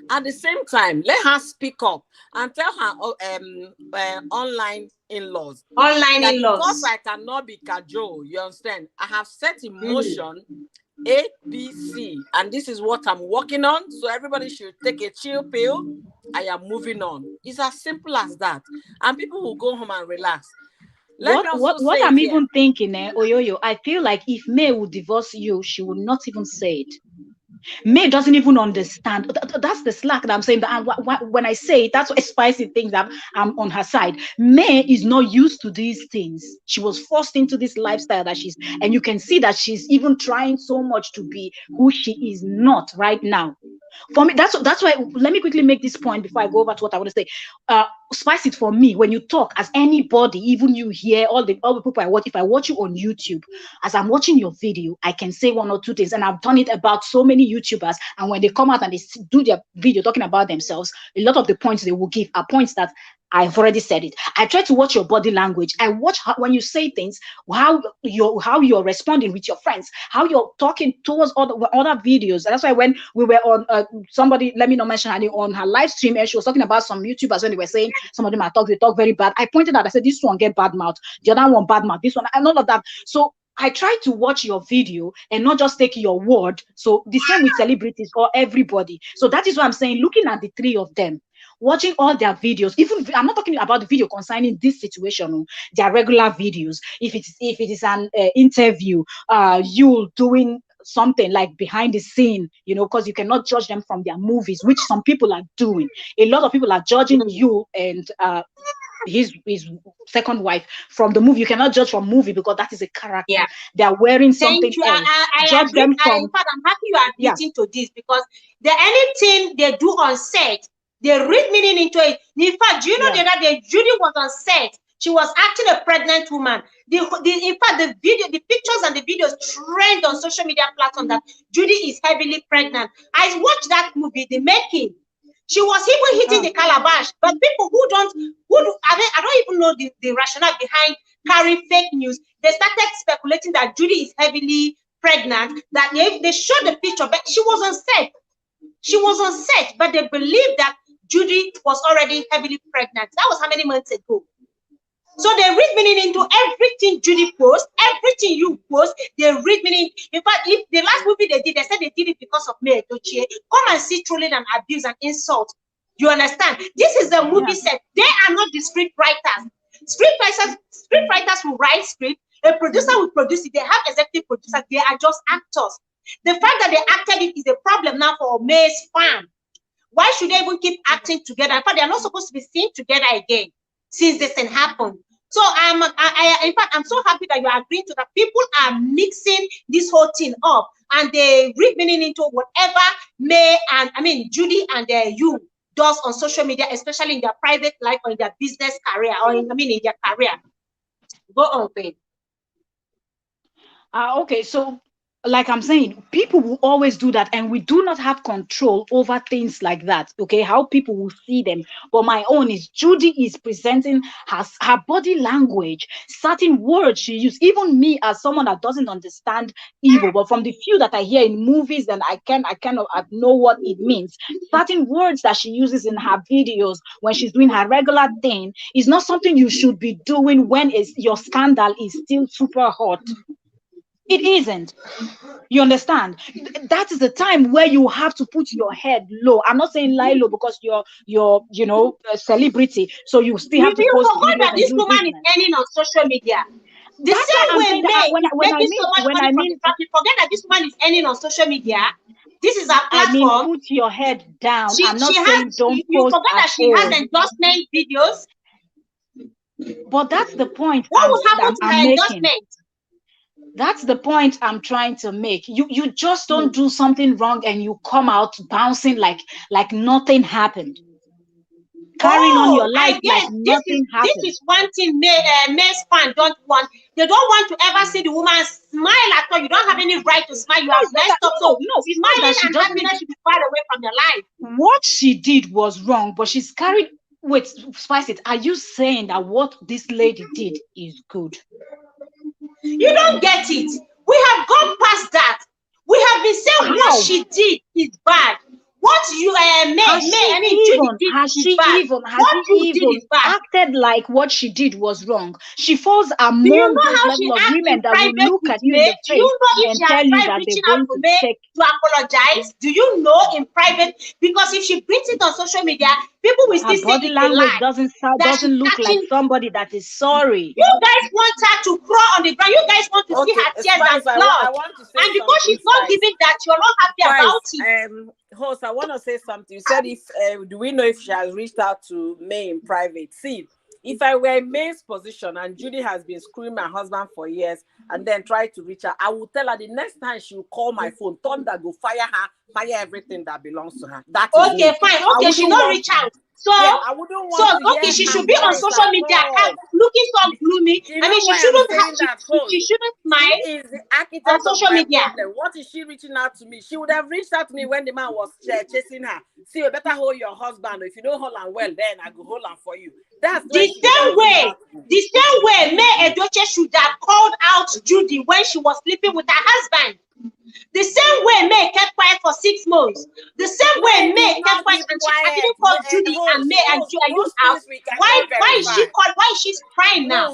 [SPEAKER 2] At the same time, let her speak up and tell her online in-laws
[SPEAKER 1] Online
[SPEAKER 2] that because
[SPEAKER 1] in-laws.
[SPEAKER 2] I cannot be cajoled, you understand, I have set in
[SPEAKER 1] Mm.
[SPEAKER 2] motion A, B, C, and this is what I'm working on. So everybody should take a chill pill. I am moving on. It's as simple as that. And people will go home and relax. Let me also
[SPEAKER 5] What
[SPEAKER 2] say
[SPEAKER 5] I'm
[SPEAKER 2] here.
[SPEAKER 5] even thinking, Oyoyo, I feel like if May would divorce you, she would not even say it. May doesn't even understand. That's the slack that I'm saying. That when I say it, that's what spicy things that I'm on her side. May is not used to these things. She was forced into this lifestyle that she's, and you can see that she's even trying so much to be who she is not right now. For me, that's why. Let me quickly make this point before I go over to what I want to say. Spice it for me when you talk as anybody, even you hear all the people I watch. If I watch you on YouTube, as I'm watching your video, I can say one or two things, and I've done it about so many YouTubers. And when they come out and they do their video talking about themselves, a lot of the points they will give are points that I've already said it. I try to watch your body language. I watch when you say things, how you're responding with your friends, how you're talking towards other videos. And that's why when we were on somebody, let me not mention her name, on her live stream, and she was talking about some YouTubers when they were saying some of them they talk very bad. I pointed out, I said this one get bad mouth, the other one bad mouth, this one, and all of that. So I try to watch your video and not just take your word. So the same with celebrities or everybody. So that is what I'm saying. Looking at the three of them, watching all their videos, even I'm not talking about the video concerning this situation, their regular videos. If it is an interview, you doing something like behind the scene, because you cannot judge them from their movies, which some people are doing. A lot of people are judging you and his second wife from the movie. You cannot judge from movie because that is a character.
[SPEAKER 1] Yeah.
[SPEAKER 5] They are wearing something
[SPEAKER 1] Thank you.
[SPEAKER 5] else.
[SPEAKER 1] I
[SPEAKER 5] Judge
[SPEAKER 1] agree.
[SPEAKER 5] them from
[SPEAKER 1] In fact, I'm happy you are admitting to this, because anything they do on set, they read meaning into it. In fact, do you know the other day Judy was on set? She was acting a pregnant woman. In fact, the pictures and the videos trend on social media platforms that Judy is heavily pregnant. I watched that movie, The Making. She was even hitting the calabash, but people I don't even know the rationale behind carrying fake news. They started speculating that Judy is heavily pregnant, that they showed the picture, but she was on set. She was on set, but they believed that Judy was already heavily pregnant. That was how many months ago? So they read meaning into everything Judy posts, everything you post, they read meaning. In fact, if the last movie they did, they said they did it because of May Edochie. Come and see trolling and abuse and insult. You understand? This is a movie set. They are not the script writers. Script writers will write script. A producer will produce it. They have executive producers. They are just actors. The fact that they acted it is a problem now for May's fan. Why should they even keep acting together? In fact, they are not supposed to be seen together again since this thing happened. So in fact, I'm so happy that you are agreeing to that. People are mixing this whole thing up, and they read meaning into whatever Judy and YUL does on social media, especially in their private life or in their business career, or in their career. Go on, babe.
[SPEAKER 5] Okay, so like I'm saying, people will always do that, and we do not have control over things like that. Okay, how people will see them. But my own is Judy is presenting her body language, certain words she used. Even me, as someone that doesn't understand Igbo, but from the few that I hear in movies, and I know what it means. Certain words that she uses in her videos when she's doing her regular thing is not something you should be doing when your scandal is still super hot. It isn't. You understand? That is the time where you have to put your head low. I'm not saying lie low because you're a celebrity, so you still have to post
[SPEAKER 1] forgot
[SPEAKER 5] videos
[SPEAKER 1] that
[SPEAKER 5] and
[SPEAKER 1] this
[SPEAKER 5] do
[SPEAKER 1] woman is
[SPEAKER 5] business.
[SPEAKER 1] earning on social media. The
[SPEAKER 5] That's why
[SPEAKER 1] same
[SPEAKER 5] I'm
[SPEAKER 1] way
[SPEAKER 5] saying that
[SPEAKER 1] May is
[SPEAKER 5] when I
[SPEAKER 1] making
[SPEAKER 5] mean
[SPEAKER 1] so much
[SPEAKER 5] when
[SPEAKER 1] money
[SPEAKER 5] I
[SPEAKER 1] from
[SPEAKER 5] mean
[SPEAKER 1] the traffic. Forget that this woman is earning on social media. This is our
[SPEAKER 5] I mean
[SPEAKER 1] platform.
[SPEAKER 5] put your head down. I'm not
[SPEAKER 1] She
[SPEAKER 5] saying
[SPEAKER 1] has.
[SPEAKER 5] don't
[SPEAKER 1] You
[SPEAKER 5] post
[SPEAKER 1] forgot
[SPEAKER 5] at
[SPEAKER 1] that she has
[SPEAKER 5] all.
[SPEAKER 1] endorsement videos.
[SPEAKER 5] But that's the point
[SPEAKER 1] What will happen to
[SPEAKER 5] I'm
[SPEAKER 1] her
[SPEAKER 5] making.
[SPEAKER 1] endorsement?
[SPEAKER 5] That's the point I'm trying to make. You just don't do something wrong and you come out bouncing like nothing happened. Carrying on your life like nothing happened.
[SPEAKER 1] This is one thing May's fans don't want. They don't want to ever see the woman smile at all. You don't have any right to smile. You are messed up. So
[SPEAKER 5] it's not that she
[SPEAKER 1] and
[SPEAKER 5] doesn't.
[SPEAKER 1] happiness should be far away from your life.
[SPEAKER 5] What she did was wrong, but she's carried. Wait, Spice it. Are you saying that what this lady did is good?
[SPEAKER 1] You don't get it. We have gone past that. We have been saying what she did is bad. What you Judy did is bad. What you did is bad.
[SPEAKER 5] Acted like what she did was wrong? She falls among
[SPEAKER 1] Do you know
[SPEAKER 5] those
[SPEAKER 1] how
[SPEAKER 5] level
[SPEAKER 1] she
[SPEAKER 5] of
[SPEAKER 1] acts
[SPEAKER 5] women
[SPEAKER 1] in
[SPEAKER 5] that will
[SPEAKER 1] private
[SPEAKER 5] look
[SPEAKER 1] with
[SPEAKER 5] at you
[SPEAKER 1] May?
[SPEAKER 5] in the
[SPEAKER 1] Do you know if
[SPEAKER 5] and
[SPEAKER 1] she has
[SPEAKER 5] tell you
[SPEAKER 1] tried
[SPEAKER 5] that
[SPEAKER 1] reaching
[SPEAKER 5] they're
[SPEAKER 1] out
[SPEAKER 5] going
[SPEAKER 1] to May
[SPEAKER 5] check.
[SPEAKER 1] to apologize? Do you know in private? Because if she brings it on social media, people will still say
[SPEAKER 5] body
[SPEAKER 1] it's
[SPEAKER 5] language
[SPEAKER 1] a lie.
[SPEAKER 5] doesn't look like somebody that is sorry.
[SPEAKER 1] You guys want her to crawl on the ground. You guys want to see her tears and blood.
[SPEAKER 2] I want to say
[SPEAKER 1] and because she's not giving that, you're not happy about it.
[SPEAKER 2] Host, I want to say something. You said if do we know if she has reached out to May in private? See, if I were in May's position and Judy has been screwing my husband for years and then try to reach her, I will tell her the next time she will call my phone, thunder go fire her, fire everything that belongs to her. That is
[SPEAKER 1] okay,
[SPEAKER 2] me.
[SPEAKER 1] fine. Okay, she don't reach out. So,
[SPEAKER 2] I wouldn't want to hear
[SPEAKER 1] she
[SPEAKER 2] her
[SPEAKER 1] should be on
[SPEAKER 2] voice
[SPEAKER 1] social media looking so gloomy.
[SPEAKER 2] I mean,
[SPEAKER 1] she shouldn't smile.
[SPEAKER 2] She is the architect
[SPEAKER 1] on social
[SPEAKER 2] of my
[SPEAKER 1] media.
[SPEAKER 2] problem. What is she reaching out to me? She would have reached out to me when the man was chasing her. See, you better hold your husband. If you don't hold him well, then I go hold him for you. That's
[SPEAKER 1] the same way May Edochie should have called out Judy when she was sleeping with her husband. The same way May kept quiet for 6 months. The same way May kept quiet and she didn't call Judy and May and you out. Why is she called? Why is she crying now?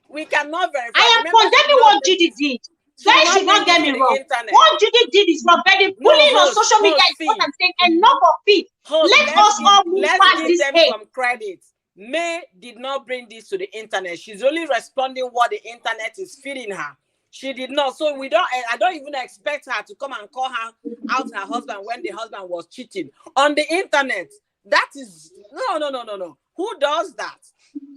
[SPEAKER 2] We cannot verify.
[SPEAKER 1] I am condemning what Judy did. Guys should not get me wrong. What Judy did is wrong. But the bullying on social media is what I'm saying. Enough of it. Let us all move past this hate.
[SPEAKER 2] Some credit. May did not bring this to the internet. She's only responding what the internet is feeding her. She did not. So I don't even expect her to come and call her out her husband when the husband was cheating on the internet. That is no. Who does that?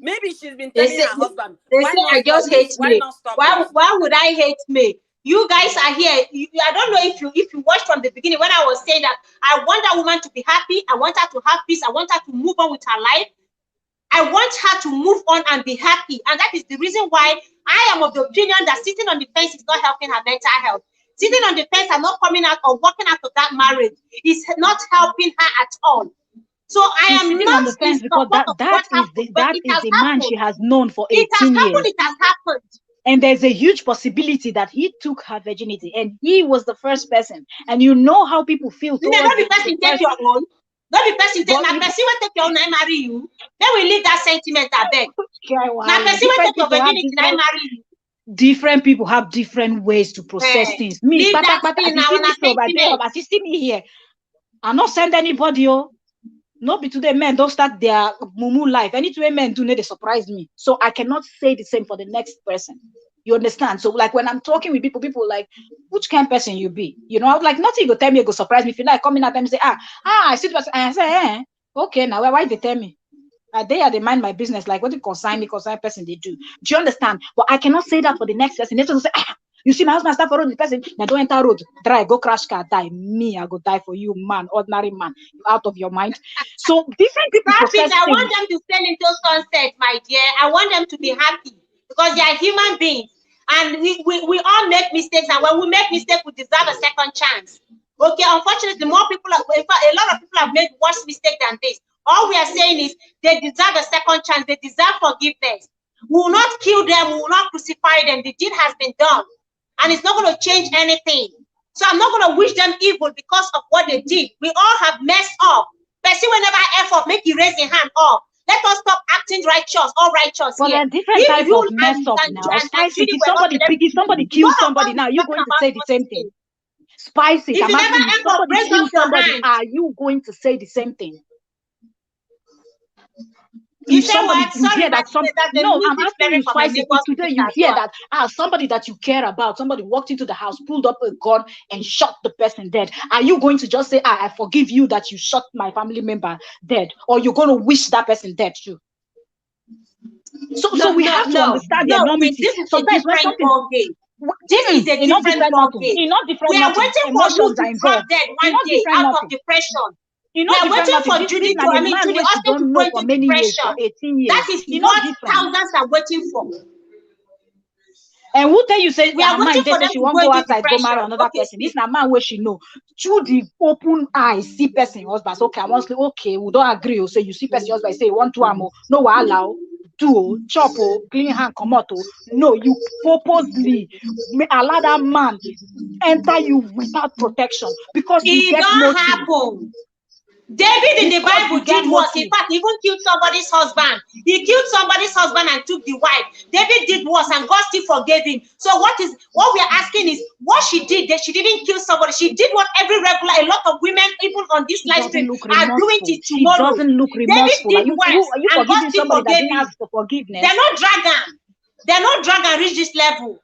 [SPEAKER 2] Maybe she's been telling her husband.
[SPEAKER 1] I just hate me. Why would I hate me? You guys are here. I don't know if you watched from the beginning when I was saying that I want that woman to be happy. I want her to have peace. I want her to move on with her life. I want her to move on and be happy. And that is the reason why I am of the opinion that sitting on the fence is not helping her mental health. Sitting on the fence and not coming out or walking out of that marriage is not helping her at all. So I am not
[SPEAKER 5] on the fence because that is the man she has known for 18 years.
[SPEAKER 1] It has happened.
[SPEAKER 5] And there's a huge possibility that he took her virginity and he was the first person. And you know how people feel.
[SPEAKER 1] Not the person take your own. Not the person take my person will take your own and marry you. Then we leave that sentiment I beg. My person will take your virginity and I marry you.
[SPEAKER 5] Different people have different ways to process things. Me, assisting me here. I'm not send anybody. No be today men don't start their mumu life. Any two men do they surprise me. So I cannot say the same for the next person. You understand? So like when I'm talking with people like, which kind of person you be? You know, I was like, nothing you go tell me, you go surprise me. If you like coming at them and say, I see the person. And I say, okay, now why they tell me? They mind my business, like what the concern person they do. Do you understand? But I cannot say that for the next person. They just say, you see my husband start for road, the person, now don't enter road, try, go crash car, die. Me, I go die for you, man, ordinary man. You out of your mind. So different people.
[SPEAKER 1] I want them to sail into sunset, my dear. I want them to be happy because they are human beings. And we all make mistakes, and when we make mistakes, we deserve a second chance. Okay, unfortunately, more people are, in fact, a lot of people have made worse mistakes than this. All we are saying is they deserve a second chance, they deserve forgiveness. We will not kill them, we will not crucify them. The deed has been done, and it's not going to change anything. So I'm not going to wish them evil because of what they did. We all have messed up. But see, whenever effort, make you raise your hand up. Let us stop acting righteous, all righteous.
[SPEAKER 5] But there are different types of mess up now. Spicy, if somebody kills somebody now, you're going to say the same thing. Spicy,
[SPEAKER 1] if
[SPEAKER 5] I'm asking you, somebody kills somebody, are you going to say the same thing? If somebody you hear that no, I'm asking you, Spicy, if today you hear that somebody that you care about, somebody walked into the house, pulled up a gun and shot the person dead, are you going to just say, I forgive you that you shot my family member dead, or you're going to wish that person dead too? So we have to understand the enormity. Sometimes when something
[SPEAKER 1] this is a different ballgame. We are waiting for you to drop dead one day out of depression. We are waiting for Judy to, Judy Austin to go into depression.
[SPEAKER 5] 18 years.
[SPEAKER 1] That is what thousands are waiting for.
[SPEAKER 5] And who tell you say
[SPEAKER 1] we are waiting for them
[SPEAKER 5] she won't go outside, go marry another person? This na man where she know. Through the open eyes, see person husband. Okay, I want to say, okay, we don't agree. So you see person husband say, want to amo, no allow. Do chop clean hand come out. No, you purposely allow that man enter you without protection because you get
[SPEAKER 1] don't happen. David in the Bible did worse. In fact, he even killed somebody's husband. He killed somebody's husband and took the wife. David did worse, and God still forgave him. So what we are asking is what she did. That she didn't kill somebody. She did what a lot of women, even on this live stream, are doing it tomorrow.
[SPEAKER 5] She doesn't look remorseful.
[SPEAKER 1] David did worse,
[SPEAKER 5] and God still forgave him. Ask for forgiveness.
[SPEAKER 1] They're not dragon. They're not dragon reach this level.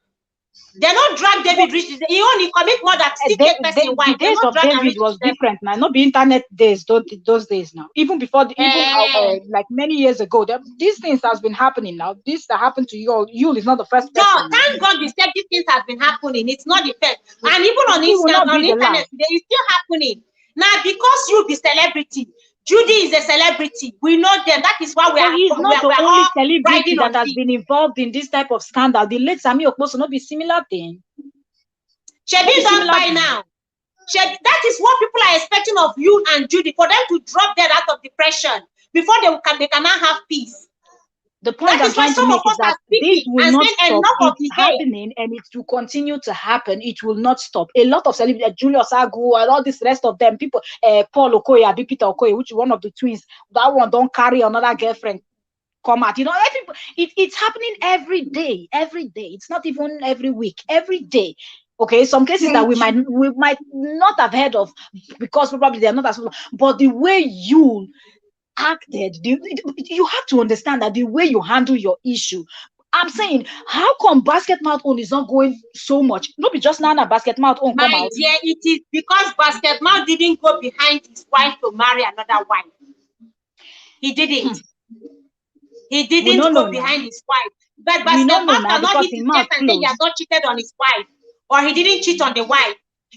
[SPEAKER 1] They don't drag David reach. He only commit more than 68 person. Why?
[SPEAKER 5] The days of David was different now. Not the internet days, those days now. Even before, like many years ago, these things has been happening now. This that happened to YUL. YUL is not the first person.
[SPEAKER 1] No, thank God you said these things has been happening. It's not the first. And even on internet, it's still happening. Now, because you be celebrity, Judy is a celebrity. We know them. That is why we are.
[SPEAKER 5] He's not the only celebrity that has been involved in this type of scandal. The late Sami Okposo not be similar thing.
[SPEAKER 1] Shebi don't buy now. That is what people are expecting of you and Judy, for them to drop dead out of depression before they cannot have peace.
[SPEAKER 5] The point I'm trying to make is that this will not stop. It's happening and it will continue to happen. It will not stop. A lot of celebrities, Julius Agu and all this rest of them, people, Paul Okoye, Peter Okoye, which is one of the twins, that one don't carry another girlfriend, come out. You know, it's happening every day. Every day. It's not even every week. Every day. Okay, some cases that we might not have heard of because probably they're not as, but the way you acted, you have to understand that the way you handle your issue. I'm saying, how come Basket Mouth own is not going so much? Not be just now Basket Mouth own come out.
[SPEAKER 1] Dear, it is because Basket Mouth didn't go behind his wife to marry another wife. He didn't. He didn't go behind his wife. But Basket Mouth cannot hit his chest and say he has not cheated on his wife, or he didn't cheat on the wife.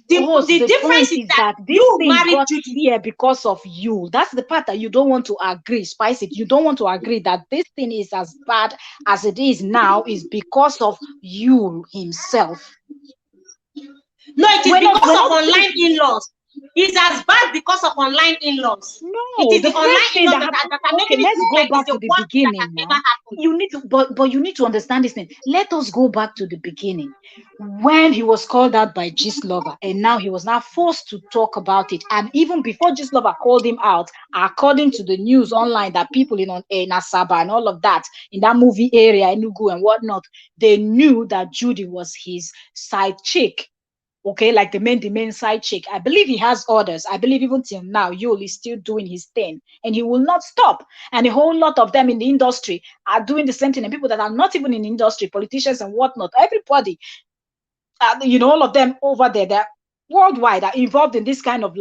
[SPEAKER 1] The difference is that
[SPEAKER 5] you married here because of you. That's the part that you don't want to agree, Spice it. You don't want to agree that this thing is as bad as it is now is because of you himself.
[SPEAKER 1] No, it is because of online in-laws. It's as bad because of online in-laws.
[SPEAKER 5] No,
[SPEAKER 1] it is the online in-laws that are making
[SPEAKER 5] let's go back to the beginning now. You need to, but you need to understand this thing. Let us go back to the beginning. When he was called out by Gistlover, and now he was now forced to talk about it. And even before Gistlover called him out, according to the news online that people in Asaba and all of that, in that movie area, Enugu and whatnot, they knew that Judy was his side chick. Okay, like the main side chick. I believe he has orders. I believe even till now, YUL is still doing his thing, and he will not stop. And a whole lot of them in the industry are doing the same thing. And people that are not even in the industry, politicians and whatnot, everybody, you know, all of them over there, they're worldwide, are involved in this kind of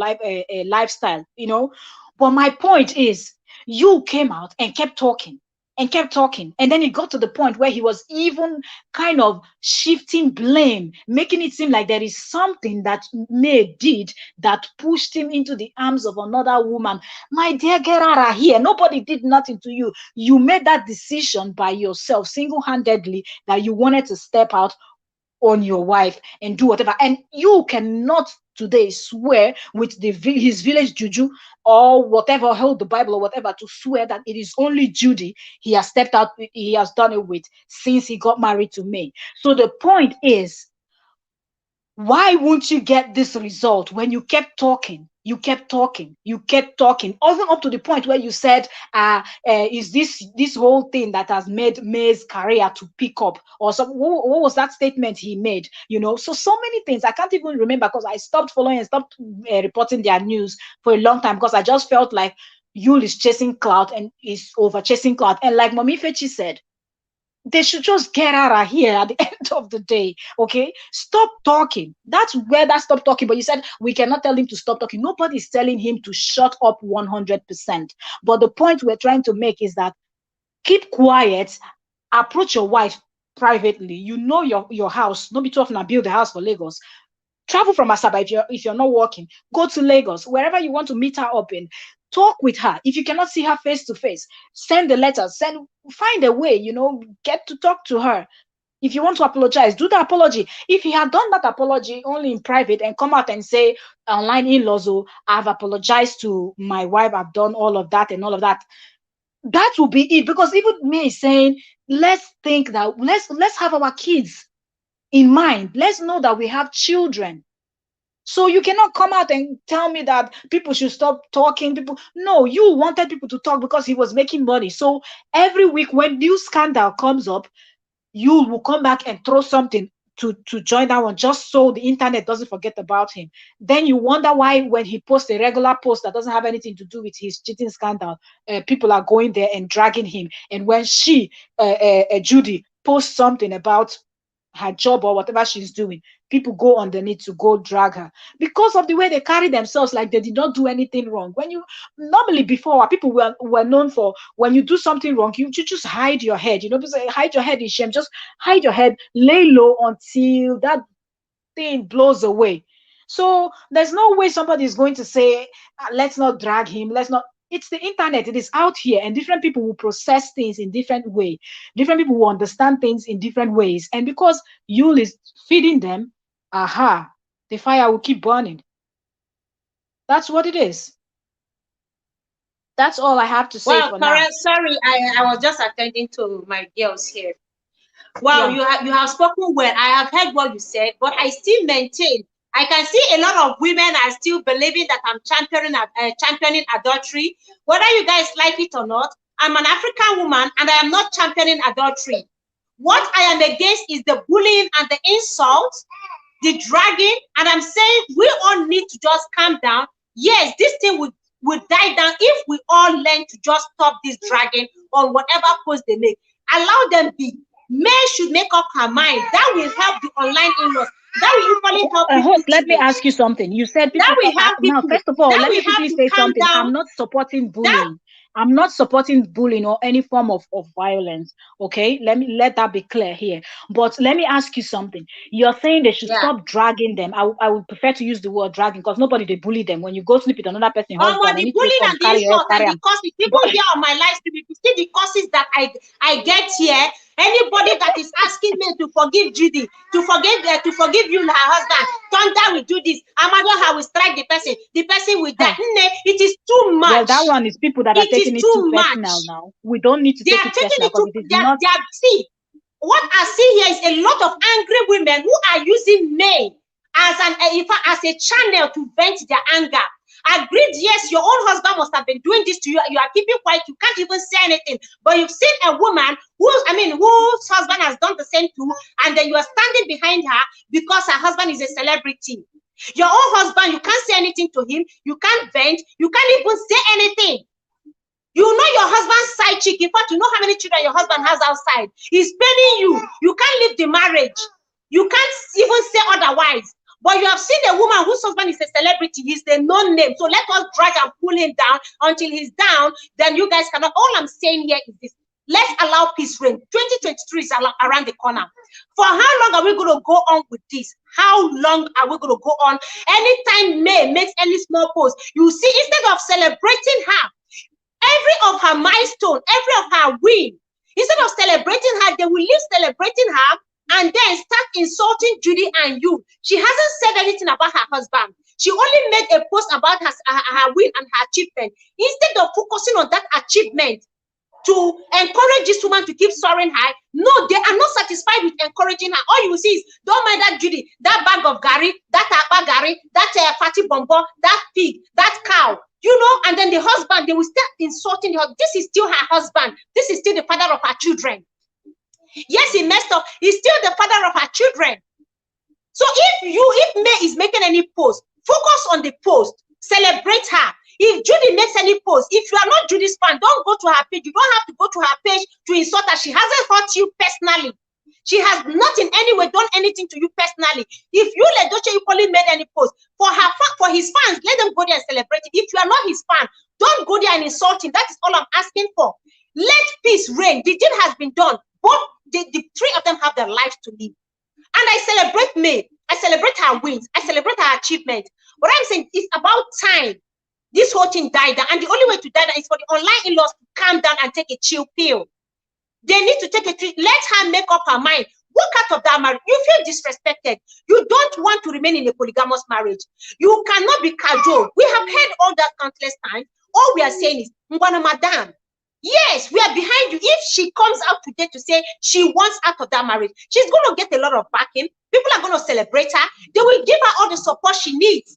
[SPEAKER 5] lifestyle, you know. But my point is, you came out and kept talking. And then it got to the point where he was even kind of shifting blame, making it seem like there is something that May did that pushed him into the arms of another woman. My dear, get out of here. Nobody did nothing to you. You made that decision by yourself, single-handedly, that you wanted to step out on your wife and do whatever. And you cannot today swear with his village juju or whatever, hold the Bible or whatever, to swear that it is only Judy he has stepped out, he has done it with since he got married to May. So the point is, why won't you get this result when you kept talking? You kept talking, even up to the point where you said, is this whole thing that has made May's career to pick up, or some, what was that statement he made? You know, so many things I can't even remember, because I stopped following and stopped reporting their news for a long time, because I just felt like YUL is chasing clout and is over chasing clout. And like Mommy Fechi said, they should just get out of here at the end of the day. Okay, stop talking. That's where that stop talking. But you said we cannot tell him to stop talking. Nobody's telling him to shut up 100%. But the point we're trying to make is that keep quiet, approach your wife privately. You know your house. Don't be too often and build a house for Lagos. Travel from Asaba if you're not working. Go to Lagos, wherever you want to meet her up in. Talk with her. If you cannot see her face to face, send the letters. Find a way, you know, get to talk to her. If you want to apologize, do the apology. If he had done that apology only in private and come out and say, online in-laws, oh, I've apologized to my wife, I've done all of that and all of that, that will be it. Because even me saying, let's think that let's have our kids in mind. Let's know that we have children. So you cannot come out and tell me that people should stop talking. No, you wanted people to talk because he was making money. So every week when new scandal comes up, you will come back and throw something to join that one, just so the internet doesn't forget about him. Then you wonder why when he posts a regular post that doesn't have anything to do with his cheating scandal, people are going there and dragging him. And when Judy, posts something about her job or whatever she's doing, people go underneath to go drag her because of the way they carry themselves, like they did not do anything wrong. When you normally before, people were known for, when you do something wrong, you just hide your head, you know, hide your head in shame, just hide your head, lay low until that thing blows away. So there's no way somebody is going to say, let's not drag him, let's not. It's the internet, it is out here, and different people will process things in different way. Different people will understand things in different ways. And because YUL is feeding them, the fire will keep burning. That's what it is. That's all I have to say for now.
[SPEAKER 1] Sorry, I was just attending to my girls here. Wow, yeah. you have spoken well. I have heard what you said, but I still maintain. I can see a lot of women are still believing that I'm championing adultery. Whether you guys like it or not, I'm an African woman and I am not championing adultery. What I am against is the bullying and the insults, the dragging, and I'm saying we all need to just calm down. Yes, this thing would die down if we all learn to just stop this dragging on whatever post they make. Allow them be. May should make up her mind. That will help the online in-laws. That will equally help.
[SPEAKER 5] Hope, let me ask you something. You said people,
[SPEAKER 1] that we have people,
[SPEAKER 5] now, first of all, let me quickly say something.
[SPEAKER 1] Down.
[SPEAKER 5] I'm not supporting bullying. I'm not supporting bullying or any form of violence. Okay, let that be clear here. But let me ask you something. You're saying they should stop dragging them. I would prefer to use the word dragging, because nobody they bully them. When you go sleep with another person,
[SPEAKER 1] the bullying and the insult and the curses. People here on my live stream, if you see the curses that I get here. Anybody that is asking me to forgive Judy, to forgive you and her husband, Thunder will do this. Amado will strike the person. The person will die. It is too much.
[SPEAKER 5] Well, that one is people that are taking it too personal now. We don't need to take it personal, because it is not.
[SPEAKER 1] See, what I see here is a lot of angry women who are using May as a channel to vent their anger. Agreed, yes, your own husband must have been doing this to you. You are keeping quiet. You can't even say anything. But you've seen a woman whose husband has done the same too, and then you are standing behind her because her husband is a celebrity. Your own husband, you can't say anything to him. You can't vent. You can't even say anything. You know your husband's side chick. In fact, you know how many children your husband has outside. He's paying you. You can't leave the marriage. You can't even say otherwise. But you have seen a woman whose husband is a celebrity. He's the known name. So let us drag and pull him down until he's down. Then you guys cannot. All I'm saying here is this. Let's allow peace reign. 2023 is around the corner. For how long are we going to go on with this? How long are we going to go on? Anytime May makes any small post, you see, instead of celebrating her, every of her milestone, every of her win, instead of celebrating her, they will leave celebrating her and then start insulting Judy and you. She hasn't said anything about her husband. She only made a post about her win and her achievement. Instead of focusing on that achievement to encourage this woman to keep soaring high, no, they are not satisfied with encouraging her. All you will see is, don't mind that Judy, that bag of Gary, that Abba Gary, that fatty bombo, that pig, that cow, you know, and then the husband, they will start insulting her. This is still her husband. This is still the father of her children. Yes, he messed up. He's still the father of her children. So if May is making any post, focus on the post, celebrate her. If Judy makes any post, if you are not Judy's fan, don't go to her page. You don't have to go to her page to insult her. She hasn't hurt you personally. She has not in any way done anything to you personally. If you, Edochie Equally, made any post for his fans, let them go there and celebrate it. If you are not his fan, don't go there and insult him. That is all I'm asking for. Let peace reign. The deed has been done. Both the three of them have their lives to live. And I celebrate May. I celebrate her wins. I celebrate her achievement. But I'm saying it's about time this whole thing died down. And the only way to die down is for the online in-laws to calm down and take a chill pill. They need to take a treat. Let her make up her mind. Walk out of that marriage. You feel disrespected. You don't want to remain in a polygamous marriage. You cannot be cajoled. We have heard all that countless times. All we are saying is, Mbwana madam, yes, we are behind you. If she comes out today to say she wants out of that marriage, she's going to get a lot of backing. People are going to celebrate her. They will give her all the support she needs.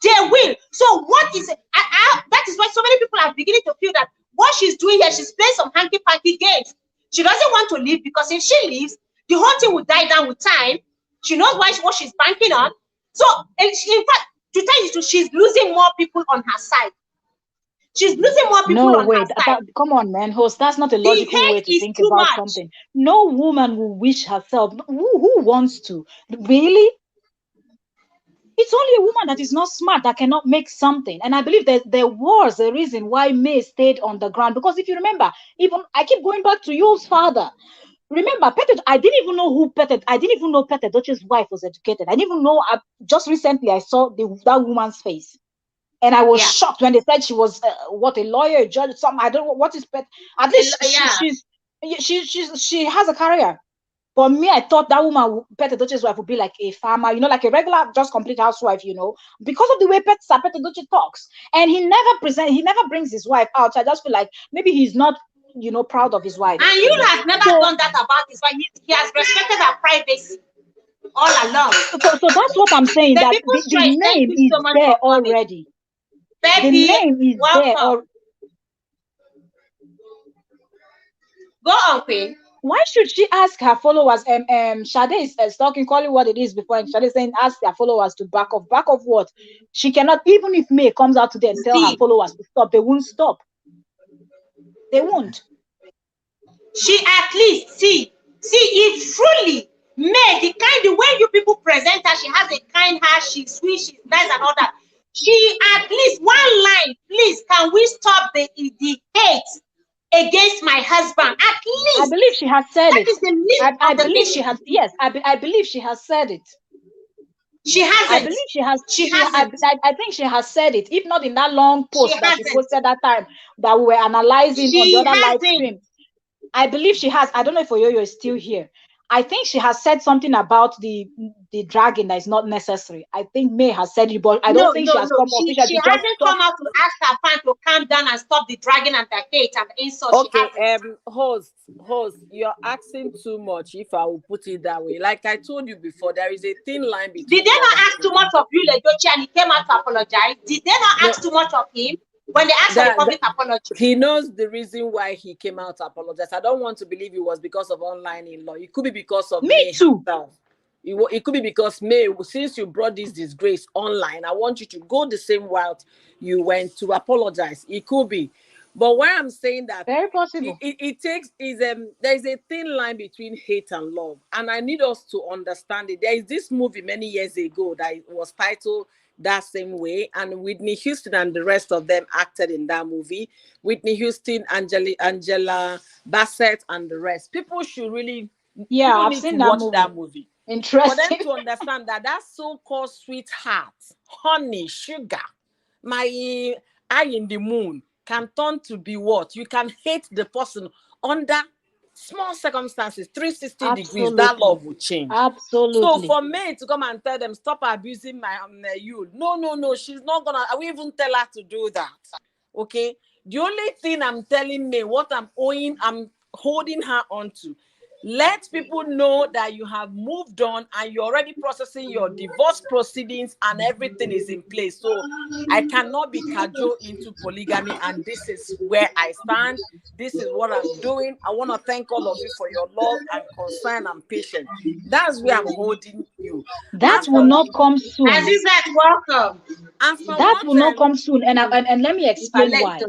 [SPEAKER 1] They will. So what is it? That is why so many people are beginning to feel that what she's doing here, she's playing some hanky-panky games. She doesn't want to leave, because if she leaves, the whole thing will die down with time. She knows what she's banking on. So, in fact, to tell you the truth, she's losing more people on her side. She's losing more people on her side.
[SPEAKER 5] Come on, man, host. That's not a logical way to think about something. No woman will wish herself. Who wants to? Really? It's only a woman that is not smart that cannot make something. And I believe that there was a reason why May stayed on the ground. Because if you remember, even I keep going back to Yul's father. Remember, I didn't even know who I didn't even know Edochie's wife was educated. I didn't even know. Just recently, I saw that woman's face. And I was shocked when they said she was a lawyer, a judge, something. I don't know what is Pet. At least she has a career. For me, I thought that woman, Edochie's wife, would be like a farmer, you know, like a regular, just complete housewife, you know, because of the way Edochie talks. And he never brings his wife out. So I just feel like maybe he's not, you know, proud of his wife.
[SPEAKER 1] And you have never done that about his wife. He has respected her privacy all along.
[SPEAKER 5] So that's what I'm saying. That the name is there already.
[SPEAKER 1] Baby,
[SPEAKER 5] the name is there.
[SPEAKER 1] Go on, Queen.
[SPEAKER 5] Why should she ask her followers? Sade is talking, calling what it is before, and Sade is saying, ask their followers to back off. Back off what? She cannot, even if May comes out today and tell her followers to stop, they won't stop. They won't.
[SPEAKER 1] She at least, see, if truly May, the way you people present her, she has a kind heart, she's sweet, she's nice and all that. She at least one line, please, can we stop the hate against my husband? At least
[SPEAKER 5] I believe she has said it.
[SPEAKER 1] Is the least
[SPEAKER 5] I believe she has. Yes, I believe she has said it.
[SPEAKER 1] She hasn't.
[SPEAKER 5] I believe she has. I think she has said it. If not in that long post that she posted that time that we were analyzing on the other live stream. I believe she has. I don't know if Oyoyo is still here. I think she has said something about the dragging that is not necessary. I think May has said it, but I don't think she has come officially.
[SPEAKER 1] She hasn't come out to ask her fans to calm down and stop the dragging and the hate and the insult.
[SPEAKER 2] Okay, host, you're asking too much, if I will put it that way. Like I told you before, there is a thin line between.
[SPEAKER 1] Did they not ask too much of you, Edochie, and he came out to apologize? Did they not ask too much of him? When they asked for a public apology,
[SPEAKER 2] he knows the reason why he came out to apologize. I don't want to believe it was because of online in-law. It could be because of
[SPEAKER 5] me too.
[SPEAKER 2] It could be because May, since you brought this disgrace online, I want you to go the same route you went to apologize. It could be. But where I'm saying that
[SPEAKER 5] very possible,
[SPEAKER 2] there's a thin line between hate and love, and I need us to understand it. There is this movie many years ago that was titled that same way, and Whitney Houston and the rest of them acted in that movie. Whitney Houston, Angela Bassett, and the rest. People should really
[SPEAKER 5] I've seen that movie. Interesting.
[SPEAKER 2] For them to understand that so-called sweetheart, honey, sugar, my eye in the moon can turn to be what? You can hate the person under small circumstances, 360 degrees, that
[SPEAKER 5] Absolutely.
[SPEAKER 2] love will change. So
[SPEAKER 5] Absolutely.
[SPEAKER 2] for me to come and tell them, stop abusing my YUL, no, she's not gonna, I will even tell her to do that. Okay? The only thing I'm telling me, what I'm owing, I'm holding her onto. Let people know that you have moved on and you're already processing your divorce proceedings and everything is in place. So I cannot be cajoled into polygamy, and this is where I stand. This is what I'm doing. I want to thank all of you for your love and concern and patience. That's where I'm holding you.
[SPEAKER 5] That
[SPEAKER 2] As
[SPEAKER 5] will
[SPEAKER 2] for
[SPEAKER 5] not come soon.
[SPEAKER 1] Azizat, welcome.
[SPEAKER 2] As for
[SPEAKER 5] That
[SPEAKER 2] what
[SPEAKER 5] will not come soon. And let me explain why.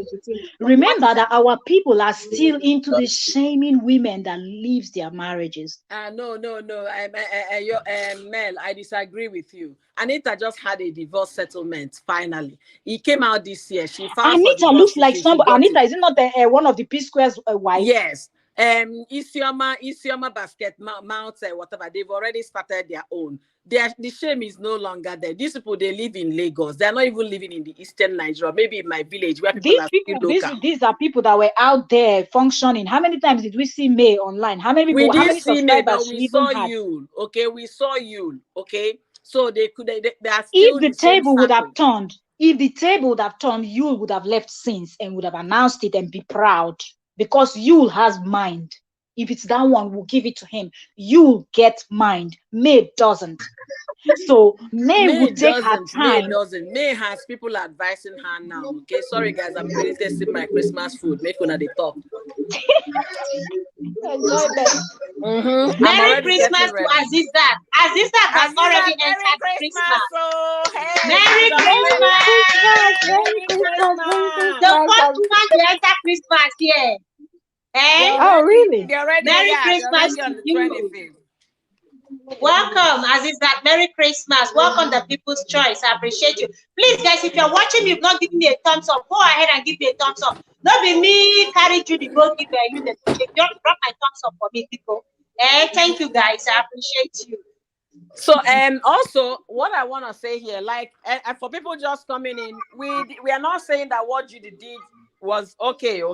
[SPEAKER 5] Remember that our people are still into the shaming women that leaves their marriages.
[SPEAKER 2] No, Mel, I disagree with you. Anita just had a divorce settlement. Finally, it came out this year. She filed for
[SPEAKER 5] Anita
[SPEAKER 2] divorce.
[SPEAKER 5] looks like
[SPEAKER 2] She
[SPEAKER 5] somebody.
[SPEAKER 2] got
[SPEAKER 5] Anita,
[SPEAKER 2] it.
[SPEAKER 5] is it not one of the P Square's wife?
[SPEAKER 2] Yes. Isioma Basket Mount, whatever. They've already started their own. The shame is no longer there. These people, they live in Lagos. They're not even living in the eastern Nigeria, maybe in my village where people are still local.
[SPEAKER 5] These are people that were out there functioning. How many times did we see May online? How many people?
[SPEAKER 2] We
[SPEAKER 5] How
[SPEAKER 2] didn't
[SPEAKER 5] many
[SPEAKER 2] see May, but
[SPEAKER 5] subscribers she
[SPEAKER 2] we
[SPEAKER 5] even
[SPEAKER 2] saw
[SPEAKER 5] had?
[SPEAKER 2] YUL. Okay, we saw YUL. Okay, so they are still
[SPEAKER 5] If the
[SPEAKER 2] the same
[SPEAKER 5] table would have
[SPEAKER 2] circle.
[SPEAKER 5] turned, YUL would have left since and would have announced it and be proud, because YUL has mind. If it's that one, we'll give it to him. YUL get mind. May doesn't. So May will take her time.
[SPEAKER 2] May has people advising her now. Okay, sorry guys, I'm really tasting my Christmas food. Make una dey talk.
[SPEAKER 5] Enjoyment.
[SPEAKER 1] Merry Christmas to Azizat. Azizat has already entered Christmas.
[SPEAKER 2] Oh, hey,
[SPEAKER 1] Merry Christmas.
[SPEAKER 5] Merry Christmas.
[SPEAKER 1] The first woman to enter Christmas here. Eh?
[SPEAKER 5] Oh, really?
[SPEAKER 2] They're already,
[SPEAKER 1] Merry Christmas
[SPEAKER 2] on
[SPEAKER 1] to
[SPEAKER 2] the
[SPEAKER 1] you.
[SPEAKER 2] 25th.
[SPEAKER 1] Welcome, Azizat. Merry Christmas. Welcome, the People's Choice. I appreciate you. Please, guys, if you're watching me, you've not given me a thumbs up, go ahead and give me a thumbs up. Not be me, carry Judy, go give you the just drop my thumbs up for me, people. Thank you, guys. I appreciate you.
[SPEAKER 2] So also what I want to say here, like for people just coming in, we are not saying that what Judy did was okay. We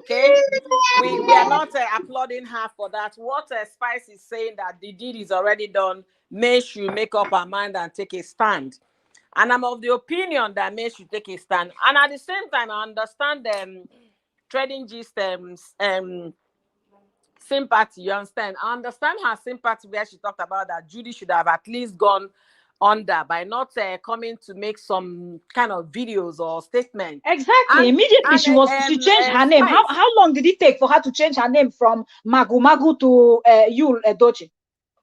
[SPEAKER 2] are not applauding her for that. What Spice is saying, that the deed is already done, May should make up her mind and take a stand. And I'm of the opinion that May should take a stand. And at the same time, I understand Trading Gist sympathy, you understand? I understand her sympathy where she talked about that Judy should have at least gone under by not coming to make some kind of videos or statement.
[SPEAKER 5] Exactly. Immediately she changed her name. How long did it take for her to change her name from Magu to YUL Edochie?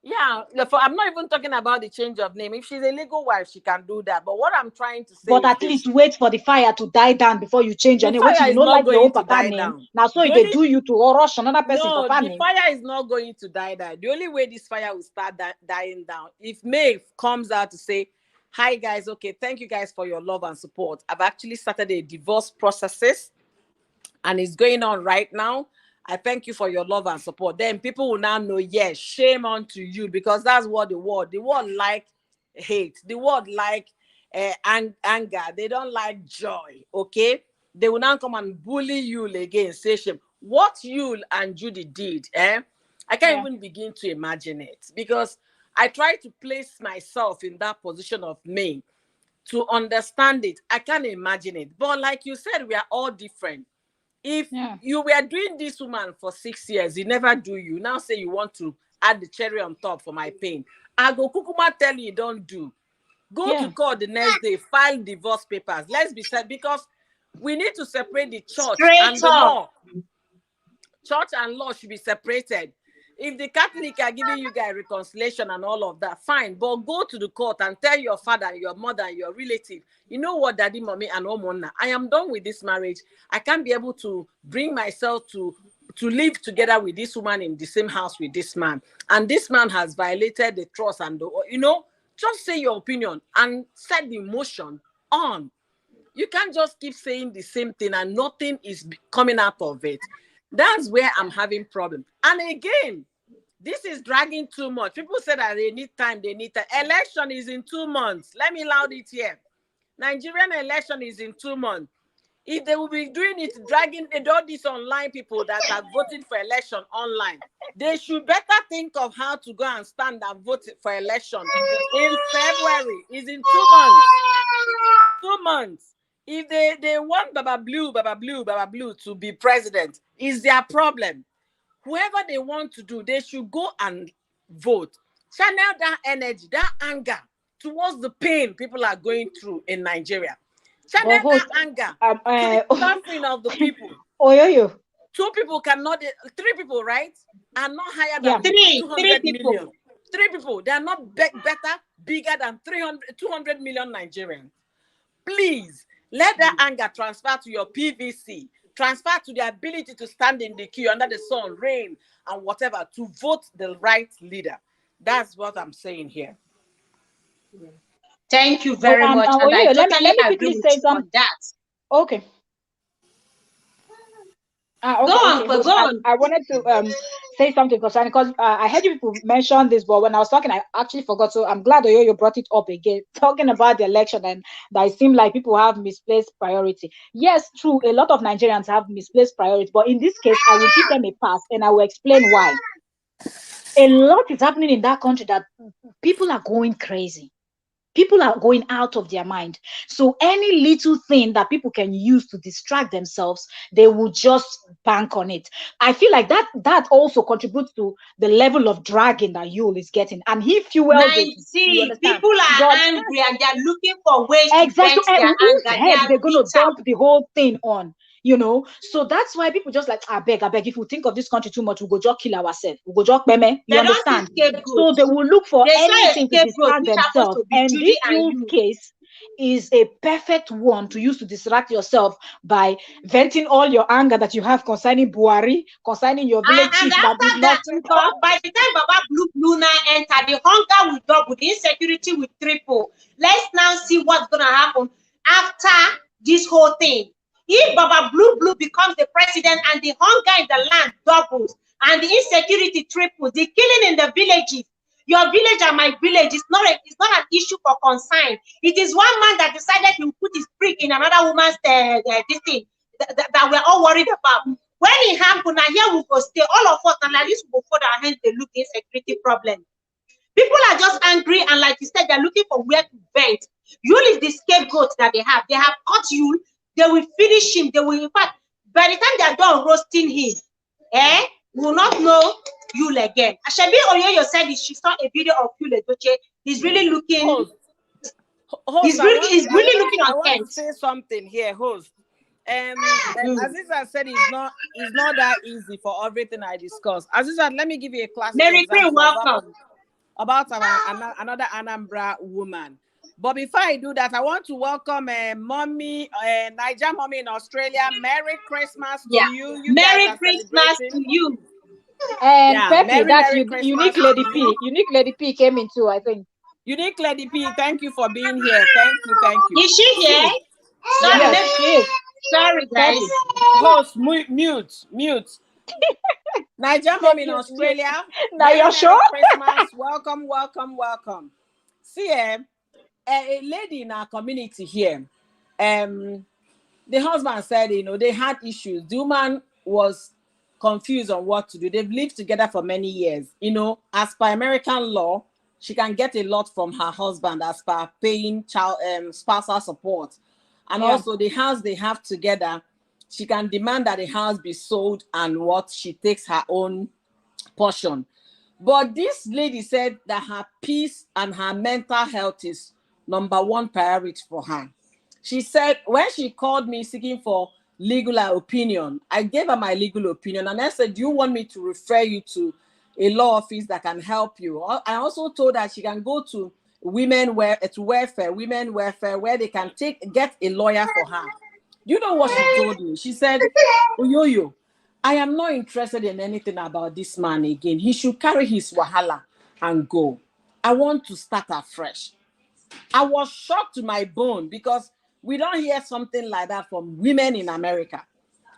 [SPEAKER 2] Yeah, I'm not even talking about the change of name. If she's a legal wife, she can do that. But what I'm trying to say,
[SPEAKER 5] but at least wait for the fire to die down before you change your name.
[SPEAKER 2] What you
[SPEAKER 5] know, like your own papa name.
[SPEAKER 2] Down.
[SPEAKER 5] Now, so they do you to rush another person.
[SPEAKER 2] No,
[SPEAKER 5] papa
[SPEAKER 2] the
[SPEAKER 5] name.
[SPEAKER 2] fire is not going to die down. The only way this fire will start dying down, if May comes out to say, "Hi guys, okay, thank you guys for your love and support. I've actually started a divorce processes, and it's going on right now. I thank you for your love and support." Then people will now know, yes, shame on to you, because that's what the world like hate. The world like anger. They don't like joy. Okay, they will now come and bully you again. Say shame. What YUL and Judy did, I can't even begin to imagine it, because I try to place myself in that position of May to understand it. I can't imagine it. But like you said, we are all different. If you were doing this woman for 6 years, you never do, you now say you want to add the cherry on top for my pain, I go kukuma tell you don't do. Go to court the next day, file divorce papers. Let's be said, because we need to separate the church and the law. Church and law should be separated. If the Catholic are giving you guys reconciliation and all of that, fine. But go to the court and tell your father, your mother, your relative, you know what, daddy, mommy, and Omona, I am done with this marriage. I can't be able to bring myself to live together with this woman in the same house with this man. And this man has violated the trust and, just say your opinion and set the motion on. You can't just keep saying the same thing and nothing is coming out of it. That's where I'm having problem. And again, this is dragging too much. People say that they need time. Election is in 2 months. Let me loud it here. Nigerian election is in 2 months. If they will be doing it, dragging all these online people that are voting for election online, they should better think of how to go and stand and vote for election in February. Is in 2 months. 2 months. If they want Baba Blue to be president, is their problem. Whoever they want to do, they should go and vote. Channel that energy, that anger towards the pain people are going through in Nigeria. Channel that anger to the suffering of the people.
[SPEAKER 5] Oyoyo.
[SPEAKER 2] 2 people cannot, 3 people, right, are not higher than 200 million. 3 people, they are not better, bigger than 200 million Nigerians. Please, let that anger transfer to your PVC, transfer to the ability to stand in the queue under the sun, rain, and whatever, to vote the right leader. That's what I'm saying here.
[SPEAKER 1] Thank you very much. And I totally
[SPEAKER 5] let me
[SPEAKER 1] agree
[SPEAKER 5] quickly
[SPEAKER 1] with
[SPEAKER 5] say
[SPEAKER 1] you
[SPEAKER 5] something.
[SPEAKER 1] on that.
[SPEAKER 5] Okay. Okay,
[SPEAKER 1] Go on.
[SPEAKER 5] I wanted to say something concerning, because I heard you people mention this, but when I was talking, I actually forgot. So I'm glad Oyoyo brought it up again, talking about the election, and that it seemed like people have misplaced priority. Yes, true. A lot of Nigerians have misplaced priority, but in this case, I will give them a pass, and I will explain why. A lot is happening in that country that people are going crazy. People are going out of their mind. So any little thing that people can use to distract themselves, they will just bank on it. I feel like that also contributes to the level of dragging that YUL is getting. And he fuels it.
[SPEAKER 1] See, people are angry and they're looking for ways
[SPEAKER 5] to vent
[SPEAKER 1] their
[SPEAKER 5] whose
[SPEAKER 1] anger.
[SPEAKER 5] head they're going to dump the whole thing on. So that's why people just like, I beg, if we think of this country too much, we'll go just kill ourselves. We'll go just meme. You understand? So they will look for anything to distract themselves. And this YUL case is a perfect one to use to distract yourself by venting all your anger that you have concerning Buhari, concerning your village chief that did nothing.
[SPEAKER 1] By the time Baba Blue now entered, the hunger will double, the insecurity will triple. Let's now see what's going to happen after this whole thing. If Baba Blue becomes the president and the hunger in the land doubles and the insecurity triples, the killing in the villages, your village and my village is not an issue for concern. It is one man that decided he would put his prick in another woman's this thing that we're all worried about. When it happened, now here we go stay, all of us, and at least we go fold our hands, they look the insecurity problem. People are just angry, and like you said, they're looking for where to vent. YUL is the scapegoat that they have. They have caught YUL. They will finish him. They will, in fact, by the time they are done roasting him, we will not know YUL again. Ashabi Oyoyo said she saw a video of YUL Edochie. He's really looking. He's really looking on.
[SPEAKER 2] I want to say something here, host. Aziza said it's not that easy for everything I discuss. Aziza, let me give you a classic example
[SPEAKER 1] welcome.
[SPEAKER 2] about another Anambra woman. But before I do that, I want to welcome mommy, Niger mommy in Australia. Merry Christmas to you.
[SPEAKER 1] Merry Christmas to you.
[SPEAKER 5] And Pepe, that's Unique Lady P. Unique Lady P came in too, I think.
[SPEAKER 2] Unique Lady P, thank you for being here. Thank you.
[SPEAKER 1] Is she here?
[SPEAKER 5] Yes, she is.
[SPEAKER 1] Sorry, guys.
[SPEAKER 2] Host, mute. Niger mom in Australia.
[SPEAKER 5] Now you're sure?
[SPEAKER 2] Christmas. Welcome. See, a lady in our community here, the husband said, they had issues. The woman was confused on what to do. They've lived together for many years. As per American law, she can get a lot from her husband as per paying spousal support. And also the house they have together, she can demand that the house be sold and she takes her own portion. But this lady said that her peace and her mental health is number one priority for her. She said when she called me seeking for legal opinion, I gave her my legal opinion and I said, do you want me to refer you to a law office that can help you? I also told her she can go to women welfare, where they can get a lawyer for her. You know what she told me? She said, Oyoyo, I am not interested in anything about this man again. He should carry his wahala and go. I want to start afresh. I was shocked to my bone because we don't hear something like that from women in America.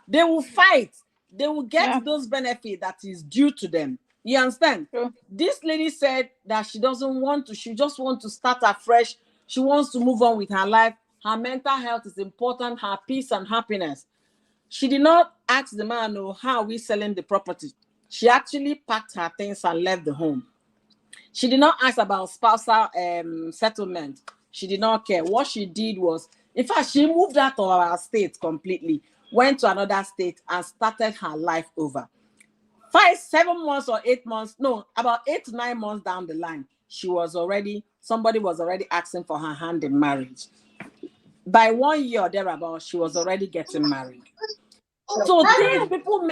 [SPEAKER 2] They will fight. They will get those benefits that is due to them. You understand? Sure. This lady said that she doesn't want to. She just wants to start afresh. She wants to move on with her life. her mental health is important, her peace and happiness. She did not ask the man, oh, how are we selling the property? She actually packed her things and left the home. She did not ask about spousal settlement. She did not care. What she did was, in fact, she moved out of our state completely, went to another state and started her life over. 5, 7 months or 8 months, no, about 8 to 9 months down the line, somebody was already asking for her hand in marriage. By 1 year or thereabout, she was already getting married. So things, people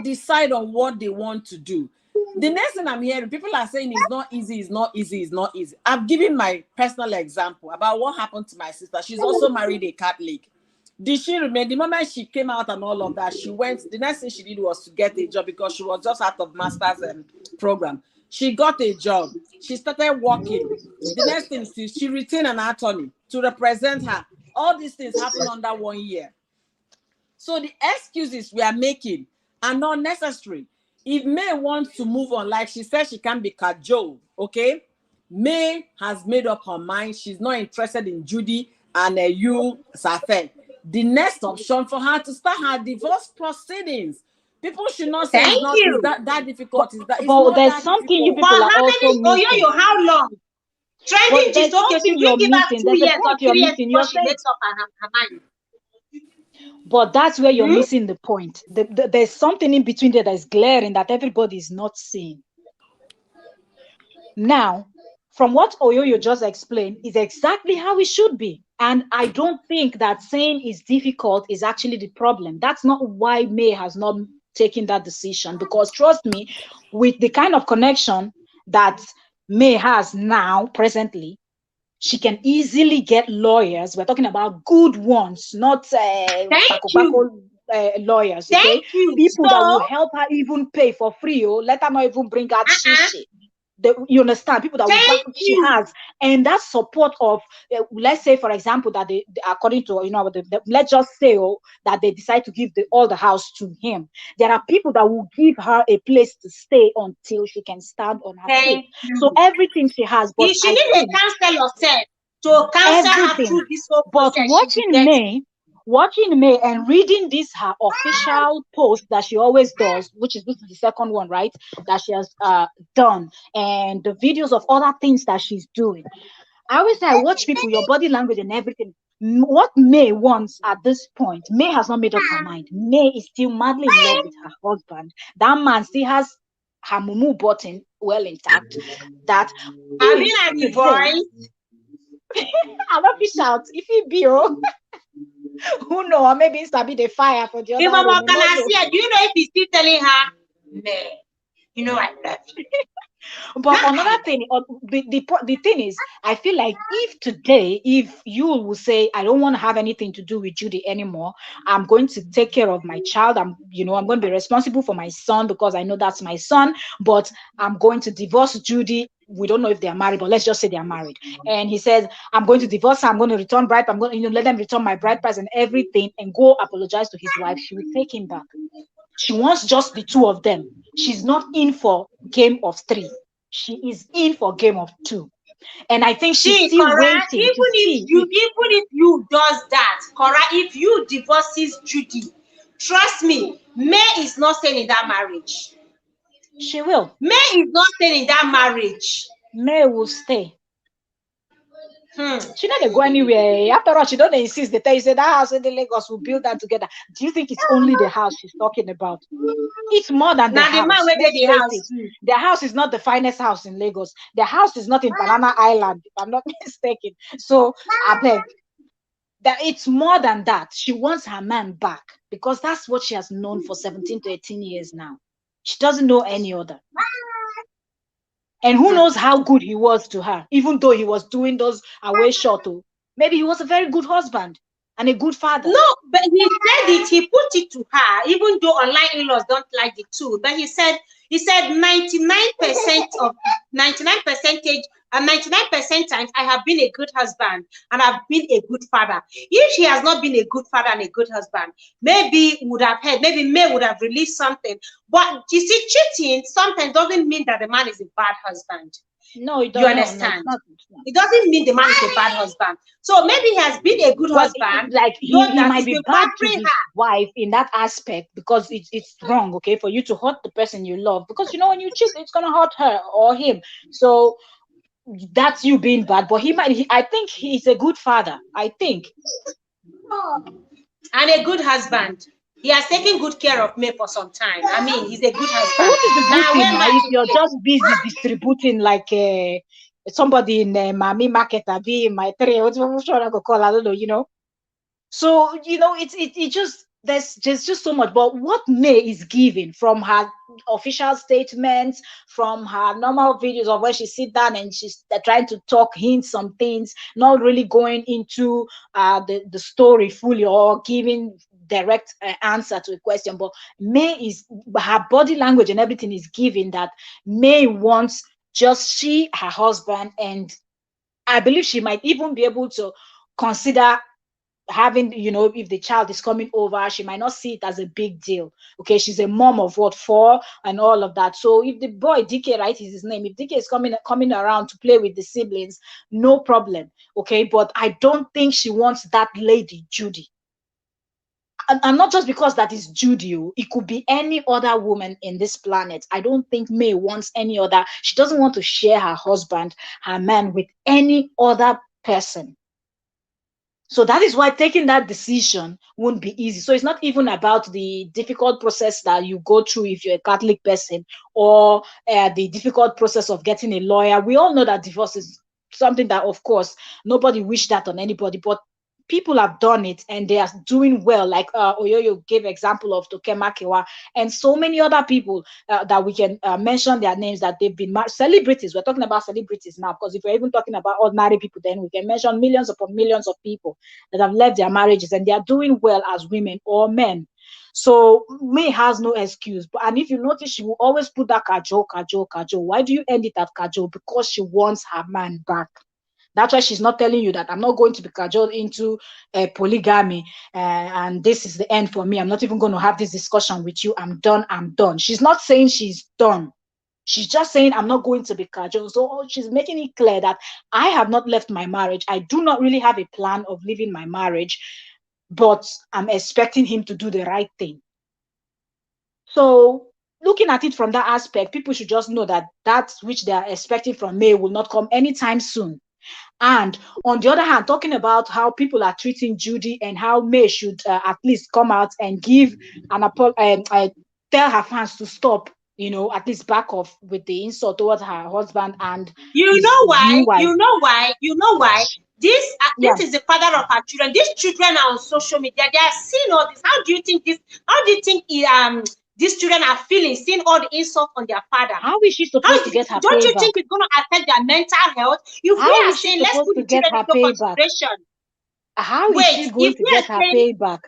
[SPEAKER 2] decide on what they want to do. The next thing I'm hearing, people are saying it's not easy, it's not easy, it's not easy. I've given my personal example about what happened to my sister. She's also married a Catholic. Did she remain? The moment she came out and all of that, she went, the next thing she did was to get a job because she was just out of master's program. She got a job. She started working. The next thing, she retained an attorney to represent her. All these things happened under 1 year. So the excuses we are making are not necessary. If May wants to move on, like she said, she can be cajoled, okay? May has made up her mind. She's not interested in Judy and YUL Safed. The next option for her to start her divorce proceedings. People should not say
[SPEAKER 1] Thank you.
[SPEAKER 2] It's that difficult. It's
[SPEAKER 5] But
[SPEAKER 2] not
[SPEAKER 5] there's
[SPEAKER 2] that
[SPEAKER 5] something
[SPEAKER 2] difficult.
[SPEAKER 5] you people are also missing.
[SPEAKER 1] How long? Trending
[SPEAKER 5] But there's
[SPEAKER 1] is okay. She
[SPEAKER 5] something
[SPEAKER 1] will
[SPEAKER 5] you're
[SPEAKER 1] give her
[SPEAKER 5] missing.
[SPEAKER 1] 2
[SPEAKER 5] There's a
[SPEAKER 1] years or
[SPEAKER 5] point
[SPEAKER 1] 3
[SPEAKER 5] you're
[SPEAKER 1] years
[SPEAKER 5] missing.
[SPEAKER 1] before
[SPEAKER 5] You're
[SPEAKER 1] she
[SPEAKER 5] saying,
[SPEAKER 1] makes up her mind.
[SPEAKER 5] but that's where you're missing the point. There's something in between there that is glaring that everybody is not seeing. Now, from what Oyoyo just explained, is exactly how it should be. And I don't think that saying is difficult is actually the problem. That's not why May has not taken that decision. Because trust me, with the kind of connection that May has now, presently, she can easily get lawyers. We're talking about good ones, not lawyers, okay?
[SPEAKER 1] Thank you.
[SPEAKER 5] People that will help her even pay for free. Let her not even bring out shishi. You understand, people that she has, and that support of let's say, for example, that they according to let's just say that they decide to give all the house to him. There are people that will give her a place to stay until she can stand on her feet. So everything she has, but
[SPEAKER 1] she needs a counselor to counsel her through this whole process.
[SPEAKER 5] But watching May and reading this her official post that she always does, which is the second one, right, that she has done, and the videos of other things that she's doing. I always say, I watch people, your body language and everything. What May wants at this point, May has not made up her mind. May is still madly in love with her husband. That man still has her mumu button well intact. That
[SPEAKER 1] have you had the voice?
[SPEAKER 5] I love you shout if he be who know, or maybe it's be the fire for the other room.
[SPEAKER 1] Do you know if he's still telling her, May, you know I love you?
[SPEAKER 5] But another thing, the thing is, I feel like if you will say, I don't want to have anything to do with Judy anymore, I'm going to take care of my child. I'm going to be responsible for my son because I know that's my son, but I'm going to divorce Judy. We don't know if they are married, but let's just say they are married. And he says, I'm going to divorce her. I'm going to return bride. I'm going to let them return my bride price and everything and go apologize to his wife. She will take him back. She wants just the two of them. She's not in for game of 3. She is in for game of 2. And I think she's still waiting to see.
[SPEAKER 1] Even if you does that, Cora, if you divorces Judy, trust me, May is not staying in that marriage.
[SPEAKER 5] She will.
[SPEAKER 1] May is not staying in that marriage.
[SPEAKER 5] May will stay. She not go anywhere. After all, she don't insist. They tell you, say that house in the Lagos will build that together. Do you think it's only the house she's talking about? It's more than the house. The house is not the finest house in Lagos. The house is not in Banana Island, if I'm not mistaken. So I beg that it's more than that. She wants her man back because that's what she has known for 17 to 18 years now. She doesn't know any other. And who knows how good he was to her, even though he was doing those away shot. Maybe he was a very good husband and a good father.
[SPEAKER 1] No, but he said it, he put it to her, even though online in-laws don't like it too. But he said 99% times I have been a good husband and I've been a good father. If she has not been a good father and a good husband, maybe would have heard, maybe May would have released something. But you see, cheating sometimes doesn't mean that the man is a bad husband.
[SPEAKER 5] No, it
[SPEAKER 1] You
[SPEAKER 5] doesn't.
[SPEAKER 1] understand?
[SPEAKER 5] No, it's not.
[SPEAKER 1] It doesn't mean the man is a bad husband. So maybe he has been a good husband.
[SPEAKER 5] Like
[SPEAKER 1] though
[SPEAKER 5] he
[SPEAKER 1] that
[SPEAKER 5] might
[SPEAKER 1] he's
[SPEAKER 5] be
[SPEAKER 1] been
[SPEAKER 5] bad to
[SPEAKER 1] pampering
[SPEAKER 5] his
[SPEAKER 1] her.
[SPEAKER 5] wife in that aspect, because it's wrong, okay, for you to hurt the person you love, because you know when you cheat, it's gonna hurt her or him. So that's you being bad. But I think he's a good father. I think.
[SPEAKER 1] And a good husband. He has taken good care of me for some time. I mean, he's a good husband.
[SPEAKER 5] What is the good
[SPEAKER 1] Now,
[SPEAKER 5] thing
[SPEAKER 1] when
[SPEAKER 5] now
[SPEAKER 1] my
[SPEAKER 5] if you're just busy distributing like somebody in Mami Market, be my three, what's what I go call, I don't know, you know. So you know, it just there's just so much. But what May is giving from her official statements, from her normal videos of where she sit down and she's trying to talk, hint some things, not really going into the story fully or giving direct answer to a question. But May is her body language and everything is giving that May wants just she, her husband, and I believe she might even be able to consider having, you know, if the child is coming over, she might not see it as a big deal. Okay, she's a mom of what, 4 and all of that. So if the boy DK, right, is his name, if DK is coming around to play with the siblings, no problem. Okay, but I don't think she wants that lady Judy. And not just because that is Judy, it could be any other woman in this planet. I don't think May wants any other. She doesn't want to share her husband, her man, with any other person. So that is why taking that decision won't be easy. So it's not even about the difficult process that you go through if you're a Catholic person, or the difficult process of getting a lawyer. We all know that divorce is something that, of course, nobody wished that on anybody, but people have done it and they are doing well. Like Oyoyo gave example of Tokema Kewa and so many other people that we can mention their names, that they've been celebrities. We're talking about celebrities now, because if we're even talking about ordinary people, then we can mention millions upon millions of people that have left their marriages and they are doing well as women or men. So May has no excuse. And if you notice, she will always put that cajole. Why do you end it at cajole? Because she wants her man back. That's why she's not telling you that I'm not going to be cajoled into polygamy and this is the end for me. I'm not even going to have this discussion with you. I'm done. She's not saying she's done. She's just saying I'm not going to be cajoled. So she's making it clear that I have not left my marriage. I do not really have a plan of leaving my marriage, but I'm expecting him to do the right thing. So looking at it from that aspect, people should just know that that which they are expecting from May will not come anytime soon. And on the other hand, talking about how people are treating Judy and how May should at least come out and give an tell her fans to stop, you know, at least back off with the insult towards her husband and
[SPEAKER 1] you know why?
[SPEAKER 5] wife.
[SPEAKER 1] You know why? This is the father of her children. These children are on social media. They are seeing all this. How do you think these children are feeling, seeing all the insult on their father?
[SPEAKER 5] How is she supposed to get her
[SPEAKER 1] Don't you
[SPEAKER 5] payback?
[SPEAKER 1] think it's going to affect their mental health? If
[SPEAKER 5] how
[SPEAKER 1] we are
[SPEAKER 5] is she
[SPEAKER 1] saying let's
[SPEAKER 5] supposed
[SPEAKER 1] put
[SPEAKER 5] to
[SPEAKER 1] the
[SPEAKER 5] get
[SPEAKER 1] children
[SPEAKER 5] her
[SPEAKER 1] into
[SPEAKER 5] payback?
[SPEAKER 1] consideration.
[SPEAKER 5] How is she going to get her payback?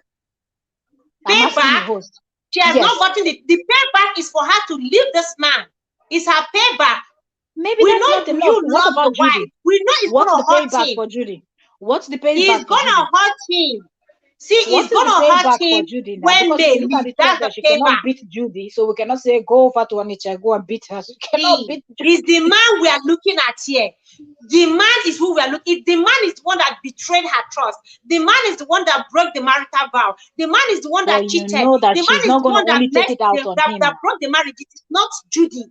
[SPEAKER 5] I'm asking the host.
[SPEAKER 1] She has not gotten the payback is for her to leave this man. It's her payback.
[SPEAKER 5] Maybe
[SPEAKER 1] we
[SPEAKER 5] that's
[SPEAKER 1] know
[SPEAKER 5] not enough.
[SPEAKER 1] You
[SPEAKER 5] What
[SPEAKER 1] love
[SPEAKER 5] about
[SPEAKER 1] the wife.
[SPEAKER 5] Judy?
[SPEAKER 1] We know it's
[SPEAKER 5] What's
[SPEAKER 1] gonna
[SPEAKER 5] the
[SPEAKER 1] hurt
[SPEAKER 5] payback
[SPEAKER 1] him.
[SPEAKER 5] for Judy? What's the payback
[SPEAKER 1] He's
[SPEAKER 5] for
[SPEAKER 1] gonna
[SPEAKER 5] Judy?
[SPEAKER 1] hurt him. See,
[SPEAKER 5] What
[SPEAKER 1] it's gonna hurt him when
[SPEAKER 5] because
[SPEAKER 1] May
[SPEAKER 5] if you look at
[SPEAKER 1] leaves.
[SPEAKER 5] the
[SPEAKER 1] That's
[SPEAKER 5] talk
[SPEAKER 1] the
[SPEAKER 5] that she
[SPEAKER 1] payback.
[SPEAKER 5] cannot beat Judy, so we cannot say go over to Onitsha, go and beat her. She cannot beat Judy.
[SPEAKER 1] It's the man we are looking at here. The man is who we are looking. The man is the one that betrayed her trust. The man is the one that broke the marital vow. The man is the one that cheated.
[SPEAKER 5] You know that
[SPEAKER 1] the man
[SPEAKER 5] she's
[SPEAKER 1] is
[SPEAKER 5] not
[SPEAKER 1] the
[SPEAKER 5] going
[SPEAKER 1] one
[SPEAKER 5] to only take it out on him.
[SPEAKER 1] that broke the marriage. It is not Judy.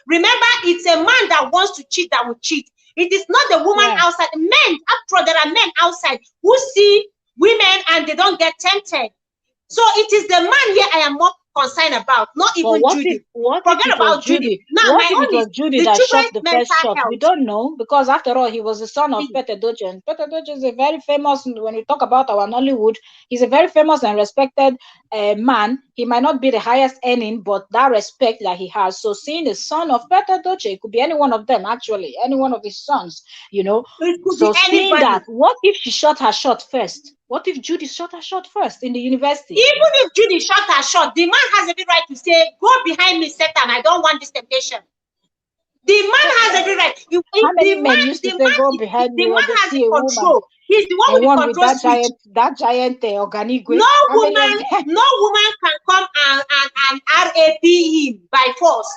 [SPEAKER 1] Remember, it's a man that wants to cheat that will cheat. It is not the woman outside. Men, after all, there are men outside who see women and they don't get tempted. So it is the man here I am more concerned about, not even Judy. Forget about Judy. Now,
[SPEAKER 5] what if it was Judy that shot the first shot?
[SPEAKER 1] Health.
[SPEAKER 5] We don't know, because after all, he was the son of Peter Doge, and Peter Doge is a very famous, when we talk about our Nollywood, he's a very famous and respected man. He might not be the highest earning, but that respect that he has. So seeing the son of Peter Doge, it could be any one of them, actually, any one of his sons, you know.
[SPEAKER 1] It could
[SPEAKER 5] so
[SPEAKER 1] be
[SPEAKER 5] seeing
[SPEAKER 1] anybody.
[SPEAKER 5] that, what if she shot her shot first? What if Judy shot her shot first in the university?
[SPEAKER 1] Even if Judy shot her shot, the man has every right to say, go behind me, Satan, I don't want this temptation. The man has every right.
[SPEAKER 5] How many men used to say, go behind me when they see a woman?
[SPEAKER 1] Control. He's the one with the control switch.
[SPEAKER 5] That giant organic.
[SPEAKER 1] No woman can come and RAP him by force.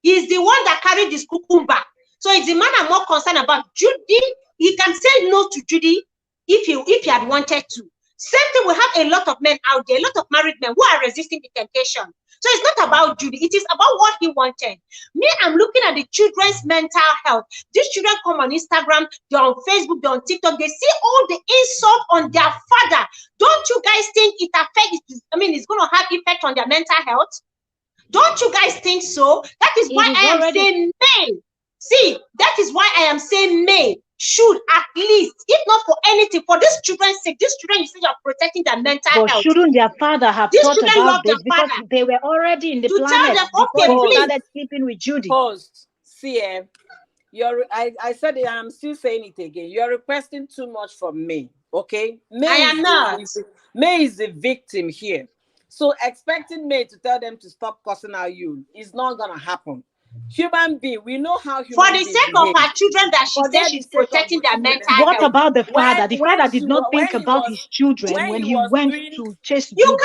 [SPEAKER 1] He's the one that carried this cucumber. So it's the man I'm more concerned about. Judy, he can say no to Judy if he had wanted to. Same thing, we have a lot of men out there, a lot of married men who are resisting the temptation. So it's not about Judy, it is about what he wanted. Me, I'm looking at the children's mental health. These children come on Instagram, they're on Facebook, they're on TikTok, they see all the insult on their father. Don't you guys think it affects, it's going to have effect on their mental health? Don't you guys think so? That is why I am saying May. See, that is why I am saying May should at least, if not for anything, for these children's sake, these children, you say you're protecting their mental health.
[SPEAKER 5] But shouldn't their father have thought about this? Because they were already in the planet before they started sleeping with Judy.
[SPEAKER 2] Host, see, I said it, I'm still saying it again. You're requesting too much from me, okay? May
[SPEAKER 1] I am not.
[SPEAKER 2] May is the victim here. So expecting May to tell them to stop cussing out you is not going to happen. Human being, we know how human
[SPEAKER 1] for the sake of her children that she said she's protecting their mental health.
[SPEAKER 5] What about the father? The father did not think about his children when he went to chase Judy.
[SPEAKER 1] You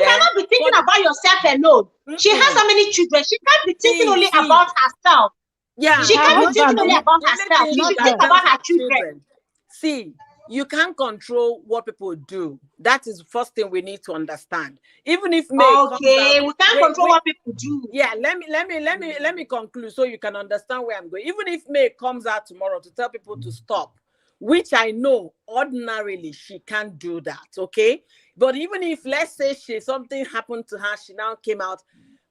[SPEAKER 1] cannot be thinking about yourself alone. She has so many children. She can't be thinking only about herself.
[SPEAKER 2] Yeah,
[SPEAKER 1] she can't be thinking only about herself. She should think about her children.
[SPEAKER 2] See, you can't control what people do. That is the first thing we need to understand. Even if May
[SPEAKER 1] we can't control what people do.
[SPEAKER 2] Yeah, let me conclude so you can understand where I'm going. Even if May comes out tomorrow to tell people to stop, which I know ordinarily she can't do that, okay? But even if, let's say, something happened to her, she now came out,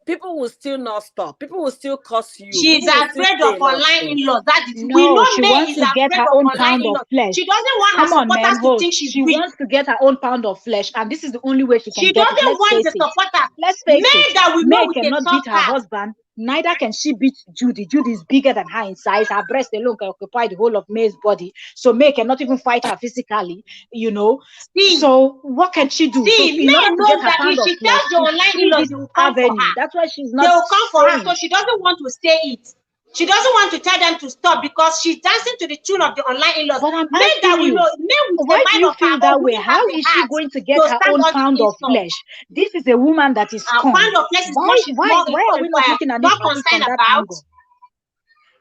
[SPEAKER 2] people will still not stop. People will still curse you.
[SPEAKER 1] She's afraid of online in-laws. That is,
[SPEAKER 5] no, we know she wants to get her own pound of flesh.
[SPEAKER 1] She doesn't want her supporters to think she's weak.
[SPEAKER 5] She wants to get her own pound of flesh, and this is the only way she can
[SPEAKER 1] get it.
[SPEAKER 5] She
[SPEAKER 1] doesn't want the supporters.
[SPEAKER 5] Let's face it. May cannot beat her husband. Neither can she beat Judy. Judy is bigger than her in size. Her breast alone can occupy the whole of May's body. So May cannot even fight her physically, you know. So what can she do?
[SPEAKER 1] See, May knows that if she tells the online in-laws, they will come for her.
[SPEAKER 5] That's why she's not.
[SPEAKER 1] They will come for her, so she doesn't want to say it. She doesn't want to tell them to stop because she's dancing to the tune of the online in-laws.
[SPEAKER 5] But I'm asking you, why do you feel that way? How is she going to get her own pound of flesh? This is a woman that is
[SPEAKER 1] pound of flesh is
[SPEAKER 5] why are we not looking at it from that angle?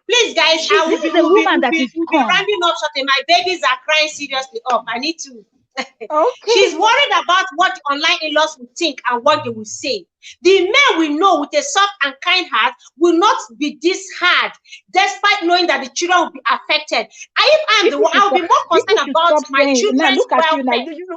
[SPEAKER 1] Please, guys,
[SPEAKER 5] this is a woman that is
[SPEAKER 1] rounding up something. My babies are crying seriously up. I need to.
[SPEAKER 5] Okay.
[SPEAKER 1] She's worried about what the online in-laws will think and what they will say. The men we know with a soft and kind heart will not be this hard, despite knowing that the children will be affected. If I'm the one, I'll be more concerned about my children's welfare,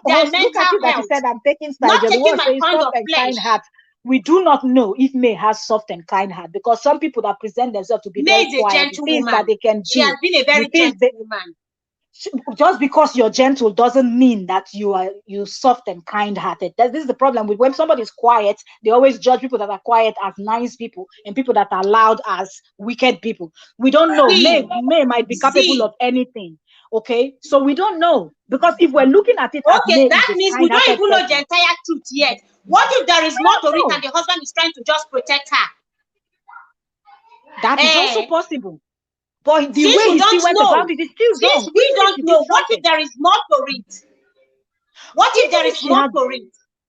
[SPEAKER 1] their mental health.
[SPEAKER 5] Said, I'm taking side.
[SPEAKER 1] Not taking my pound of
[SPEAKER 5] flesh. We do not know if May has soft and kind heart because some people that present themselves to be
[SPEAKER 1] May
[SPEAKER 5] very quiet, things that they can do.
[SPEAKER 1] She has been a very gentle woman.
[SPEAKER 5] Just because you're gentle doesn't mean that you're soft and kind-hearted. This is the problem with when somebody is quiet. They always judge people that are quiet as nice people and people that are loud as wicked people. We don't know. May might be capable of anything. Okay, so we don't know because if we're looking at it,
[SPEAKER 1] okay, that means we don't even know the entire truth yet. What if there is more to it and the husband is trying to just protect her?
[SPEAKER 5] That is also possible. But the way he still went about it is still wrong.
[SPEAKER 1] Since we don't know, what if there is more to it? What if there is more to it?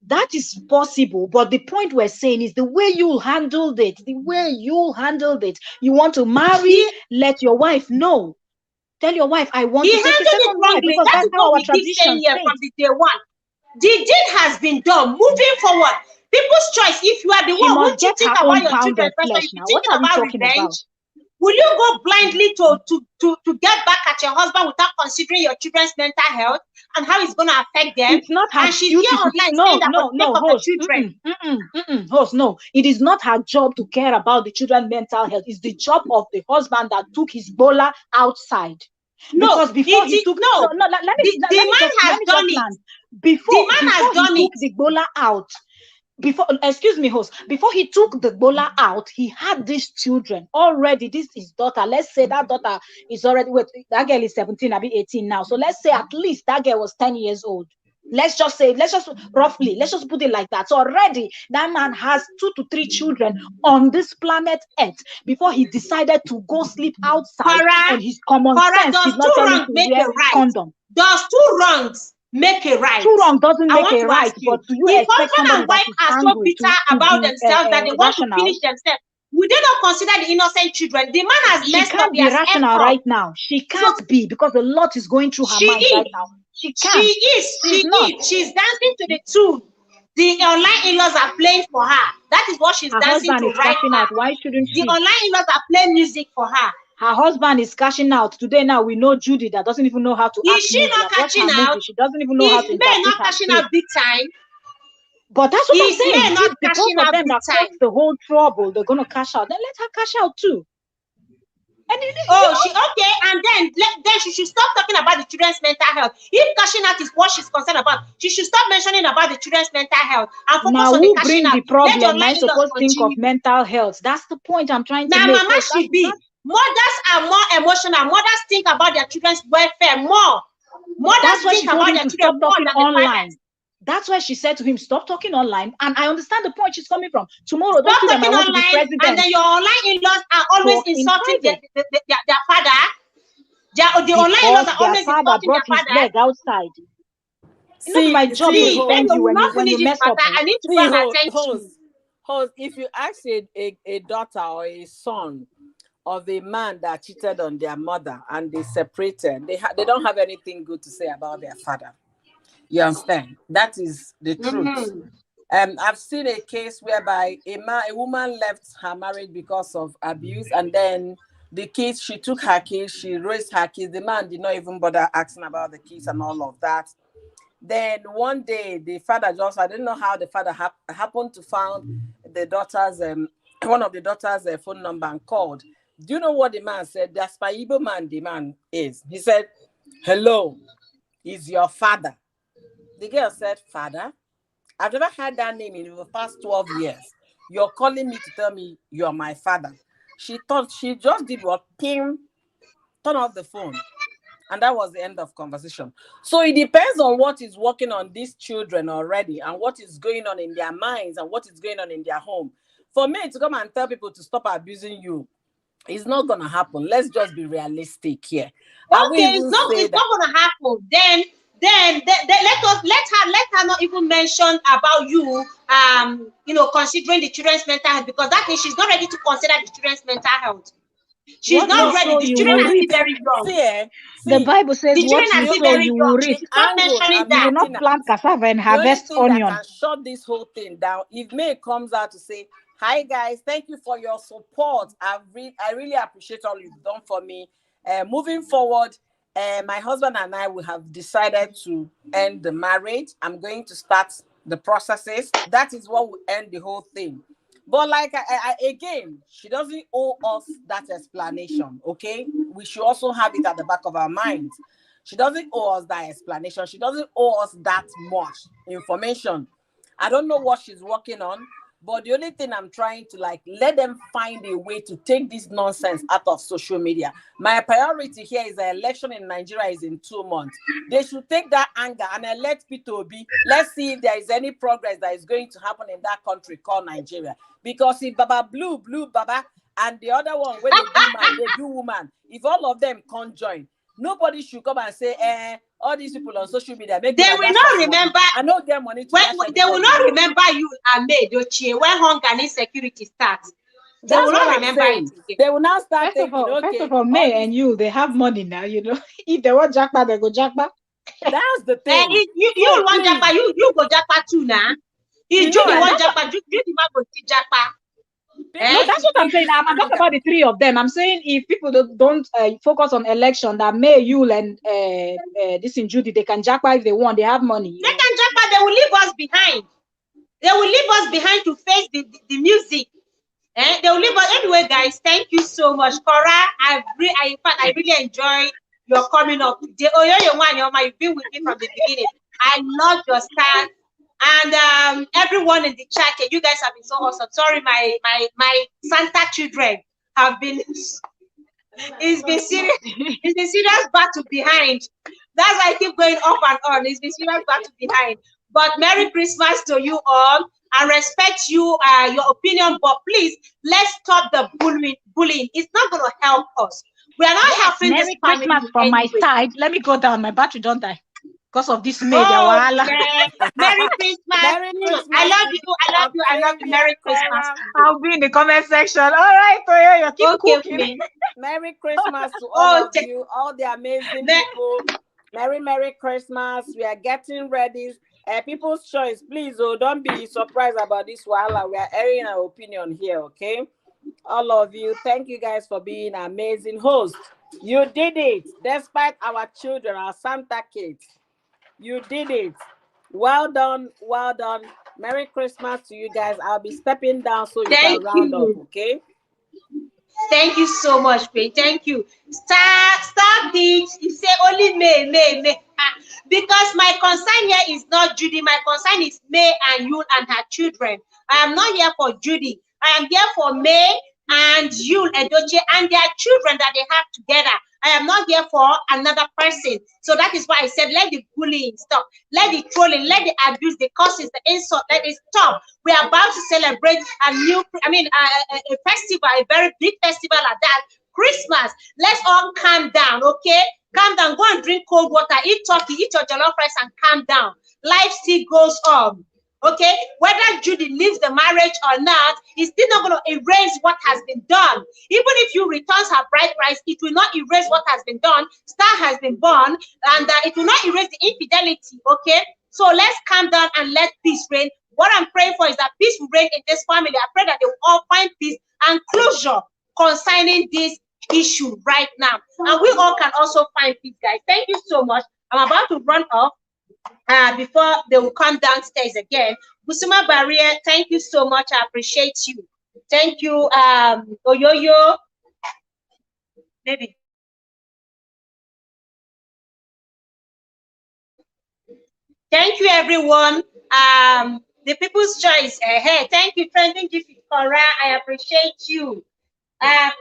[SPEAKER 5] That is possible, but the point we're saying is the way you handled it, the way you handled it. You want to marry, let your wife know. Tell your wife, I want to take a second wife because that's how our tradition
[SPEAKER 1] here from the day one. The deed has been done. Moving forward, people's choice. If you are the one who think about your children, if you think about revenge, will you go blindly to get back at your husband without considering your children's mental health and how it's going to affect them?
[SPEAKER 5] It's not her
[SPEAKER 1] and she's here online saying that
[SPEAKER 5] host, no. It is not her job to care about the children's mental health. It's the job of the husband that took his bola outside.
[SPEAKER 1] No,
[SPEAKER 5] because before he took
[SPEAKER 1] the man has done it.
[SPEAKER 5] Before he took the bola out. Excuse me, host. Before he took the bola out, he had these children already. This is his daughter. Let's say that daughter is already that girl is 17, I'll be 18 now. So let's say at least that girl was 10 years old. Let's just put it like that. So already that man has 2 to 3 children on this planet Earth before he decided to go sleep outside. And his common sense is not telling him to wear a condom.
[SPEAKER 1] Does 2 wrongs make a right?
[SPEAKER 5] 2 wrongs doesn't make a right. But do you
[SPEAKER 1] if
[SPEAKER 5] expect
[SPEAKER 1] husband and wife are so bitter about themselves that they want to finish themselves, will Would they not consider the innocent children? The man has
[SPEAKER 5] She
[SPEAKER 1] messed up.
[SPEAKER 5] can't
[SPEAKER 1] He
[SPEAKER 5] be
[SPEAKER 1] has
[SPEAKER 5] rational
[SPEAKER 1] effed up.
[SPEAKER 5] right now. She can't be, because a lot is going through her
[SPEAKER 1] She
[SPEAKER 5] mind right
[SPEAKER 1] is.
[SPEAKER 5] now. She
[SPEAKER 1] She
[SPEAKER 5] can't.
[SPEAKER 1] is.
[SPEAKER 5] She's not.
[SPEAKER 1] She's dancing to the tune. The online in-laws are playing for her. That is what she's
[SPEAKER 5] Her
[SPEAKER 1] dancing
[SPEAKER 5] husband
[SPEAKER 1] to
[SPEAKER 5] is
[SPEAKER 1] right
[SPEAKER 5] cashing
[SPEAKER 1] now.
[SPEAKER 5] out. Why shouldn't
[SPEAKER 1] The
[SPEAKER 5] she?
[SPEAKER 1] online in-laws are playing music for her.
[SPEAKER 5] Her husband is cashing out. Today now we know Judy that doesn't even know how to
[SPEAKER 1] Is
[SPEAKER 5] act
[SPEAKER 1] she
[SPEAKER 5] movie.
[SPEAKER 1] not
[SPEAKER 5] I've watched
[SPEAKER 1] catching
[SPEAKER 5] her
[SPEAKER 1] out?
[SPEAKER 5] movie. She doesn't even know how
[SPEAKER 1] Is
[SPEAKER 5] to
[SPEAKER 1] May
[SPEAKER 5] interpret
[SPEAKER 1] not
[SPEAKER 5] her
[SPEAKER 1] cashing
[SPEAKER 5] script.
[SPEAKER 1] out big time?
[SPEAKER 5] But that's what I'm
[SPEAKER 1] Is
[SPEAKER 5] saying.
[SPEAKER 1] May not
[SPEAKER 5] If the both
[SPEAKER 1] cashing
[SPEAKER 5] of
[SPEAKER 1] out
[SPEAKER 5] them
[SPEAKER 1] big
[SPEAKER 5] that
[SPEAKER 1] time?
[SPEAKER 5] caused the whole trouble, they're gonna cash out. Then let her cash out too. And
[SPEAKER 1] Oh, she okay, and then she should stop talking about the children's mental health. If cashing out is what she's concerned about, she should stop mentioning about the children's mental health and focus
[SPEAKER 5] now
[SPEAKER 1] on the
[SPEAKER 5] who
[SPEAKER 1] cashing
[SPEAKER 5] bring
[SPEAKER 1] out.
[SPEAKER 5] the
[SPEAKER 1] Let
[SPEAKER 5] problem?
[SPEAKER 1] your
[SPEAKER 5] Now
[SPEAKER 1] line in-laws
[SPEAKER 5] supposed to think of
[SPEAKER 1] continue.
[SPEAKER 5] mental health. That's the point I'm trying to
[SPEAKER 1] Now,
[SPEAKER 5] make.
[SPEAKER 1] mama should be. Mothers are more emotional. Mothers think about their children's welfare more. Mothers
[SPEAKER 5] That's why
[SPEAKER 1] think
[SPEAKER 5] she told
[SPEAKER 1] about
[SPEAKER 5] him
[SPEAKER 1] their
[SPEAKER 5] to
[SPEAKER 1] children
[SPEAKER 5] stop
[SPEAKER 1] more
[SPEAKER 5] talking
[SPEAKER 1] than the
[SPEAKER 5] online.
[SPEAKER 1] fathers.
[SPEAKER 5] That's why she said to him, stop talking online. And I understand the point she's coming from. Tomorrow, those
[SPEAKER 1] Stop
[SPEAKER 5] children might
[SPEAKER 1] talking
[SPEAKER 5] want to be
[SPEAKER 1] online, and
[SPEAKER 5] president.
[SPEAKER 1] then your online in-laws are always
[SPEAKER 5] Talk in
[SPEAKER 1] insulting their
[SPEAKER 5] private.
[SPEAKER 1] father. The online in-laws
[SPEAKER 5] Because
[SPEAKER 1] are
[SPEAKER 5] their
[SPEAKER 1] always
[SPEAKER 5] father
[SPEAKER 1] insulting
[SPEAKER 5] brought
[SPEAKER 1] their
[SPEAKER 5] his
[SPEAKER 1] father.
[SPEAKER 5] leg outside. It's not
[SPEAKER 2] See,
[SPEAKER 5] my job to
[SPEAKER 1] See, then
[SPEAKER 5] defend
[SPEAKER 1] you
[SPEAKER 5] you
[SPEAKER 1] will
[SPEAKER 5] when
[SPEAKER 1] not
[SPEAKER 5] you
[SPEAKER 1] finish this
[SPEAKER 5] mess up.
[SPEAKER 1] matter. I need to go
[SPEAKER 2] see,
[SPEAKER 1] and attend to you.
[SPEAKER 2] host, if you ask a daughter or a son of a man that cheated on their mother and they separated, they don't have anything good to say about their father. You understand? That is the truth. I've seen a case whereby a woman left her marriage because of abuse, and then the kids, she took her kids, she raised her kids. The man did not even bother asking about the kids and all of that. Then one day, the father I didn't know how the father happened to found the daughter's, one of the daughter's phone number and called. Do you know what the man said? That's my Igbo man, the man is. He said, hello, is your father. The girl said, father? I've never heard that name in the past 12 years. You're calling me to tell me you're my father. She thought she just did what? Ping, turn off the phone. And that was the end of conversation. So it depends on what is working on these children already and what is going on in their minds and what is going on in their home. For me to come and tell people to stop abusing you, it's not going to happen. Let's just be realistic here.
[SPEAKER 1] Okay, it's not going to happen. Then let her not even mention about you, considering the children's mental health, because that means she's not ready to consider the children's mental health. She's not ready. The children are still very young.
[SPEAKER 5] The Bible says,
[SPEAKER 1] the
[SPEAKER 5] what
[SPEAKER 1] children are
[SPEAKER 5] you
[SPEAKER 1] still
[SPEAKER 5] sow,
[SPEAKER 1] very
[SPEAKER 5] you
[SPEAKER 1] young.
[SPEAKER 5] will
[SPEAKER 1] She
[SPEAKER 5] reap.
[SPEAKER 1] should stop mentioning that.
[SPEAKER 5] You will not plant cassava and
[SPEAKER 2] The only
[SPEAKER 5] harvest
[SPEAKER 2] thing
[SPEAKER 5] onion.
[SPEAKER 2] that can shut this whole thing down, if May comes out to say, hi guys, thank you for your support. I really appreciate all you've done for me. Moving forward, my husband and I will have decided to end the marriage. I'm going to start the processes. That is what will end the whole thing. But like again, she doesn't owe us that explanation, okay? We should also have it at the back of our minds. She doesn't owe us that explanation. She doesn't owe us that much information. I don't know what she's working on, but the only thing I'm trying to let them find a way to take this nonsense out of social media. My priority here is the election in Nigeria is in 2 months. They should take that anger and elect P2B. Let's see if there is any progress that is going to happen in that country called Nigeria. Because if Baba Blue Baba and the other one, when they do man, they do woman, if all of them can't join, nobody should come and say, all these people on social media, they
[SPEAKER 1] will not remember.
[SPEAKER 2] I know their money to
[SPEAKER 1] they will not remember you and me, Edochie, when hunger and insecurity starts. They will not remember it again.
[SPEAKER 2] They will now start
[SPEAKER 5] First
[SPEAKER 2] thinking,
[SPEAKER 5] first of all, May and you, they have money now, If they want jackpot, they go jackpot.
[SPEAKER 2] That's the thing.
[SPEAKER 1] You want jackpot, you go jackpot too now. If Judy want jackpot, Judy might go see jackpot.
[SPEAKER 5] No, that's what I'm saying. I'm talking about the three of them. I'm saying if people don't focus on election, that May, Yul, and this in Judy, they can jackpot if they want. They have money.
[SPEAKER 1] They can jackpot. They will leave us behind. They will leave us behind to face the music. They will leave us anyway, guys. Thank you so much, Cora. I really enjoy your coming up today. You've been with me from the beginning. I love your style. And everyone in the chat, you guys have been so awesome. Sorry, my Santa children have been. It's been serious. It's been serious battle behind. That's why I keep going up and on. It's been serious battle behind. But Merry Christmas to you all. I respect you, your opinion, but please let's stop the bullying. It's not going to help us. We are not helping
[SPEAKER 5] Merry
[SPEAKER 1] this family.
[SPEAKER 5] Christmas from my side. Let me go down. My battery don't die. because of this May. Oh,
[SPEAKER 1] yeah. Merry Christmas.
[SPEAKER 2] Merry Christmas.
[SPEAKER 1] I love you. I love you. I love you. Merry Christmas.
[SPEAKER 5] I'll be in the comment section. All right, Toyo, keep cooking.
[SPEAKER 2] Okay. Merry Christmas to all of you, all the amazing people. Merry Christmas. We are getting ready. People's choice, please, don't be surprised about this wahala. We are airing our opinion here, okay? All of you, thank you guys for being amazing hosts. You did it, despite our children, our Santa kids. You did it. Well done, well done. Merry Christmas to you guys. I'll be stepping down so you can round up, okay?
[SPEAKER 1] Thank you so much, Faye. Thank you. Star Beach, you say only May. Because my concern here is not Judy. My concern is May and Yul and her children. I am not here for Judy. I am here for May and Yul, Edochie, and their children that they have together. I am not here for another person. So that is why I said, let the bullying stop. Let the trolling, let the abuse, the curses, the insult, let it stop. We are about to celebrate a festival, a very big festival at that, Christmas. Let's all calm down, okay? Calm down, go and drink cold water, eat turkey, eat your jollof rice and calm down. Life still goes on. Okay, whether Judy leaves the marriage or not, it's still not going to erase what has been done. Even if you return her bride price, it will not erase what has been done. Star has been born, and it will not erase the infidelity. Okay, so let's calm down and let peace reign. What I'm praying for is that peace will reign in this family. I pray that they will all find peace and closure concerning this issue right now, and we all can also find peace, guys. Thank you so much. I'm about to run off. Before they will come downstairs again. Busuma Barrier, thank you so much. I appreciate you. Thank you, Oyoyo. Maybe. Thank you, everyone. The People's Choice. Hey, thank you, Trending Gift Cora. I appreciate you.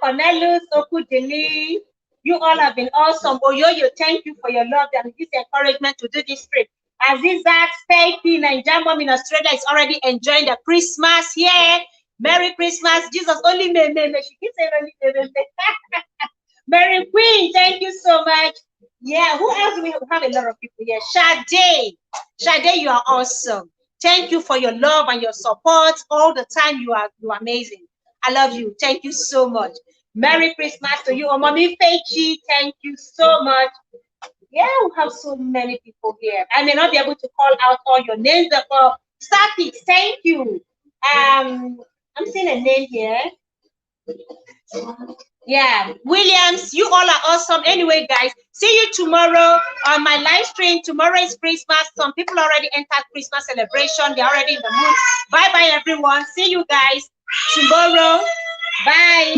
[SPEAKER 1] Cornelius Okudili, you all have been awesome. Oyoyo, thank you for your love and this encouragement to do this trip. Azizat, Faithy, Nigerian mom in Australia is already enjoying the Christmas here. Merry Christmas. Jesus, only me. She keeps saying only me. Mary Queen, thank you so much. Yeah, who else do we have? A lot of people here. Sade, you are awesome. Thank you for your love and your support all the time. You are amazing. I love you. Thank you so much. Merry Christmas to you. Oh, Mommy Feichi, thank you so much. Yeah, we have so many people here. I may not be able to call out all your names, but for Saki, thank you. I'm seeing a name here. Yeah, Williams, you all are awesome. Anyway, guys, see you tomorrow on my live stream. Tomorrow is Christmas. Some people already entered Christmas celebration. They're already in the mood. Bye-bye, everyone. See you guys tomorrow. Bye.